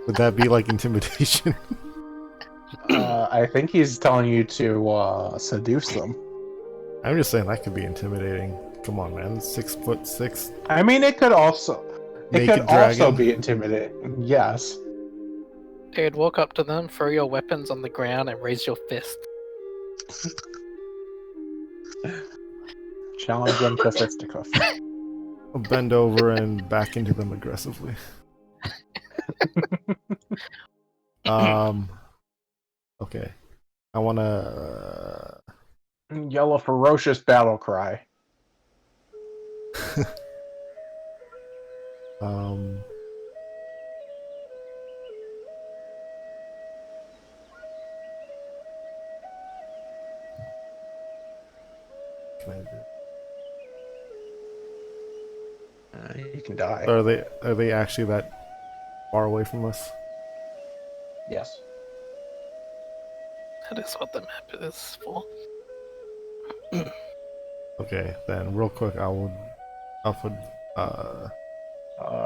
Speaker 1: Would that be like intimidation?
Speaker 4: I think he's telling you to seduce them.
Speaker 1: I'm just saying that could be intimidating. Come on, man. 6'6".
Speaker 4: I mean, it could also
Speaker 1: Naked dragon.
Speaker 4: be intimidating. Yes.
Speaker 3: Dude, walk up to them, throw your weapons on the ground, and raise your fist.
Speaker 4: Challenge them to fisticuff.
Speaker 1: I'll bend over and back into them aggressively. Okay. I wanna
Speaker 4: Yell a ferocious battle cry.
Speaker 1: Can I do?
Speaker 4: You can die.
Speaker 1: Are they actually that far away from us?
Speaker 4: Yes.
Speaker 3: That is what the map is for.
Speaker 1: Okay, then real quick, I'll put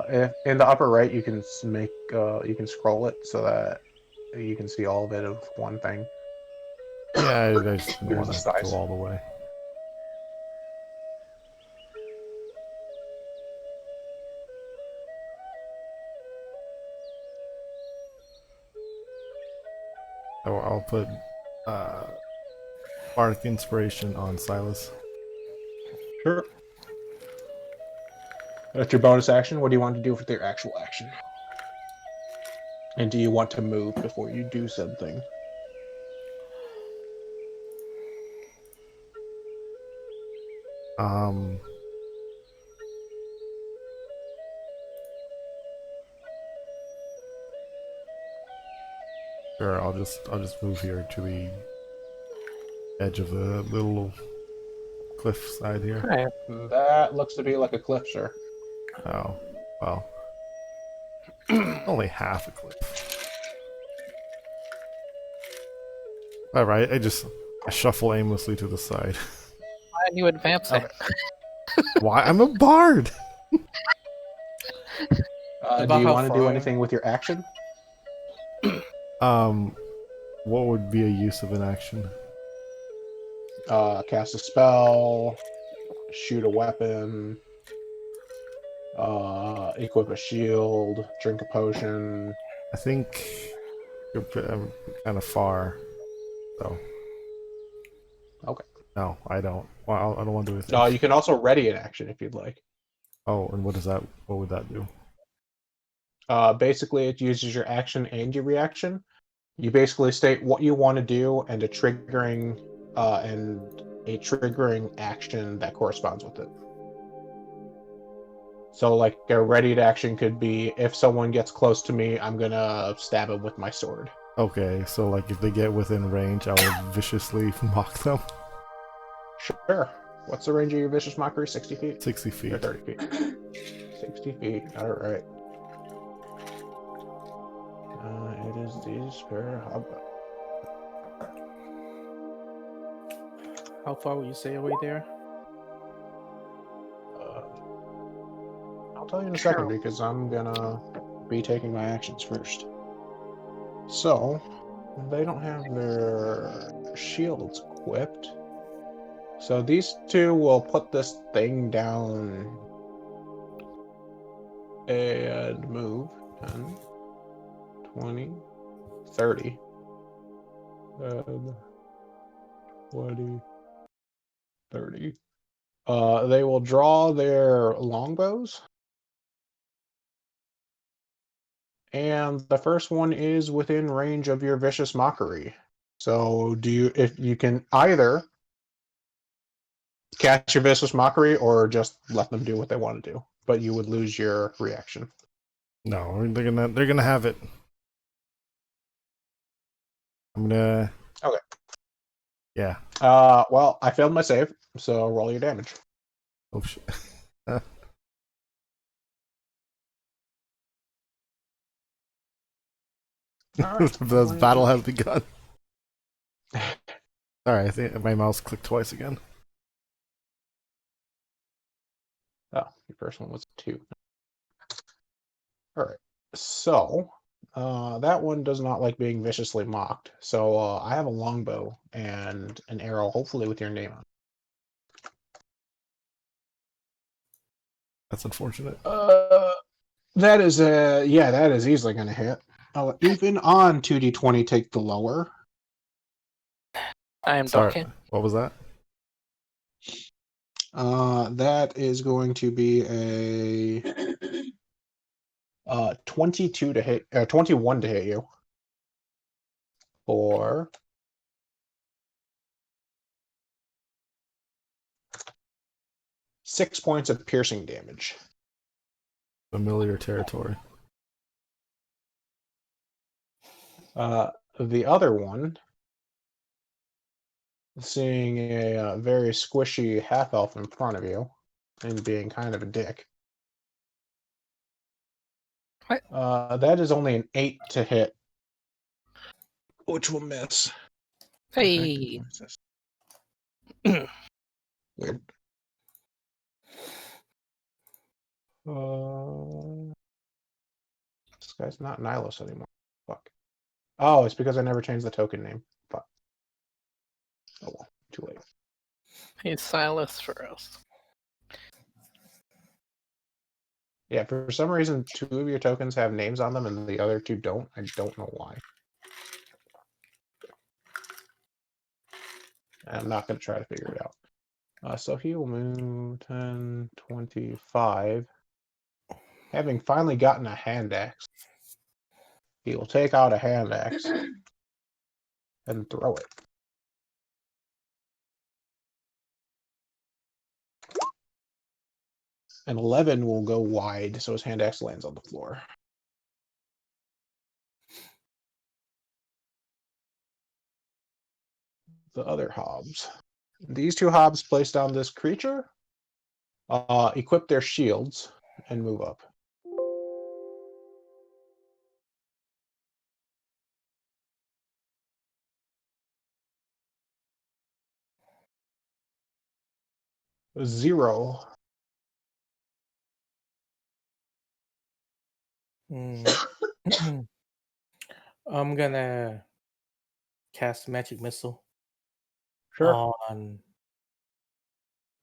Speaker 4: If in the upper right, you can you can scroll it so that you can see all of it of one thing.
Speaker 1: yeah, I just didn't
Speaker 4: Here's
Speaker 1: want
Speaker 4: the
Speaker 1: to
Speaker 4: size.
Speaker 1: go all the way. I'll put Bardic Inspiration on Silas.
Speaker 4: Sure. That's your bonus action. What do you want to do with your actual action? And do you want to move before you do something?
Speaker 1: Sure, I'll just move here to the edge of the little cliff side here.
Speaker 3: Alright.
Speaker 4: That looks to be like a cliff, sir.
Speaker 1: Oh, well. Only half a cliff. Alright, I shuffle aimlessly to the side.
Speaker 3: Why are you advancing?
Speaker 1: Why? I'm a bard!
Speaker 4: Do
Speaker 2: About
Speaker 4: you
Speaker 2: how
Speaker 4: want to do
Speaker 2: far?
Speaker 4: anything with your action?
Speaker 1: What would be a use of an action?
Speaker 4: Cast a spell, shoot a weapon, equip a shield, drink a potion.
Speaker 1: I think I'm kind of far, so.
Speaker 4: Okay.
Speaker 1: No, I don't. Well, I don't want to do anything.
Speaker 4: No, you can also ready an action if you'd like.
Speaker 1: Oh, and what would that do?
Speaker 4: Basically, it uses your action and your reaction. You basically state what you want to do and a triggering action that corresponds with it. So, like a readied action could be if someone gets close to me, I'm gonna stab him with my sword.
Speaker 1: Okay, so like if they get within range, I will viciously mock them.
Speaker 4: Sure. What's the range of your vicious mockery? 60 feet?
Speaker 1: 60
Speaker 4: Or
Speaker 1: feet.
Speaker 4: 30 feet? 60 feet. All right. It is the Spare Hub.
Speaker 2: How far would you say away there?
Speaker 4: I'll tell you in a second because I'm gonna be taking my actions first. So, they don't have their shields equipped. So these two will put this thing down and move 10, 20, 30. 20, 30. They will draw their longbows. And the first one is within range of your vicious mockery. So if you can either cast your vicious mockery or just let them do what they want to do, but you would lose your reaction.
Speaker 1: No, they're gonna have it. I'm gonna.
Speaker 4: Okay.
Speaker 1: Yeah.
Speaker 4: Well, I failed my save, so roll your damage.
Speaker 1: Oh shit. The battle has begun. Alright, I think my mouse clicked twice again.
Speaker 4: Oh, your first one was 2. All right. So, that one does not like being viciously mocked. So, I have a longbow and an arrow, hopefully with your name on it.
Speaker 1: That's unfortunate.
Speaker 4: That is that is easily going to hit. Even on 2d20, take the lower.
Speaker 3: I am
Speaker 1: Sorry,
Speaker 3: docking.
Speaker 1: what was that?
Speaker 4: That is going to be a 22 to hit, 21 to hit you. For 6 points of piercing damage.
Speaker 1: Familiar territory.
Speaker 4: The other one, seeing a very squishy half elf in front of you and being kind of a dick.
Speaker 3: What?
Speaker 4: That is only an 8 to hit, which will miss.
Speaker 3: Hey.
Speaker 4: Weird. This guy's not Nihilus anymore. Fuck. Oh, it's because I never changed the token name. Fuck. Oh well, too late.
Speaker 3: He's Silas for us.
Speaker 4: Yeah, for some reason, 2 of your tokens have names on them and the other 2 don't. I don't know why. I'm not going to try to figure it out. So he will move 10, 25. Having finally gotten a hand axe, he will take out a hand axe and throw it. An 11 will go wide, so his hand axe lands on the floor. The other hobs. These 2 hobs placed down this creature equip their shields and move up. Zero.
Speaker 2: I'm gonna cast magic missile
Speaker 4: Sure.
Speaker 2: on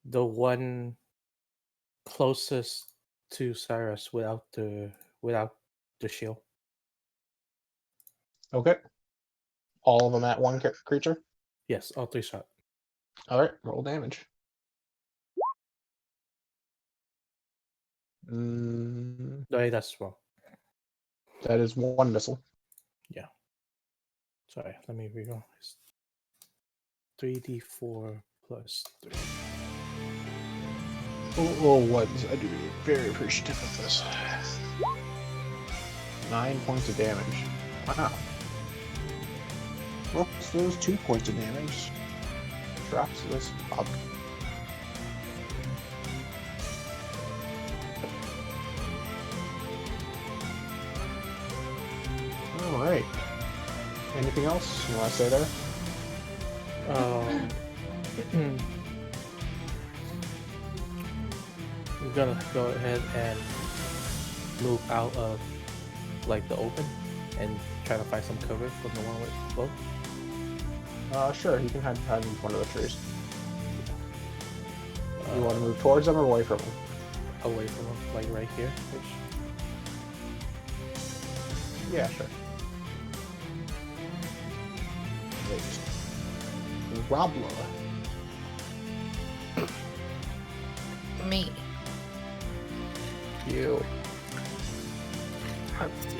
Speaker 2: the one closest to Cyrus without the shield.
Speaker 4: Okay. All of them at one creature?
Speaker 2: Yes, all 3 shot.
Speaker 4: Alright, roll damage. Mm,
Speaker 2: No, that's wrong.
Speaker 4: that is 1 missile.
Speaker 2: Yeah. Sorry, let me reroll. It's 3d4 plus 3.
Speaker 4: Oh, what? I do very appreciative of this. 9 points of damage. Wow. Well, those 2 points of damage. Drops this up. Alright. Anything else you want to say there?
Speaker 2: I'm gonna go ahead and move out of like the open and try to find some cover from the one with both.
Speaker 4: Sure, you can hide in one of the trees. You want to move towards them or away from them?
Speaker 2: Away from him, like right here.
Speaker 4: Yeah, sure. Roblo.
Speaker 3: Me.
Speaker 4: You.
Speaker 3: Let's see.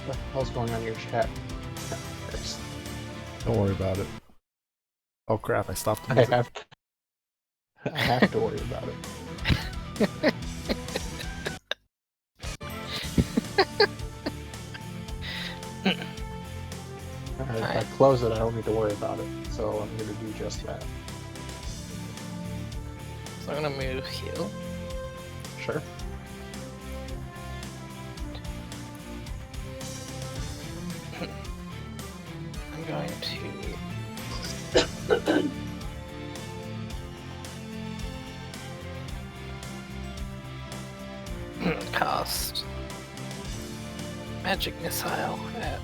Speaker 4: What the hell's going on in your chat?
Speaker 1: Don't worry about it. Oh crap! I stopped the
Speaker 4: I
Speaker 1: music.
Speaker 4: have to worry about it. Alright, if I close it, I don't need to worry about it. So I'm going to do just that.
Speaker 3: So I'm gonna move heal.
Speaker 4: Sure.
Speaker 3: I'm going to cast magic missile at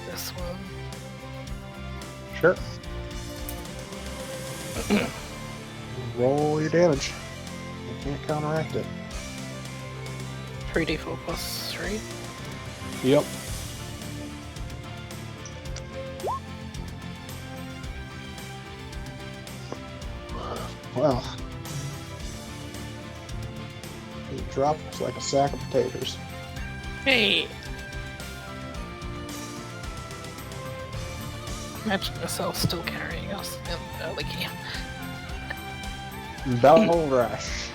Speaker 3: this one.
Speaker 4: Sure. Roll your damage. You can't counteract it.
Speaker 3: 3d4 plus 3.
Speaker 4: Yep. Well, he drops like a sack of potatoes.
Speaker 3: Hey! Magic missile still carrying us in the early game.
Speaker 4: Battle Rush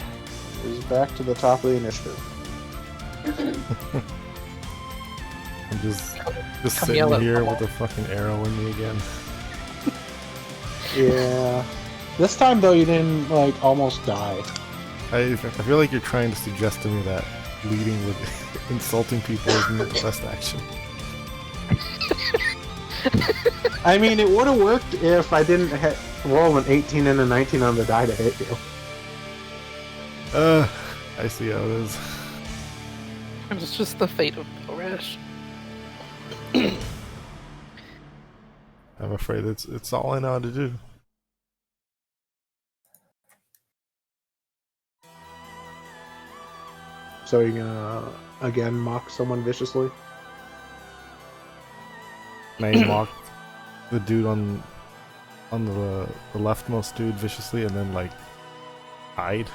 Speaker 4: is back to the top of the initiative.
Speaker 1: I'm just
Speaker 3: Come
Speaker 1: sitting
Speaker 3: yell at
Speaker 1: here
Speaker 3: Paul.
Speaker 1: with a fucking arrow in me again.
Speaker 4: Yeah. This time though, you didn't like almost die.
Speaker 1: I feel like you're trying to suggest to me that leading with insulting people isn't the best action.
Speaker 4: I mean, it would have worked if I didn't roll an 18 and a 19 on the die to hit you.
Speaker 1: I see how it is.
Speaker 3: It's just the fate of Rash.
Speaker 1: I'm afraid it's all I know how to do.
Speaker 4: So you're gonna again mock someone viciously?
Speaker 1: I mocked the dude on the leftmost dude viciously, and then like hide.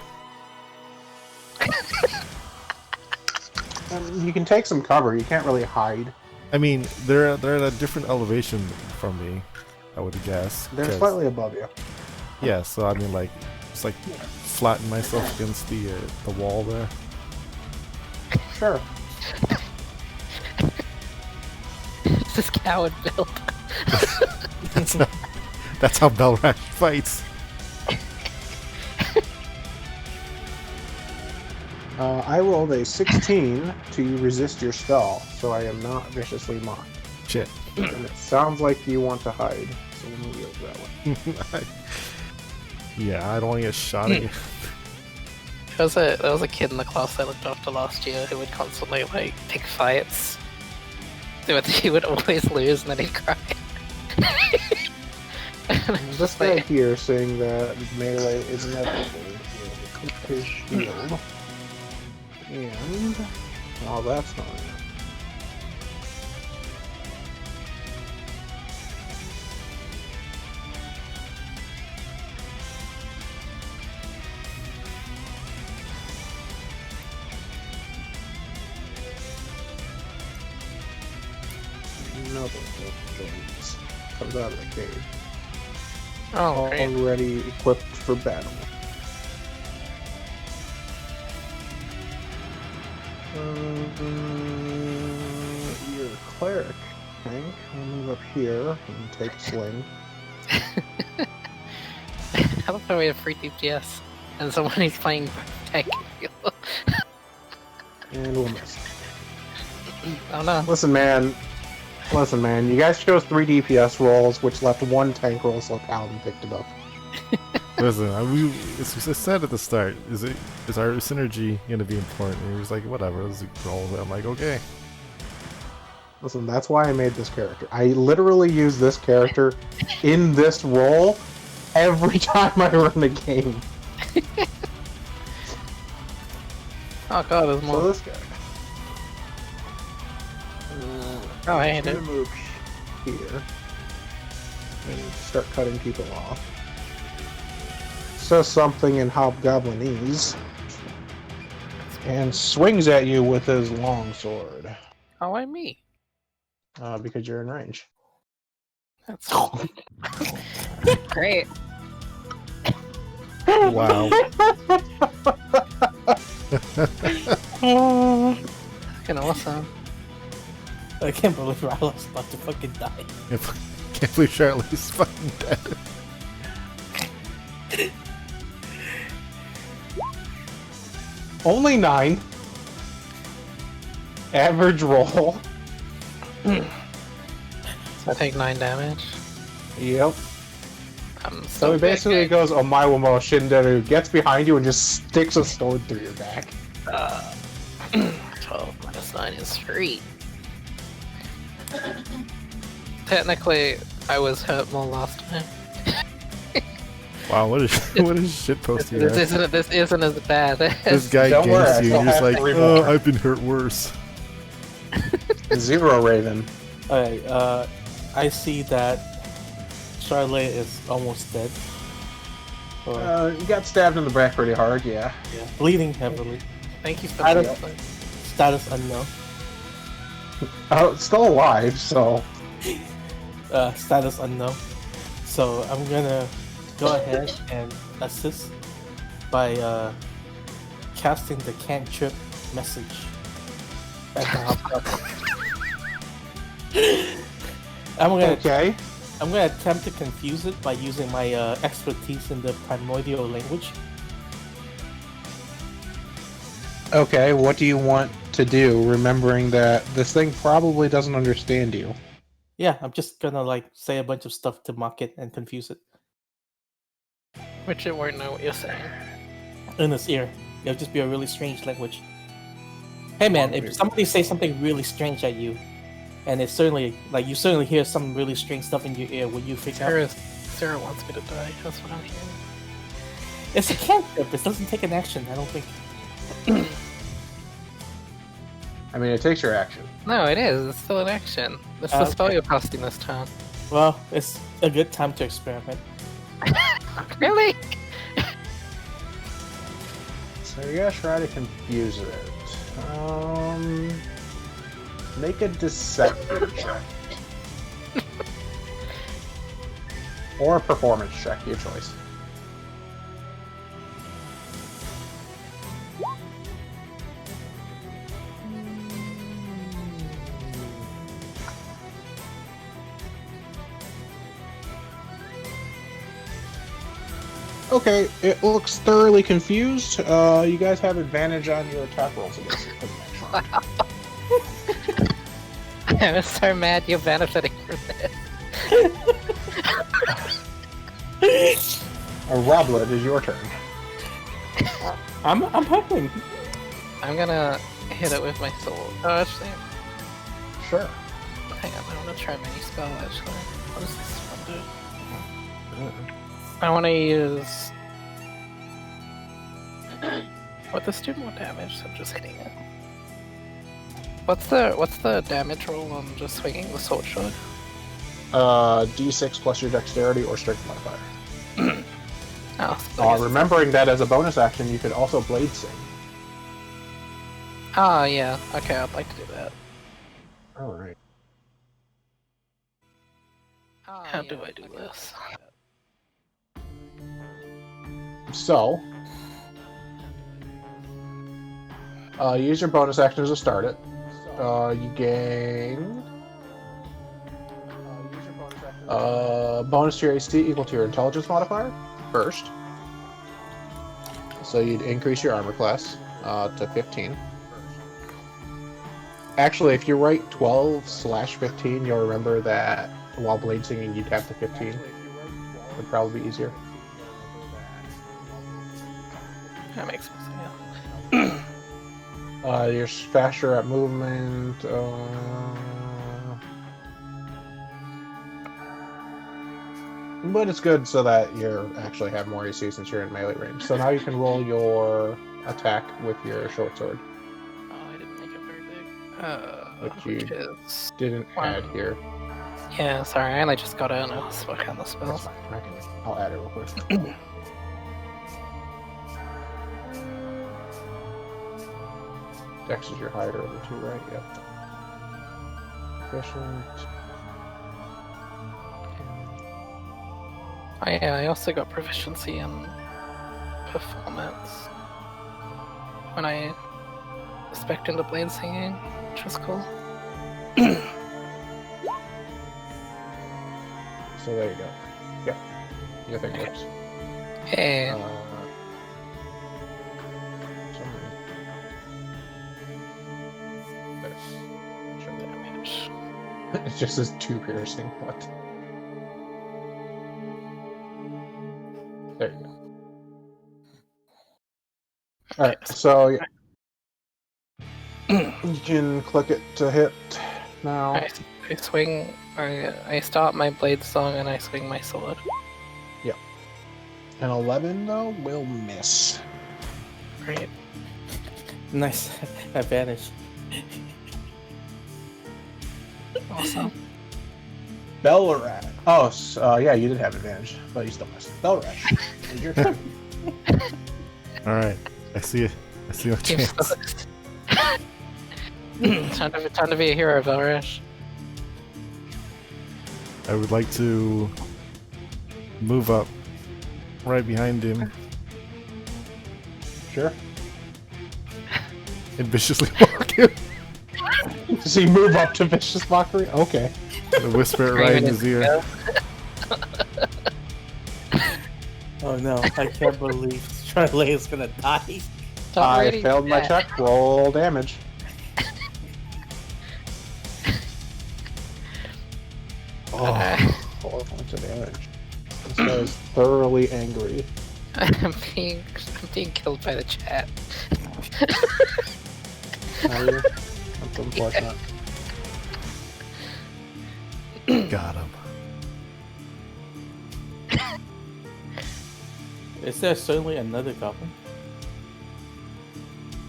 Speaker 4: You can take some cover. You can't really hide.
Speaker 1: I mean, they're at a different elevation from me, I would guess.
Speaker 4: They're
Speaker 1: 'cause-
Speaker 4: slightly above you.
Speaker 1: Yeah, so I mean, like, just like flatten myself against the wall there.
Speaker 4: Sure.
Speaker 3: It's this coward build.
Speaker 1: That's how Belrash fights.
Speaker 4: I rolled a 16 to resist your spell, so I am not viciously mocked.
Speaker 1: Shit.
Speaker 4: And it sounds like you want to hide, so let me yield that way.
Speaker 1: Yeah, I don't want to get shot again.
Speaker 3: There was a kid in the class I looked after last year who would constantly like pick fights. He would always lose and then he'd cry.
Speaker 4: This guy here saying that melee is inevitable. Click his shield. And... oh, that's not it. Another joins. Comes out of the cave.
Speaker 3: Oh, great.
Speaker 4: Already equipped for battle. You're a cleric, Hank. I'll move up here and take a swing.
Speaker 3: I love how we have free DPS and someone who's playing tank.
Speaker 4: And we'll miss.
Speaker 3: Oh no.
Speaker 4: Listen, man. Listen, man, you guys chose 3 DPS rolls, which left 1 tank roll, so Paladin picked it up.
Speaker 1: Listen, it's said at the start, is our synergy going to be important? And he was like, whatever, let's roll. I'm like, okay.
Speaker 4: Listen, that's why I made this character. I literally use this character in this role every time I run a game.
Speaker 3: Oh god, there's
Speaker 4: So
Speaker 3: more.
Speaker 4: this guy.
Speaker 3: Oh, I
Speaker 4: I'm
Speaker 3: hate
Speaker 4: gonna
Speaker 3: it.
Speaker 4: move here and start cutting people off. Says something in Hobgoblinese and swings at you with his longsword
Speaker 3: Oh, why me?
Speaker 4: because you're in range.
Speaker 3: That's great.
Speaker 1: Wow.
Speaker 3: Fucking awesome.
Speaker 2: I can't believe Ryla's about to fucking die.
Speaker 1: Can't believe Charlie's fucking dead.
Speaker 4: Only 9. Average roll.
Speaker 3: So I take 9 damage.
Speaker 4: Yep.
Speaker 3: I'm
Speaker 4: So he basically goes Omaiwamo Shinderu, gets behind you and just sticks a sword through your back.
Speaker 3: 12 minus 9 is 3. Technically, I was hurt more last time.
Speaker 1: Wow, what a shitpost here.
Speaker 3: This isn't as bad.
Speaker 1: This guy
Speaker 4: Don't worry, I
Speaker 1: ganks you
Speaker 4: still
Speaker 1: and you're just
Speaker 4: have
Speaker 1: like,
Speaker 4: 3
Speaker 1: oh,
Speaker 4: more."
Speaker 1: I've been hurt worse.
Speaker 4: 0 Raven.
Speaker 2: Alright, I see that Charlotte is almost dead. Or,
Speaker 4: You got stabbed in the back pretty hard, yeah.
Speaker 2: yeah, bleeding heavily.
Speaker 3: Thank you for
Speaker 2: I don't-
Speaker 3: the
Speaker 2: Status unknown.
Speaker 4: Oh, it's still alive, so.
Speaker 2: Status unknown. So I'm gonna go ahead and assist by casting the cantrip message at the hobgoblin.
Speaker 4: Okay.
Speaker 2: I'm gonna attempt to confuse it by using my expertise in the primordial language.
Speaker 4: Okay, what do you want to do, remembering that this thing probably doesn't understand you?
Speaker 2: Yeah, I'm just gonna like say a bunch of stuff to mock it and confuse it
Speaker 3: Which it won't know what you're saying.
Speaker 2: in its ear. It'll just be a really strange language. Hey man, if somebody says something really strange at you, and it's certainly like you certainly hear some really strange stuff in your ear, will you freak out?
Speaker 3: Sarah wants me to die. That's what I'm hearing.
Speaker 2: It's a cantrip. It doesn't take an action. I don't think.
Speaker 4: I mean, it takes your action.
Speaker 3: No, it is. It's still an action. That's the spell
Speaker 2: Okay.
Speaker 3: you're casting this time.
Speaker 2: Well, it's a good time to experiment.
Speaker 3: Really?
Speaker 4: So you're gonna try to confuse it. Make a deception check. Or a performance check, your choice. Okay, it looks thoroughly confused. You guys have advantage on your attack rolls against it.
Speaker 3: I'm so mad you're benefiting from this.
Speaker 4: Robla, it is your turn.
Speaker 2: I'm hoping.
Speaker 3: I'm gonna hit it with my sword. Oh, actually,
Speaker 4: Sure.
Speaker 3: hang on. I want to try mini spell. Actually, what does this one do? I want to use. What does do more damage than just hitting it? What's the damage roll on just swinging the sword shot?
Speaker 4: D6 plus your dexterity or strength modifier.
Speaker 3: Oh, so I guess-
Speaker 4: Remembering that as a bonus action, you could also blade sing.
Speaker 3: Ah, yeah. Okay, I'd like to do that.
Speaker 4: Alright.
Speaker 3: How do I do this?
Speaker 4: So, use your bonus action to start it. You gain bonus to your AC equal to your intelligence modifier first. So you'd increase your armor class to 15. Actually, if you write 12/15, you'll remember that while blade singing, you tap the 15. Would probably be easier.
Speaker 3: That makes sense. Yeah.
Speaker 4: You're faster at movement. But it's good so that you actually have more AC since you're in melee range. So now you can roll your attack with your short sword,
Speaker 3: Oh, I didn't make it very big.
Speaker 4: Which
Speaker 3: Which
Speaker 4: you
Speaker 3: is
Speaker 4: didn't add here.
Speaker 3: yeah. Sorry, I only just got it and I was working on the
Speaker 4: That's
Speaker 3: spells.
Speaker 4: fine. I'll add it real quick. Dex is your higher of the two, right? Yep. Efficient.
Speaker 3: I also got proficiency in performance when I spec'd into blade singing, which was cool.
Speaker 4: So there you go. Yep. Your thing works.
Speaker 3: Hey,
Speaker 4: Sorry. There. Show that.
Speaker 3: damage.
Speaker 4: It just says 2 piercing. What? There you go. Alright, so you can click it to hit now.
Speaker 3: I swing. I start my blade song and I swing my sword.
Speaker 4: An 11 though will miss.
Speaker 3: Great.
Speaker 2: Nice advantage.
Speaker 3: Awesome.
Speaker 4: Belrat. Oh, yeah, you did have advantage, but you still missed. Belrat. It's your turn.
Speaker 1: Alright, I see it. I see your chance.
Speaker 3: time to be a hero, Belrash.
Speaker 1: I would like to move up right behind him
Speaker 4: Sure.
Speaker 1: and viciously mock him.
Speaker 4: Does he move up to vicious mockery? Okay.
Speaker 1: And whisper it right in his ear.
Speaker 2: Oh no, I can't believe Charlie is gonna die.
Speaker 4: I failed my check. Roll damage. 4 points of damage. This guy is thoroughly angry.
Speaker 3: I'm being killed by the chat.
Speaker 4: Are you? That's unfortunate.
Speaker 1: Got him.
Speaker 2: Is there certainly another goblin?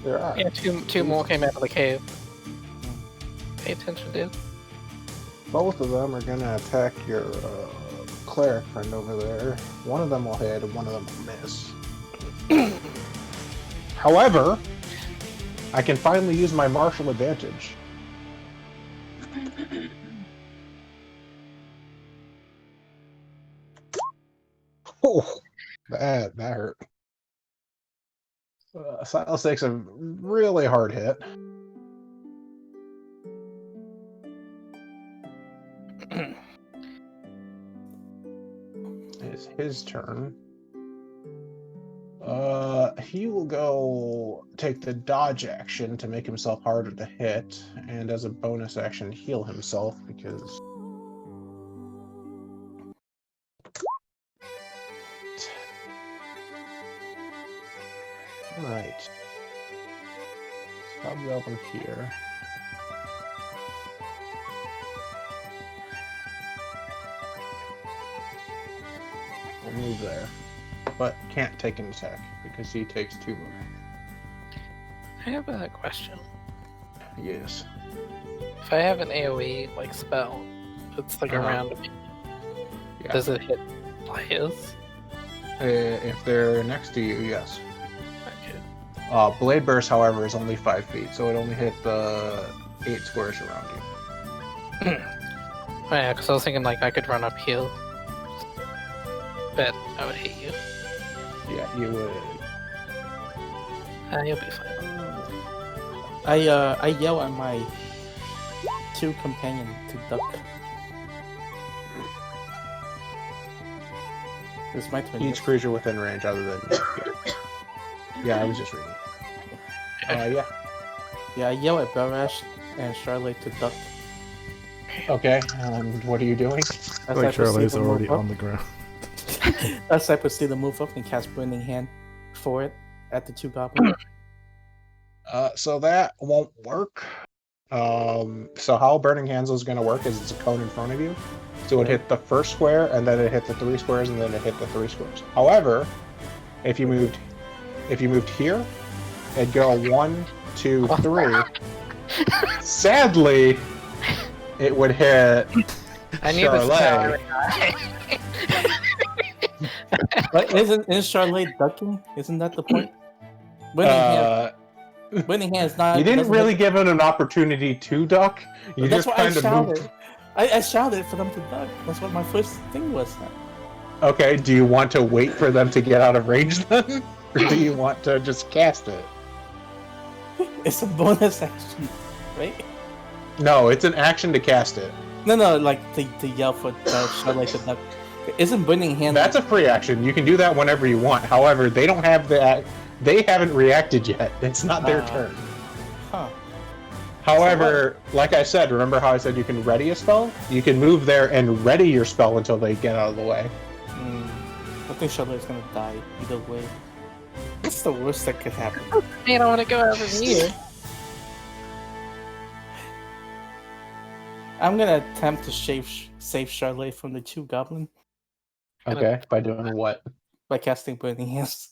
Speaker 4: There are.
Speaker 3: Yeah, two more came out of the cave. Pay attention, dude.
Speaker 4: Both of them are gonna attack your cleric friend over there. One of them will hit and one of them will miss. However, I can finally use my martial advantage. Oh, that hurt. Silas takes a really hard hit. It's his turn. He will go take the dodge action to make himself harder to hit, and as a bonus action, heal himself because. Alright. It's probably over here. We'll move there. But can't take an attack because he takes 2 more.
Speaker 3: I have a question.
Speaker 4: Yes.
Speaker 3: If I have an AoE like spell, it's like around me.
Speaker 4: Yeah.
Speaker 3: Does it hit players?
Speaker 4: If they're next to you, yes.
Speaker 3: Okay.
Speaker 4: Blade Burst, however, is only 5 feet, so it only hit the 8 squares around you.
Speaker 3: Oh yeah, because I was thinking like I could run up here. But I would hit you.
Speaker 4: Yeah, you would.
Speaker 3: You'll be fine.
Speaker 2: I yell at my 2 companions to duck. It's my turn.
Speaker 4: Each creature within range other than you. Yeah, I was just reading. Yeah.
Speaker 2: Yeah, I yell at Barash and Charlotte to duck.
Speaker 4: Okay, what are you doing?
Speaker 2: As
Speaker 1: Like
Speaker 2: I proceed
Speaker 1: Charlie's
Speaker 2: to move
Speaker 1: already
Speaker 2: up-
Speaker 1: on the ground.
Speaker 2: As I proceed to move up and cast Burning Hand for it at the 2 goblins.
Speaker 4: So that won't work. So how Burning Hands is going to work is it's a cone in front of you. So it hit the first square, and then it hit the 3 squares, and then it hit the 3 squares. However, if you moved here, it'd go 1, 2, 3. Sadly, it would hit
Speaker 3: I knew this
Speaker 4: Charlotte.
Speaker 2: But isn't Charlotte ducking? Isn't that the point? Burning Hand is not.
Speaker 4: You didn't
Speaker 2: doesn't
Speaker 4: really
Speaker 2: hit-
Speaker 4: give it an opportunity to duck. You
Speaker 2: That's
Speaker 4: just
Speaker 2: why I
Speaker 4: kind of
Speaker 2: shouted.
Speaker 4: moved.
Speaker 2: I shouted for them to duck. That's what my first thing was.
Speaker 4: Okay, do you want to wait for them to get out of range then? Or do you want to just cast it?
Speaker 2: It's a bonus action, right?
Speaker 4: No, it's an action to cast it.
Speaker 2: No, like to yell for Charlotte to duck. Isn't Burning Hand?
Speaker 4: That's a free action. You can do that whenever you want. However, they don't have that. They haven't reacted yet. It's not their turn.
Speaker 2: Huh.
Speaker 4: However, like I said, remember how I said you can ready a spell? You can move there and ready your spell until they get out of the way.
Speaker 2: I think Charlotte's gonna die either way. That's the worst that could happen.
Speaker 3: I don't want to go over here.
Speaker 2: I'm gonna attempt to save Charlotte from the 2 goblin
Speaker 4: Okay, by doing what?
Speaker 2: by casting Burning Hands.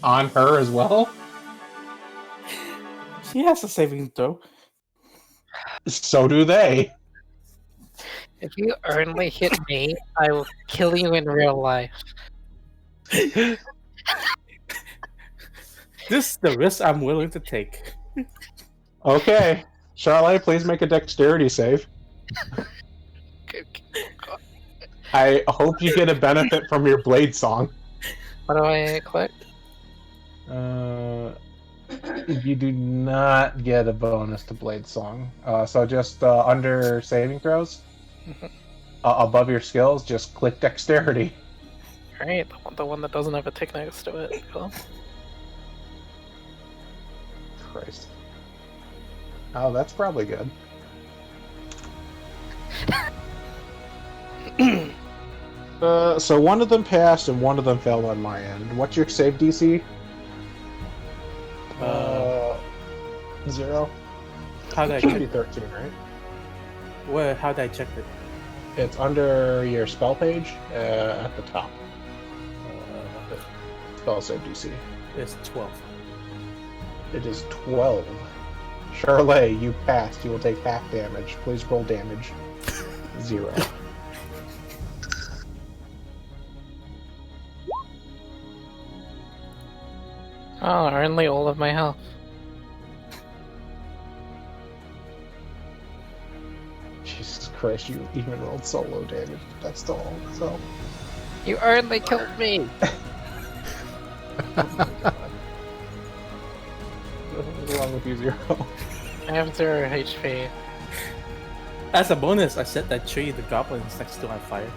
Speaker 4: On her as well?
Speaker 2: She has a saving throw.
Speaker 4: So do they.
Speaker 3: If you only hit me, I will kill you in real life.
Speaker 2: This is the risk I'm willing to take.
Speaker 4: Okay. Charlotte, please make a dexterity save. I hope you get a benefit from your blade song.
Speaker 3: What do I click?
Speaker 4: You do not get a bonus to blade song. So just under saving throws, above your skills, just click dexterity.
Speaker 3: Alright, the one that doesn't have a tick next to it. Cool.
Speaker 4: Christ. Oh, that's probably good. So one of them passed and one of them failed on my end. What's your save DC? 0.
Speaker 2: How did I
Speaker 4: Should
Speaker 2: check
Speaker 4: be
Speaker 2: it?
Speaker 4: 13, right?
Speaker 2: How did I check it?
Speaker 4: It's under your spell page at the top. Spell save DC.
Speaker 2: It's 12.
Speaker 4: It is 12. Charlotte, you passed. You will take half damage. Please roll damage. 0.
Speaker 3: Oh, only all of my health.
Speaker 4: Jesus Christ, you even rolled solo damage. That's still all. So.
Speaker 3: You only killed me!
Speaker 4: What's wrong with you, Zero?
Speaker 3: I have 0 HP.
Speaker 2: As a bonus, I set that tree the goblin is next to on fire.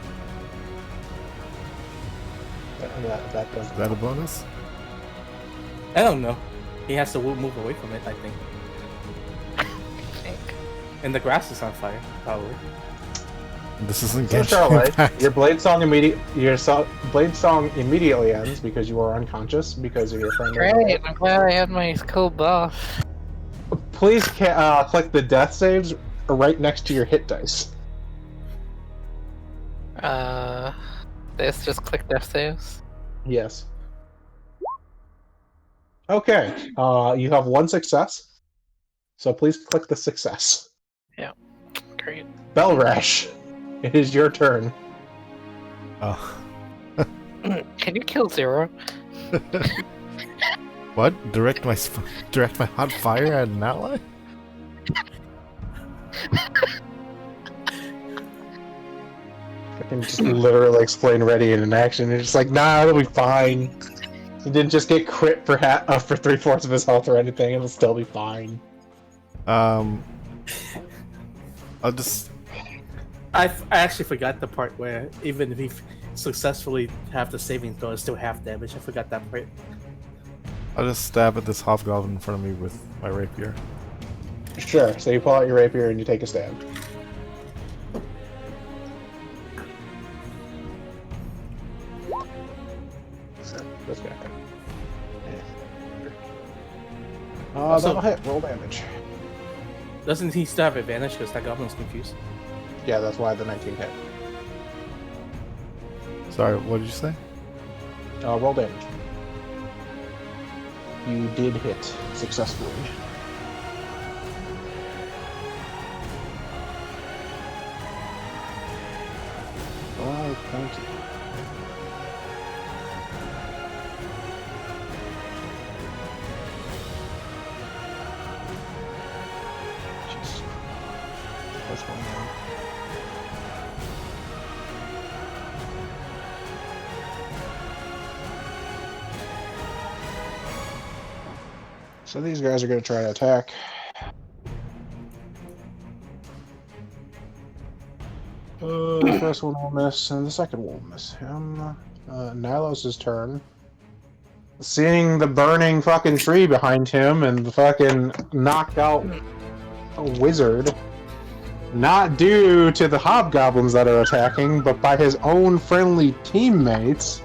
Speaker 4: That does.
Speaker 1: Is that a bonus?
Speaker 2: I don't know. He has to move away from it, I think. And the grass is on fire, probably.
Speaker 1: This isn't
Speaker 4: So
Speaker 1: Genshin
Speaker 4: Charlotte,
Speaker 1: Impact.
Speaker 4: your blade song immediately ends because you are unconscious because of your friend.
Speaker 3: Great, I'm glad I had my cool buff.
Speaker 4: Please click the death saves right next to your hit dice.
Speaker 3: This just click death saves.
Speaker 4: Yes. Okay. You have 1 success. So please click the success.
Speaker 3: Great.
Speaker 4: Belrash, it is your turn.
Speaker 1: Oh.
Speaker 3: Can you kill 0?
Speaker 1: What? Direct my hot fire at an ally?
Speaker 4: I can just literally explain ready in an action. It's just like, nah, it'll be fine. He didn't just get crit for 3/4 of his health or anything. It'll still be fine.
Speaker 1: I'll just...
Speaker 2: I actually forgot the part where even if he successfully have the saving throw, it's still half damage. I forgot that part.
Speaker 1: I'll just stab at this hobgoblin in front of me with my rapier.
Speaker 4: Sure. So you pull out your rapier and you take a stab. So, this guy.
Speaker 2: Also-
Speaker 4: That'll hit. Roll damage.
Speaker 2: Doesn't he still have advantage because that goblin's confused?
Speaker 4: Yeah, that's why the 19 hit.
Speaker 1: Sorry, what did you say?
Speaker 4: Roll damage. You did hit successfully. Oh, thank you. Jeez. What's going on? So these guys are going to try to attack. The first one will miss, and the second will miss him. Nilos' turn. Seeing the burning fucking tree behind him and the fucking knocked out wizard, not due to the hobgoblins that are attacking, but by his own friendly teammates.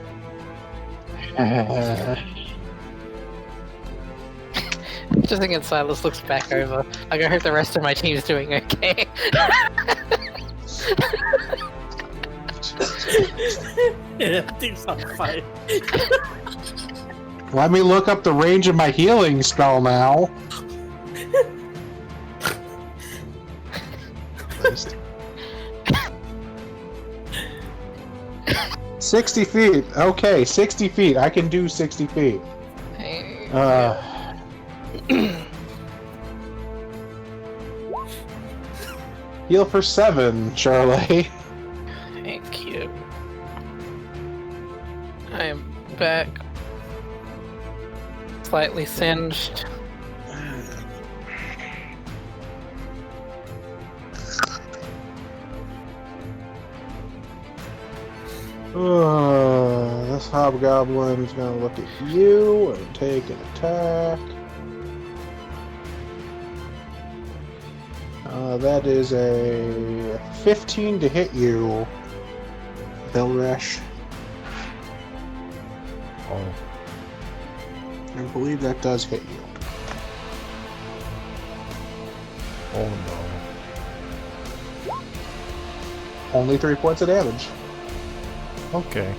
Speaker 3: Just thinking Silas looks back over. I hope the rest of my team's doing okay.
Speaker 2: Yeah, that thing's on fire.
Speaker 4: Let me look up the range of my healing spell now. 60 feet. Okay, 60 feet. I can do 60 feet. Heal for 7, Charlie.
Speaker 3: Thank you. I am back. Slightly singed.
Speaker 4: This hobgoblin's gonna look at you and take an attack. That is a 15 to hit you, Bilresh.
Speaker 1: Oh,
Speaker 4: I believe that does hit you.
Speaker 1: oh no.
Speaker 4: Only 3 points of damage.
Speaker 1: Okay.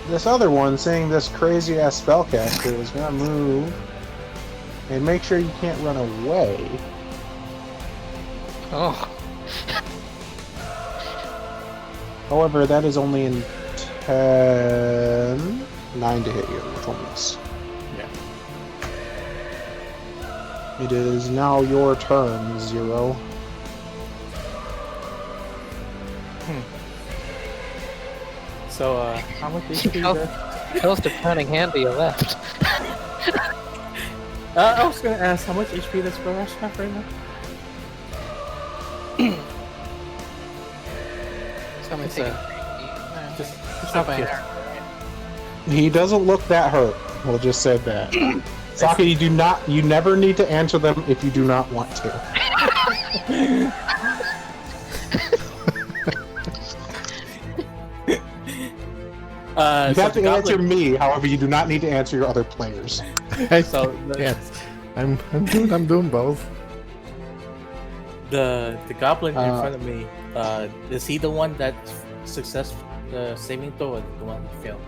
Speaker 4: This other one, seeing this crazy ass spellcaster, is gonna move and make sure you can't run away.
Speaker 3: Oh,
Speaker 4: However, that is only in 10... 9 to hit you, which will miss.
Speaker 2: Yeah.
Speaker 4: It is now your turn, Zero.
Speaker 2: So, how much HP is that?
Speaker 3: close to turning hand to your left.
Speaker 2: I was gonna ask, how much HP does Barash have right now?
Speaker 3: So I'm gonna
Speaker 2: It's,
Speaker 3: take
Speaker 2: Just
Speaker 3: not
Speaker 2: not
Speaker 3: bad.
Speaker 2: here.
Speaker 4: He doesn't look that hurt. We'll just say that. Saki, you never need to answer them if you do not want to. You
Speaker 2: So
Speaker 4: have
Speaker 2: the
Speaker 4: to answer
Speaker 2: goblin-
Speaker 4: me, however, you do not need to answer your other players.
Speaker 2: So the,
Speaker 1: Yes, I'm doing both.
Speaker 2: the goblin in
Speaker 4: Uh,
Speaker 2: front of me, is he the one that success saving throw or the one who failed?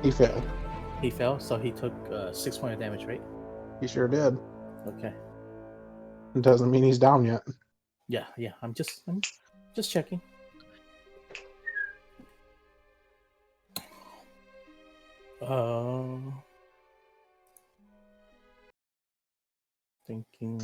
Speaker 4: He failed.
Speaker 2: He fell, so he took 6 points of damage, right?
Speaker 4: He sure did.
Speaker 2: Okay.
Speaker 4: It doesn't mean he's down yet.
Speaker 2: Yeah. I'm just checking. Thinking.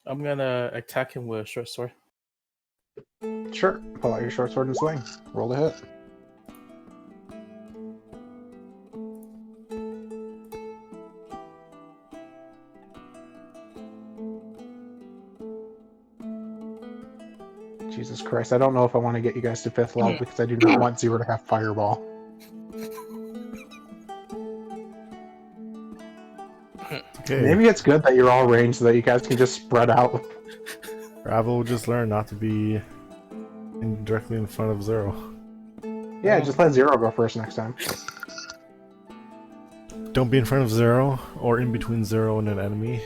Speaker 2: I'm gonna attack him with a short sword.
Speaker 4: Sure. Pull out your short sword and swing. Roll to hit. Jesus Christ, I don't know if I want to get you guys to 5th level because I do not want Zero to have Fireball.
Speaker 1: Okay.
Speaker 4: Maybe it's good that you're all ranged so that you guys can just spread out.
Speaker 1: Ravel will just learn not to be directly in front of Zero.
Speaker 4: Yeah, just let Zero go first next time.
Speaker 1: Don't be in front of Zero, or in between Zero and an enemy,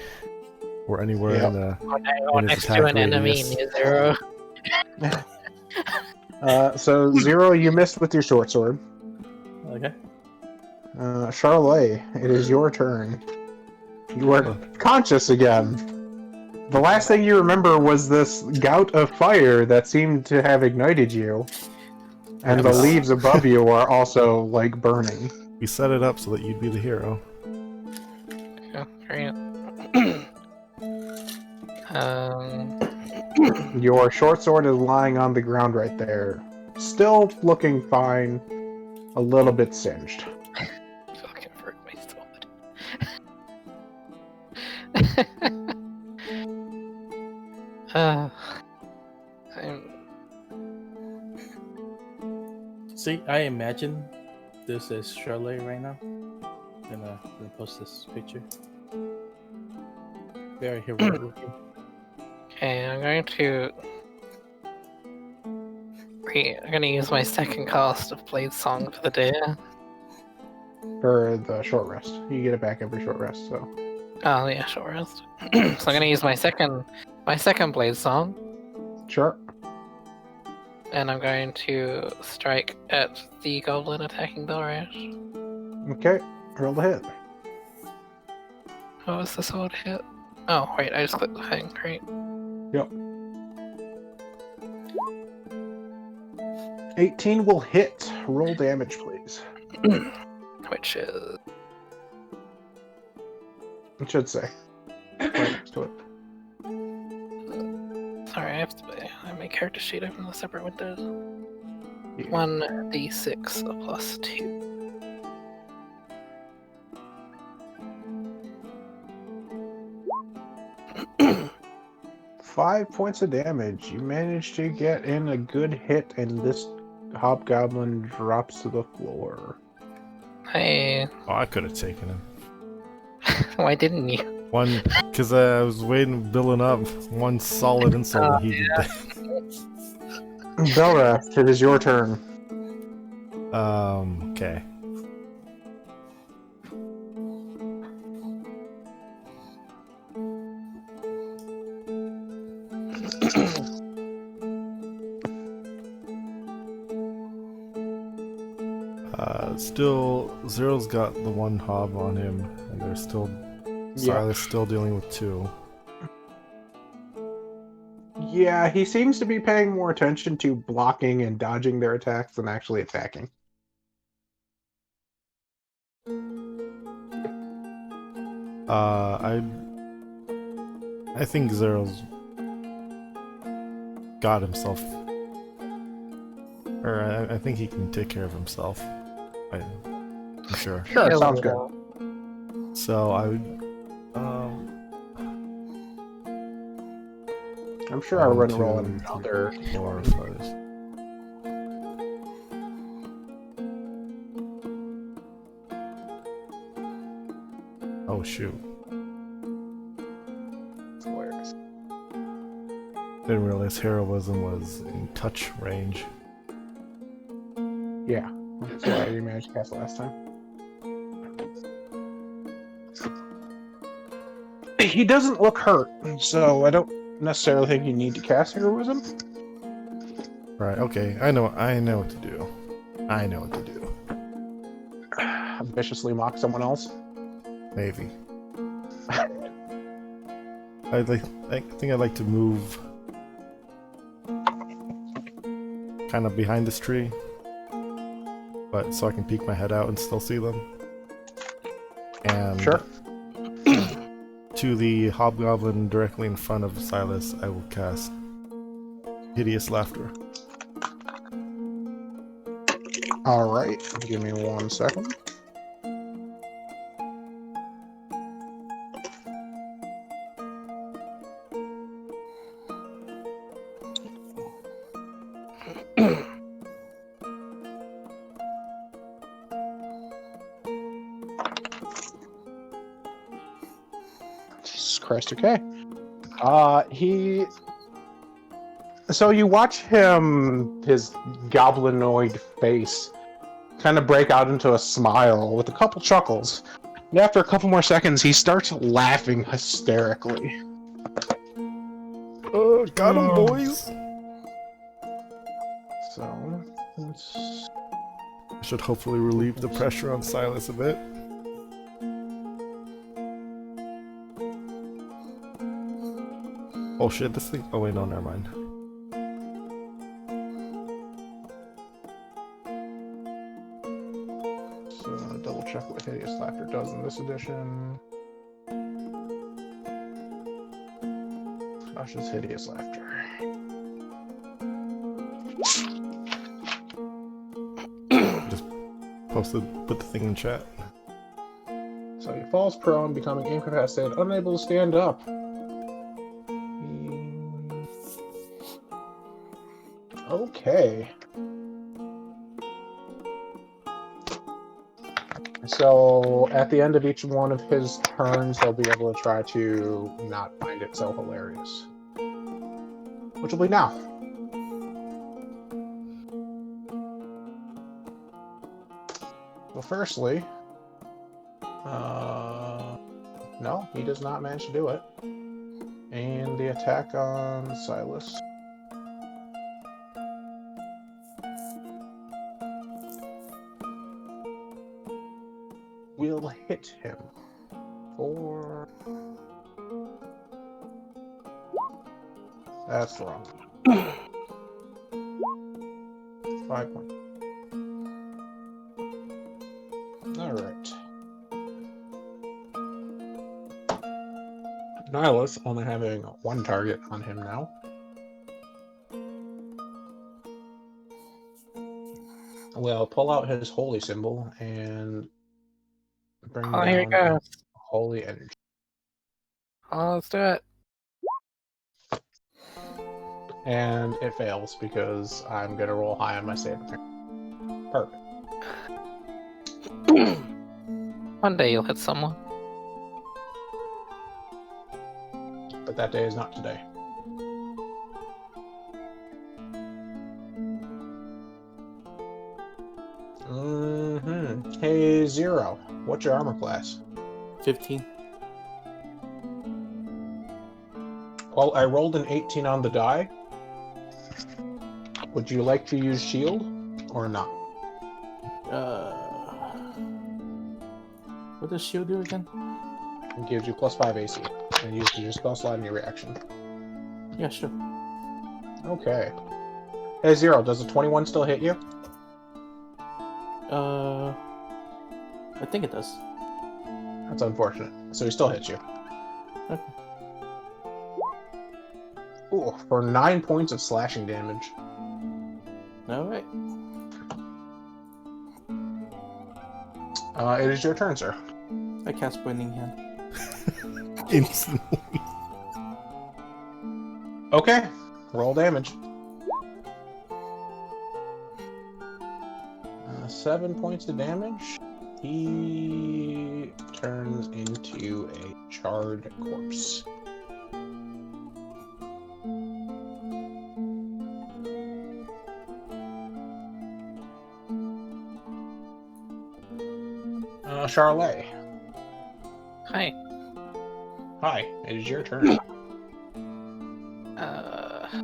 Speaker 1: or anywhere
Speaker 4: Yep.
Speaker 1: in the.
Speaker 3: Or
Speaker 1: in its
Speaker 3: next to
Speaker 1: attack
Speaker 3: an enemy
Speaker 1: radius.
Speaker 3: near Zero.
Speaker 4: So Zero, you missed with your short sword.
Speaker 2: Okay.
Speaker 4: Charlotte, it is your turn. You are conscious again. The last thing you remember was this gout of fire that seemed to have ignited you, and the
Speaker 1: Yes.
Speaker 4: leaves above you are also like burning.
Speaker 1: We set it up so that you'd be the hero.
Speaker 3: Yeah, great.
Speaker 4: Your short sword is lying on the ground right there, still looking fine, a little bit singed.
Speaker 3: Fucking frick my sword. I'm...
Speaker 2: See, I imagine this is Shirley right now. Gonna post this picture. Very heroic looking.
Speaker 3: Okay, I'm going to... I'm gonna use my second cast of Blade Song for the day.
Speaker 4: For the short rest. You get it back every short rest, so.
Speaker 3: Oh yeah, short rest. So I'm gonna use my second Blade Song,
Speaker 4: Sure.
Speaker 3: and I'm going to strike at the goblin attacking Dorish.
Speaker 4: Okay, roll the hit.
Speaker 3: What was the sword hit? Oh wait, I just clicked the thing. Great.
Speaker 4: Yep. 18 will hit. Roll damage, please.
Speaker 3: Which is...
Speaker 4: It should say. Right next to it.
Speaker 3: Sorry, I have to... I have my character sheet open in a separate window.
Speaker 4: Yeah.
Speaker 3: 1d6 plus 2.
Speaker 4: Five points of damage. You managed to get in a good hit, and this hobgoblin drops to the floor.
Speaker 3: Hey,
Speaker 1: Oh, I could have taken him.
Speaker 3: why didn't you?
Speaker 1: One, because I was waiting, building up one solid insult, and he did that.
Speaker 4: Belrath, it is your turn.
Speaker 1: Okay. Still, Zero's got the one hob on him, and there's still Silas still dealing with two.
Speaker 4: Yeah, he seems to be paying more attention to blocking and dodging their attacks than actually attacking.
Speaker 1: I think Zero's got himself, or I think he can take care of himself. I'm sure.
Speaker 4: Sure, sounds good.
Speaker 1: So I would,
Speaker 4: I'm sure I wouldn't roll another.
Speaker 1: 4, 5. Oh shoot!
Speaker 4: Hilarious.
Speaker 1: Didn't realize heroism was in touch range.
Speaker 4: Yeah, that's why you managed to cast it last time. He doesn't look hurt, so I don't necessarily think you need to cast heroism.
Speaker 1: Right. Okay. I know what to do. I know what to do.
Speaker 4: Viciously mock someone else.
Speaker 1: Maybe. I think I'd like to move kind of behind this tree, but so I can peek my head out and still see them. And
Speaker 4: Sure.
Speaker 1: to the hobgoblin directly in front of Silas, I will cast Hideous Laughter.
Speaker 4: Alright, give me 1 second. Jesus Christ, okay. So you watch him, his goblinoid face, kind of break out into a smile with a couple chuckles. And after a couple more seconds, he starts laughing hysterically.
Speaker 1: Oh, got him, boys!
Speaker 4: So, let's...
Speaker 1: Should hopefully relieve the pressure on Silas a bit. Oh shit, this thing. Oh wait, no, never mind.
Speaker 4: So, double check what Hideous Laughter does in this edition. Gosh, it's Hideous Laughter.
Speaker 1: Put the thing in chat.
Speaker 4: So he falls prone, becoming incapacitated, unable to stand up. Okay. So at the end of each one of his turns, he'll be able to try to not find it so hilarious. Which will be now. Well, firstly, no, he does not manage to do it. And the attack on Silas. Will hit him for... That's wrong. 5 points. Alright. Nihilus only having one target on him now. Will pull out his holy symbol and bring
Speaker 3: Oh, here he
Speaker 4: down
Speaker 3: goes.
Speaker 4: holy energy.
Speaker 3: Oh, let's do it.
Speaker 4: And it fails because I'm gonna roll high on my save. Perfect.
Speaker 3: One day you'll hit someone.
Speaker 4: But that day is not today. Hey, Zero. What's your armor class?
Speaker 2: 15.
Speaker 4: Well, I rolled an 18 on the die. Would you like to use shield or not?
Speaker 2: What does shield do again?
Speaker 4: It gives you +5 AC and uses your spell slot in your reaction.
Speaker 2: Yeah, sure.
Speaker 4: Okay. Hey, Zero, does a 21 still hit you?
Speaker 2: I think it does.
Speaker 4: That's unfortunate. So he still hits you.
Speaker 2: Okay.
Speaker 4: Ooh, for 9 points of slashing damage.
Speaker 2: Alright.
Speaker 4: It is your turn, sir.
Speaker 2: I cast Burning Hand.
Speaker 1: Instantly.
Speaker 4: Okay. Roll damage. 7 points of damage. He turns into a charred corpse. Charlotte.
Speaker 3: Hi.
Speaker 4: Hi, it is your turn.
Speaker 3: 5, 10,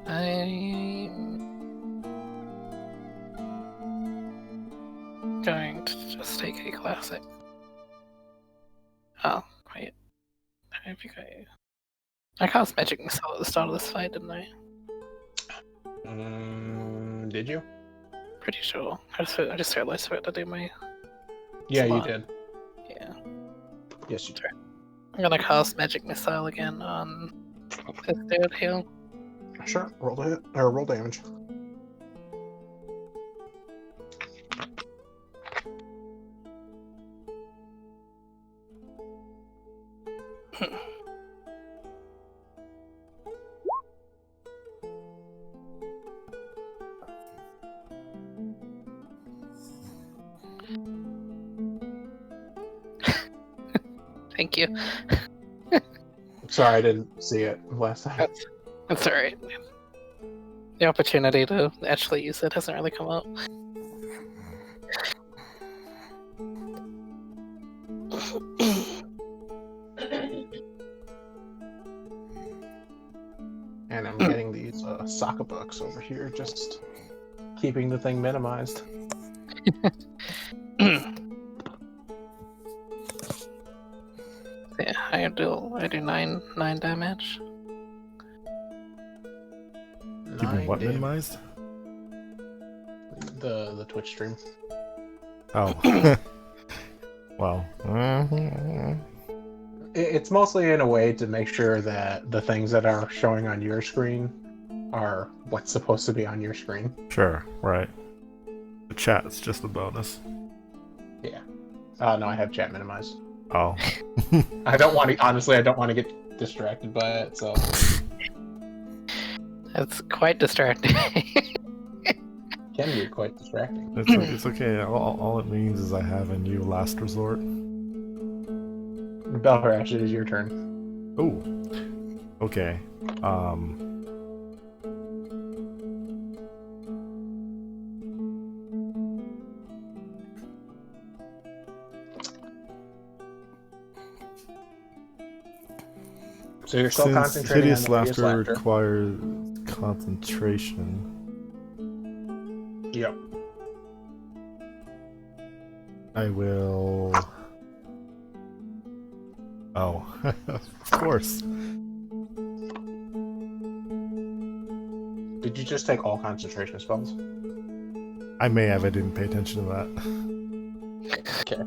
Speaker 3: 20. I'm going to just take a classic. Oh, wait. I think I cast Magic Missile at the start of this fight, didn't I?
Speaker 4: Did you?
Speaker 3: Pretty sure. I just realized I had to do my...
Speaker 4: Yeah,
Speaker 3: Spot.
Speaker 4: you did.
Speaker 3: Yeah.
Speaker 4: Yes, you did.
Speaker 3: I'm gonna cast Magic Missile again on this dude here.
Speaker 4: Sure. Roll to hit or roll damage.
Speaker 3: Thank you.
Speaker 4: Sorry, I didn't see it last time.
Speaker 3: That's alright. The opportunity to actually use it hasn't really come up.
Speaker 4: And I'm getting these soccer books over here, just keeping the thing minimized.
Speaker 3: Yeah, I do 9 damage.
Speaker 1: Keeping what
Speaker 4: 9 damage.
Speaker 1: minimized?
Speaker 4: The Twitch stream.
Speaker 1: Oh. Well.
Speaker 4: It's mostly in a way to make sure that the things that are showing on your screen are what's supposed to be on your screen.
Speaker 1: Sure, right. The chat's just a bonus.
Speaker 4: Yeah. No, I have chat minimized.
Speaker 1: Oh.
Speaker 4: I don't want to, honestly, I don't want to get distracted by it, so.
Speaker 3: That's quite distracting.
Speaker 4: Can be quite distracting.
Speaker 1: It's okay. All it means is I have a new last resort.
Speaker 4: Belharash, it is your turn.
Speaker 1: Oh. Okay.
Speaker 4: So you're still
Speaker 1: Since
Speaker 4: concentrating
Speaker 1: hideous
Speaker 4: on the hideous
Speaker 1: laughter
Speaker 4: laughter.
Speaker 1: requires concentration.
Speaker 4: Yep.
Speaker 1: I will. Oh, of course.
Speaker 4: Did you just take all concentration spells?
Speaker 1: I may have. I didn't pay attention to that.
Speaker 4: Okay.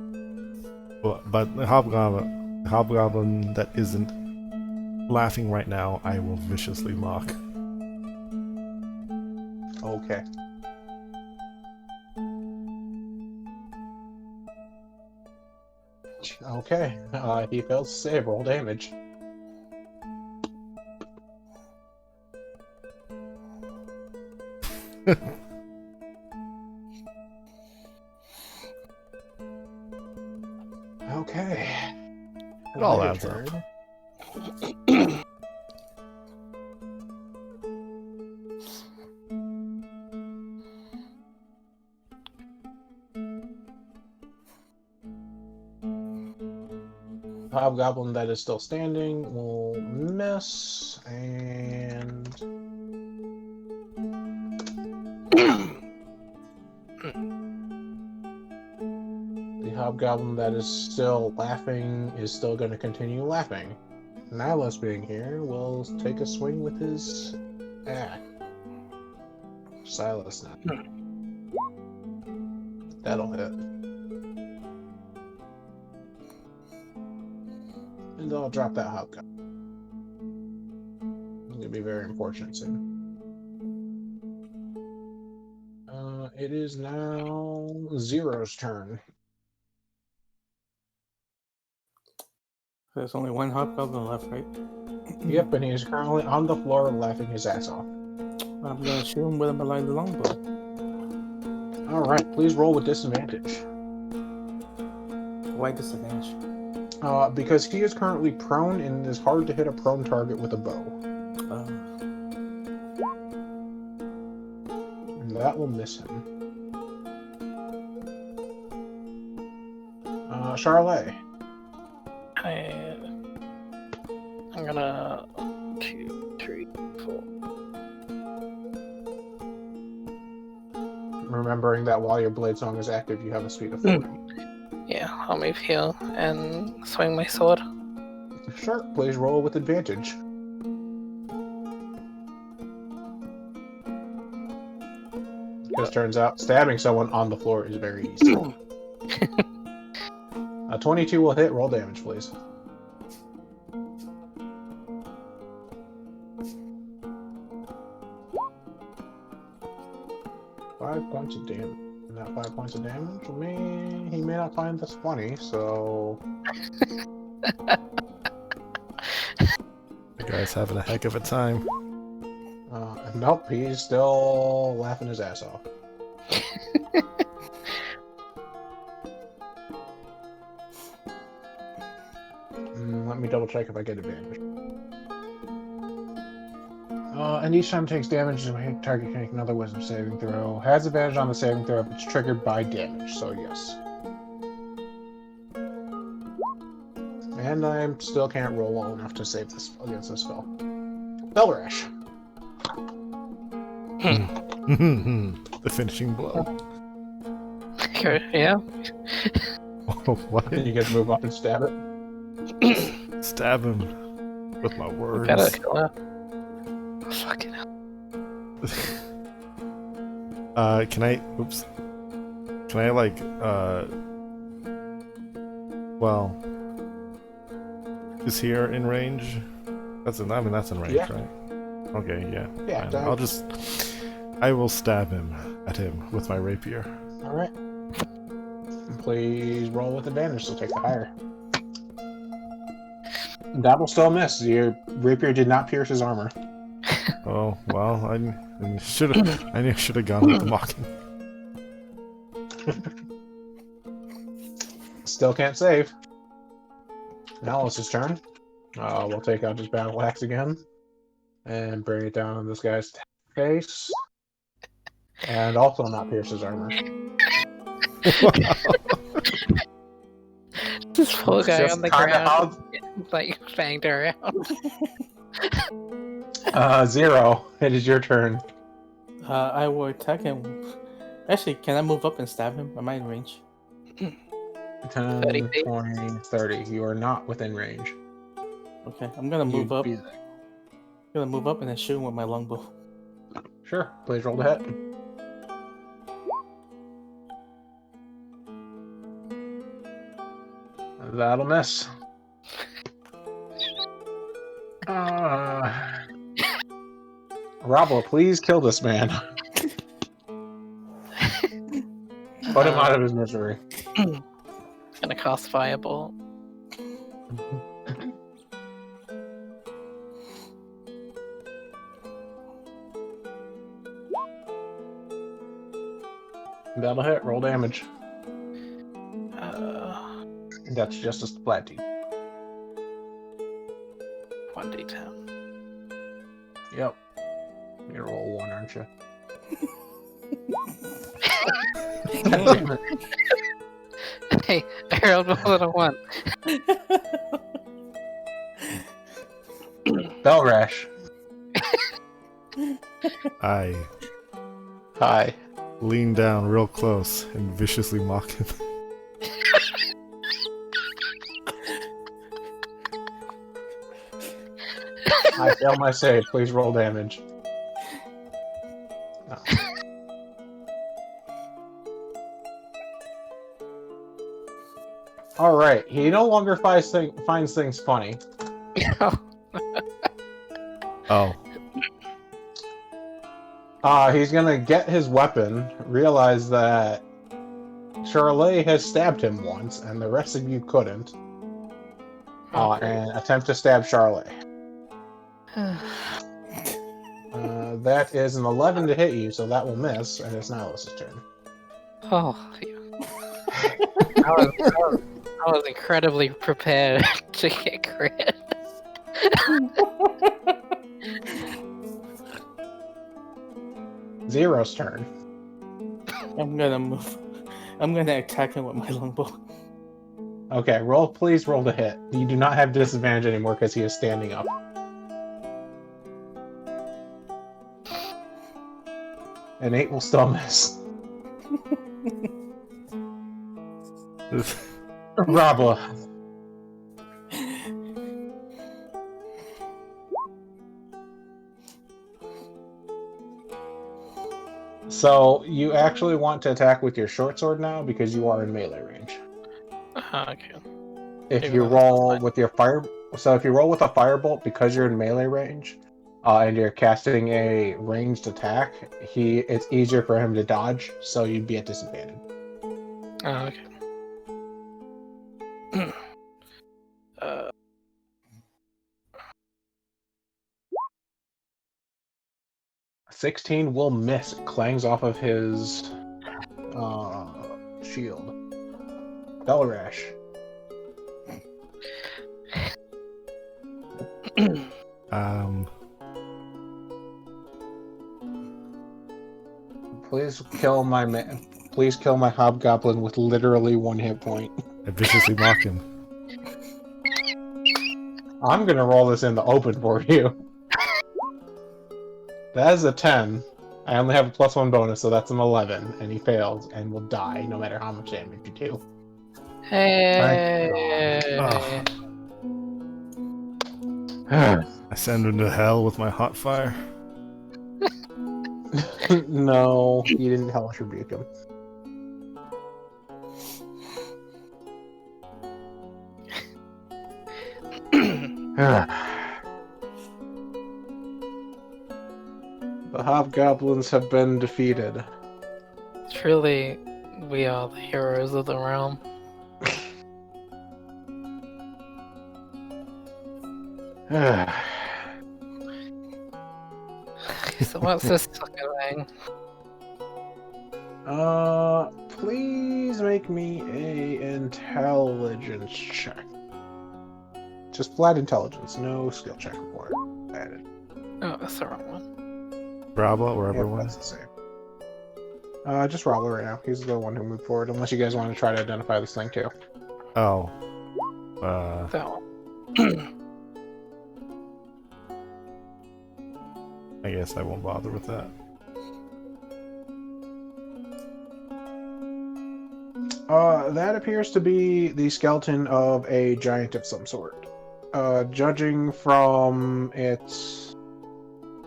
Speaker 1: But the hobgoblin that isn't laughing right now, I will viciously mock.
Speaker 4: Okay. Okay. He fails to save. Roll damage. Okay.
Speaker 1: It all
Speaker 4: Your
Speaker 1: adds up.
Speaker 4: turn. Hobgoblin that is still standing will miss, and the hobgoblin that is still laughing is still going to continue laughing. Nihilus being here will take a swing with his axe. Silas now. That'll hit. And I'll drop that hobgoblin. It's gonna be very unfortunate soon. It is now Zero's turn.
Speaker 2: There's only one hobgoblin left, right?
Speaker 4: Yep, and he is currently on the floor laughing his ass off.
Speaker 2: I'm gonna shoot him with a malign longbow.
Speaker 4: Alright, please roll with disadvantage.
Speaker 2: Why disadvantage?
Speaker 4: Because he is currently prone and it is hard to hit a prone target with a bow. And that will miss him. Charlotte.
Speaker 3: I'm gonna 2, 3, 4.
Speaker 4: Remembering that while your blade song is active, you have a speed of 40.
Speaker 3: Yeah, I'll move here and swing my sword.
Speaker 4: Sure, please roll with advantage. Because turns out stabbing someone on the floor is very easy. A 22 will hit. Roll damage, please. Five points of damage. And that 5 points of damage, he may not find this funny, so...
Speaker 1: The guy's having a heck of a time.
Speaker 4: Nope, he's still laughing his ass off. let me double check if I get advantage. And each time it takes damage, the target can make another wisdom saving throw. Has advantage on the saving throw if it's triggered by damage, so yes. And I still can't roll well enough to save this against this spell. Belrash.
Speaker 1: The finishing blow.
Speaker 3: Okay, yeah.
Speaker 1: Oh, what?
Speaker 4: Then you get to move up and stab it.
Speaker 1: Stab him with my words.
Speaker 3: Gotta kill her. Fucking hell.
Speaker 1: Can I? Oops. Can I like? Well, is here in range? That's in. I mean, that's in range,
Speaker 4: Yeah.
Speaker 1: right? Okay, yeah.
Speaker 4: Yeah,
Speaker 1: Fine. I'll just. I will stab him with my rapier.
Speaker 4: All right. Please roll with advantage, so take the higher. That will still miss. Your rapier did not pierce his armor.
Speaker 1: Oh well, I should have. I knew I should have gone with the mocking.
Speaker 4: Still can't save. Now it's his turn. We'll take out his battle axe again and bring it down on this guy's face, and also not pierce his armor.
Speaker 3: This poor guy
Speaker 4: Just
Speaker 3: on the
Speaker 4: kinda
Speaker 3: ground, like, banged around.
Speaker 4: Zero. It is your turn.
Speaker 2: I will attack him. Actually, can I move up and stab him? Am I in range?
Speaker 4: 10,
Speaker 3: 30 feet.
Speaker 4: 20, 30. You are not within range.
Speaker 2: Okay, I'm gonna move
Speaker 4: You'd
Speaker 2: up.
Speaker 4: be there.
Speaker 2: Gonna move up and then shoot him with my longbow.
Speaker 4: Sure. Please roll the hit. That'll miss. Roblo, please kill this man. Put him out of his misery.
Speaker 3: Gonna cast Fireball.
Speaker 4: That'll hit. Roll damage.
Speaker 3: Uh,
Speaker 4: That's just a splat team.
Speaker 3: 1d10.
Speaker 4: Yep. You roll 1, aren't you?
Speaker 3: Hey, I rolled more than a 1.
Speaker 4: Belrash.
Speaker 1: I
Speaker 4: Hi.
Speaker 1: lean down real close and viciously mock him.
Speaker 4: I failed my save. Please roll damage. No. Alright, he no longer finds things funny.
Speaker 1: Oh,
Speaker 4: He's gonna get his weapon, realize that Charlotte has stabbed him once, and the rest of you couldn't, and attempt to stab Charlotte. That is an 11 to hit you, so that will miss, and it's Nihilus' turn.
Speaker 3: Oh, I was incredibly prepared to get crit.
Speaker 4: Zero's turn.
Speaker 2: I'm gonna move. I'm gonna attack him with my longbow.
Speaker 4: Okay, please roll to hit. You do not have disadvantage anymore because he is standing up. An 8 will still miss. Rabla. So you actually want to attack with your short sword now because you are in melee range.
Speaker 3: Okay.
Speaker 4: If
Speaker 3: Maybe
Speaker 4: you
Speaker 3: that's
Speaker 4: roll
Speaker 3: fine.
Speaker 4: with your if you roll with a firebolt because you're in melee range, and you're casting a ranged attack, it's easier for him to dodge, so you'd be at disadvantage.
Speaker 3: Oh, okay.
Speaker 4: 16 will miss. It clangs off of his shield. Belrash.
Speaker 1: Um,
Speaker 4: Please kill my man. Please kill my hobgoblin with literally 1 hit point.
Speaker 1: I viciously mock him.
Speaker 4: I'm gonna roll this in the open for you. That is a 10. I only have a +1 bonus, so that's an 11, and he fails and will die no matter how much damage you do.
Speaker 3: Hey.
Speaker 1: I send him to hell with my hot fire.
Speaker 4: No, you didn't hellish rebuke him. The hobgoblins have been defeated.
Speaker 3: Truly, we are the heroes of the realm. So what's this fucking thing?
Speaker 4: Please make me a intelligence check. Just flat intelligence, no skill check required. Added.
Speaker 3: Oh, that's the wrong one.
Speaker 1: Bravo, or
Speaker 4: Yep,
Speaker 1: everyone.
Speaker 4: that's the same. Just Robert right now. He's the one who moved forward. Unless you guys want to try to identify this thing too.
Speaker 1: Oh.
Speaker 3: That one.
Speaker 1: I guess I won't bother with that.
Speaker 4: That appears to be the skeleton of a giant of some sort. Judging from its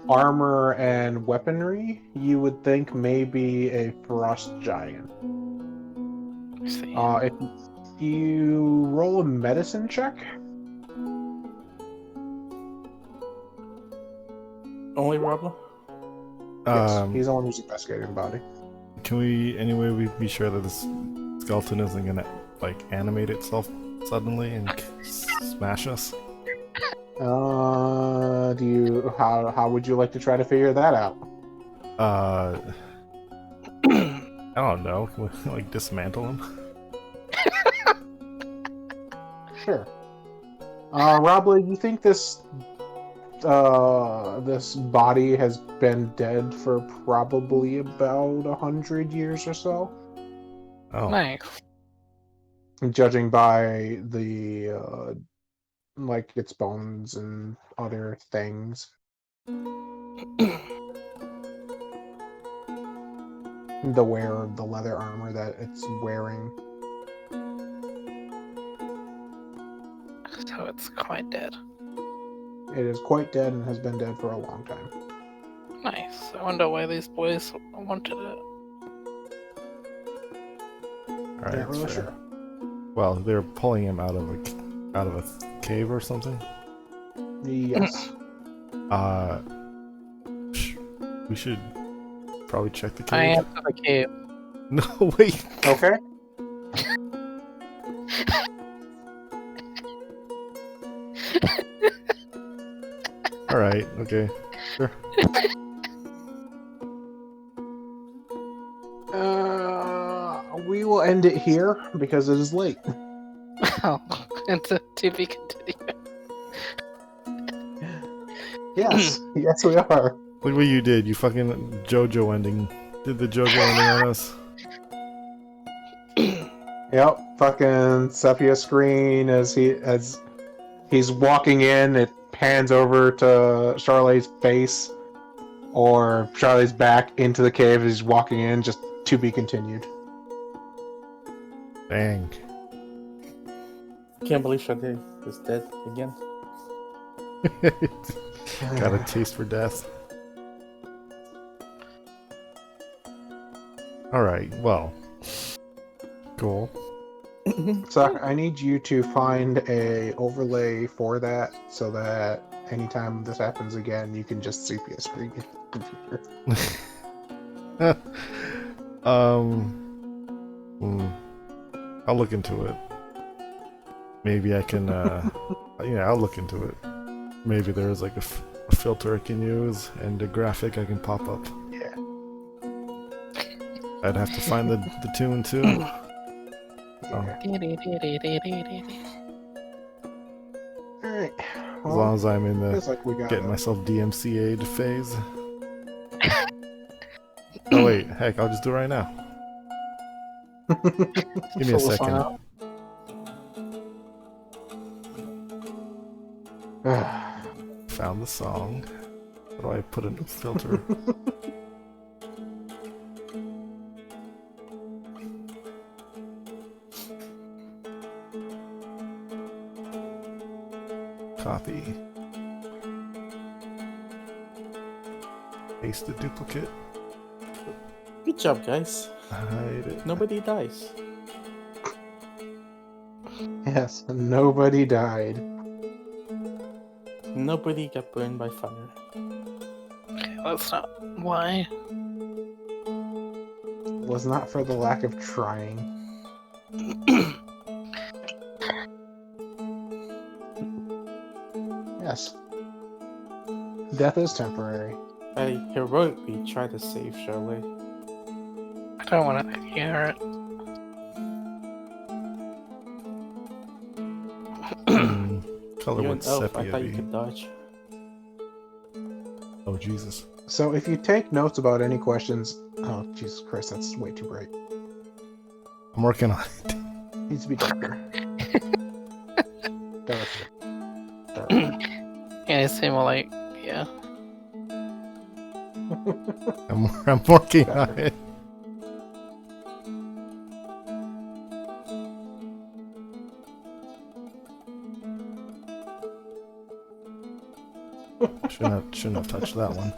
Speaker 4: armor and weaponry, you would think maybe a frost giant.
Speaker 3: Let's see.
Speaker 4: If you roll a medicine check,
Speaker 2: Only Roblo?
Speaker 4: yes, he's the one who's investigating the body.
Speaker 1: Can we, anyway, we be sure that this skeleton isn't gonna, like, animate itself suddenly and smash us?
Speaker 4: How would you like to try to figure that out?
Speaker 1: I don't know. Can we, like, dismantle him?
Speaker 4: Sure. Robley, you think this body has been dead for probably about 100 years or so?
Speaker 1: Oh.
Speaker 3: Nice.
Speaker 4: Judging by the like its bones and other things. The wear of the leather armor that it's wearing.
Speaker 3: So it's quite dead.
Speaker 4: It is quite dead and has been dead for a long time.
Speaker 3: Nice. I wonder why these boys wanted it.
Speaker 1: Alright,
Speaker 4: Not really
Speaker 1: fair.
Speaker 4: sure.
Speaker 1: Well, they're pulling him out of a cave or something.
Speaker 4: Yes.
Speaker 1: We should probably check the
Speaker 3: I
Speaker 1: cave.
Speaker 3: am to the cave.
Speaker 1: No, wait.
Speaker 4: Okay.
Speaker 1: All right. Okay. Sure.
Speaker 4: We will end it here because it is late.
Speaker 3: Oh, and to be continued.
Speaker 4: Yes, yes, we are.
Speaker 1: Look what you did. You fucking JoJo ending. Did the JoJo ending on us?
Speaker 4: Yep, fucking sepia screen as he's walking in. It pans over to Charlotte's face, or Charlotte's back into the cave as he's walking in. Just to be continued.
Speaker 1: Dang.
Speaker 2: Can't believe Sade is dead again.
Speaker 1: Got a taste for death. Alright, well. Cool.
Speaker 4: So I need you to find a overlay for that, so that anytime this happens again, you can just sepia screen your computer.
Speaker 1: I'll look into it. Maybe I can, yeah, I'll look into it. Maybe there's like a filter I can use and a graphic I can pop up.
Speaker 4: Yeah.
Speaker 1: I'd have to find the tune too. Oh.
Speaker 4: Alright. Well,
Speaker 1: long as I'm in the
Speaker 4: Feels like we got
Speaker 1: getting myself DMCA'd phase. Oh wait, heck, I'll just do it right now. Give me a
Speaker 3: Fill the song
Speaker 1: second.
Speaker 3: out.
Speaker 1: Found the song. How do I put a new filter? Copy. Paste the duplicate.
Speaker 2: Good job, guys.
Speaker 1: Hide it.
Speaker 2: Nobody dies.
Speaker 4: Yes, nobody died.
Speaker 2: Nobody got burned by fire.
Speaker 3: Okay, that's not why.
Speaker 4: It was not for the lack of trying. Yes. Death is temporary.
Speaker 2: I heroically tried to save Shirley.
Speaker 3: I don't want to hear it.
Speaker 1: Color
Speaker 2: You're an
Speaker 1: would
Speaker 2: elf. I
Speaker 1: sepia
Speaker 2: thought you
Speaker 1: be?
Speaker 2: could dodge.
Speaker 1: Oh Jesus.
Speaker 4: So if you take notes about any questions... Oh, Jesus Christ, that's way too bright.
Speaker 1: I'm working on it.
Speaker 4: Needs to be darker. Darker. Darker.
Speaker 3: Yeah, it seemed like, yeah.
Speaker 1: I'm working on it. Shouldn't have touched that one.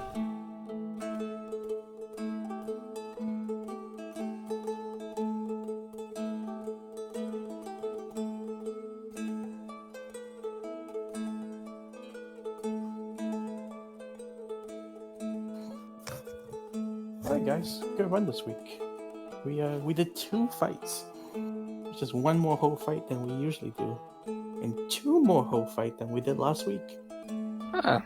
Speaker 2: Alright, guys, good run this week. We did 2 fights, which is 1 more whole fight than we usually do, and 2 more whole fight than we did last week.
Speaker 3: Huh.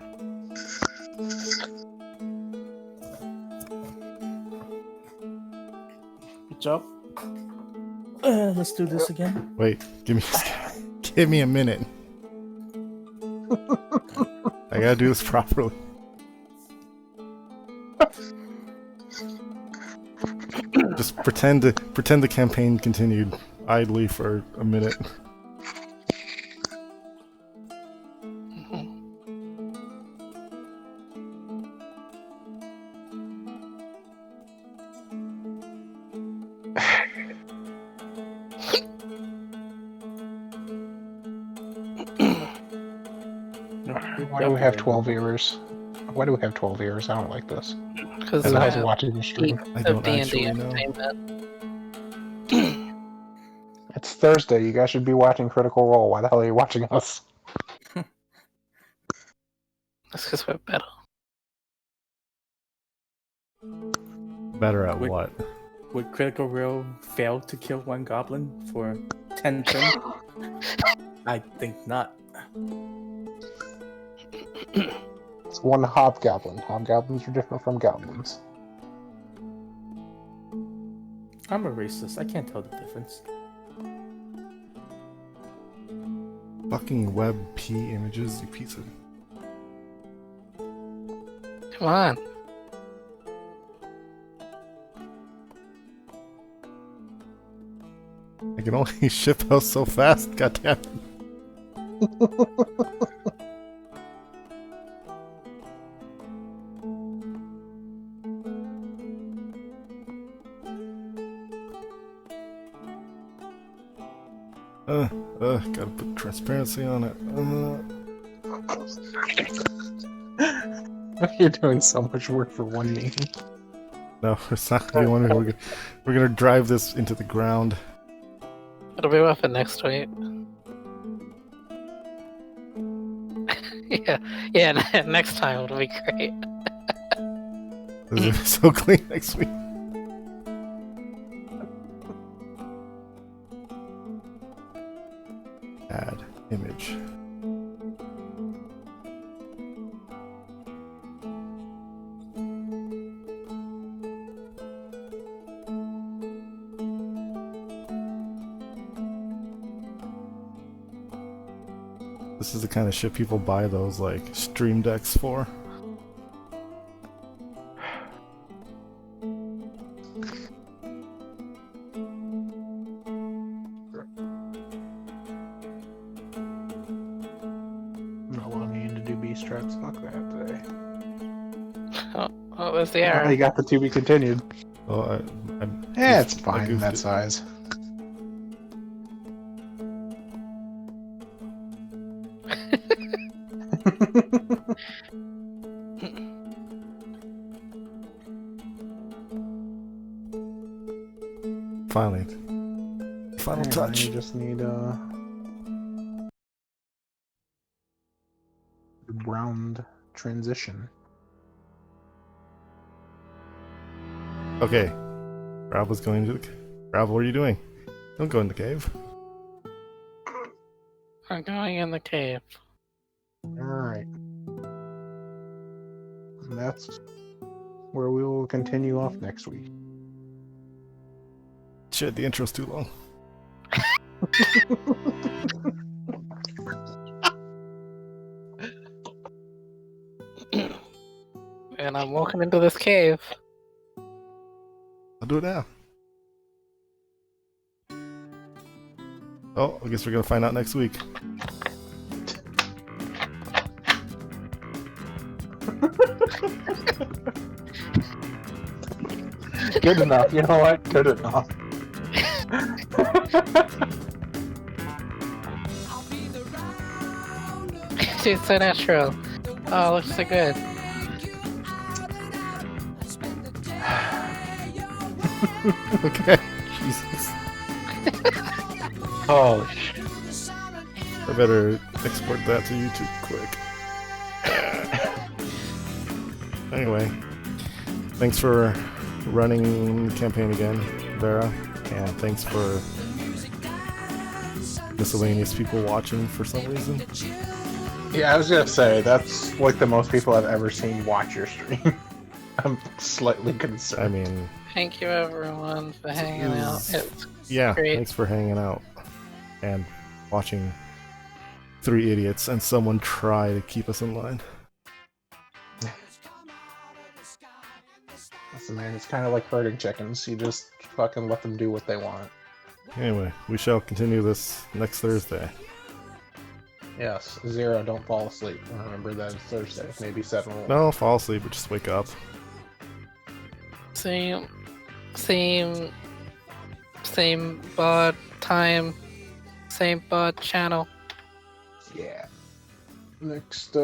Speaker 2: Good job. Let's do this again.
Speaker 1: Wait, give me a minute. I gotta do this properly. Just pretend the campaign continued idly for a minute.
Speaker 4: Why do we have 12 viewers? Why do we have 12 viewers? I don't like this.
Speaker 3: Because
Speaker 1: And
Speaker 4: I was watching the stream.
Speaker 1: I
Speaker 3: of
Speaker 1: don't
Speaker 3: D&D
Speaker 1: actually know.
Speaker 3: entertainment.
Speaker 4: It's Thursday. You guys should be watching Critical Role. Why the hell are you watching us?
Speaker 3: That's because we're better.
Speaker 1: Better at
Speaker 2: Wait.
Speaker 1: what?
Speaker 2: Would Critical Role fail to kill 1 goblin for 10 turns? I think not.
Speaker 4: It's one hobgoblin. Hobgoblins are different from goblins.
Speaker 2: I'm a racist. I can't tell the difference.
Speaker 1: Fucking web P images, you piece of...
Speaker 3: Come on.
Speaker 1: I can only ship out so fast, goddammit. Gotta put transparency on it.
Speaker 4: You're doing so much work for one name.
Speaker 1: No, it's not gonna be one. We're gonna drive this into the ground.
Speaker 3: It'll be worth it next week. yeah, next time it'll be great.
Speaker 1: This is gonna be so clean next week. Add image. This is the kind of shit people buy those like stream decks for.
Speaker 4: No logging to do B strats. Fuck that today.
Speaker 3: Oh, there's the
Speaker 4: Oh,
Speaker 3: arrow.
Speaker 4: you got the to be continued.
Speaker 1: Oh, I
Speaker 4: Yeah, it's
Speaker 1: I
Speaker 4: fine
Speaker 1: goofed
Speaker 4: that
Speaker 1: it.
Speaker 4: size.
Speaker 1: Finally. Final
Speaker 4: Yeah,
Speaker 1: touch.
Speaker 4: You just need the round transition.
Speaker 1: Okay. Ravel's going to the Ravel, what are you doing? Don't go in the cave.
Speaker 3: I'm going in the cave.
Speaker 4: Alright. That's where we will continue off next week.
Speaker 1: Shit, the intro's too long.
Speaker 3: And I'm walking into this cave.
Speaker 1: I'll do it now. Oh, I guess we're gonna find out next week.
Speaker 4: Good enough. You know what? Good enough.
Speaker 3: She's so natural. Oh, looks so good.
Speaker 1: Okay. Jesus.
Speaker 4: Oh, shit.
Speaker 1: I better export that to YouTube quick. Anyway, thanks for running the campaign again, Vera, and thanks for miscellaneous people watching for some reason.
Speaker 4: Yeah, I was gonna say, that's like the most people I've ever seen watch your stream. I'm slightly concerned.
Speaker 1: I mean,
Speaker 3: Thank you everyone for hanging out. It's
Speaker 1: yeah,
Speaker 3: great.
Speaker 1: thanks for hanging out and watching three idiots and someone try to keep us in line.
Speaker 4: Listen, man, it's kind of like herding chickens. You just fucking let them do what they want.
Speaker 1: Anyway, we shall continue this next Thursday.
Speaker 4: Yes, Zero, don't fall asleep. Remember that it's Thursday. Maybe 7 will.
Speaker 1: No, fall asleep, but just wake up.
Speaker 3: Same bot time, same bot channel.
Speaker 4: Yeah. Next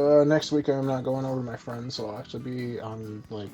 Speaker 4: week I'm not going over to my friends, so I'll actually be on like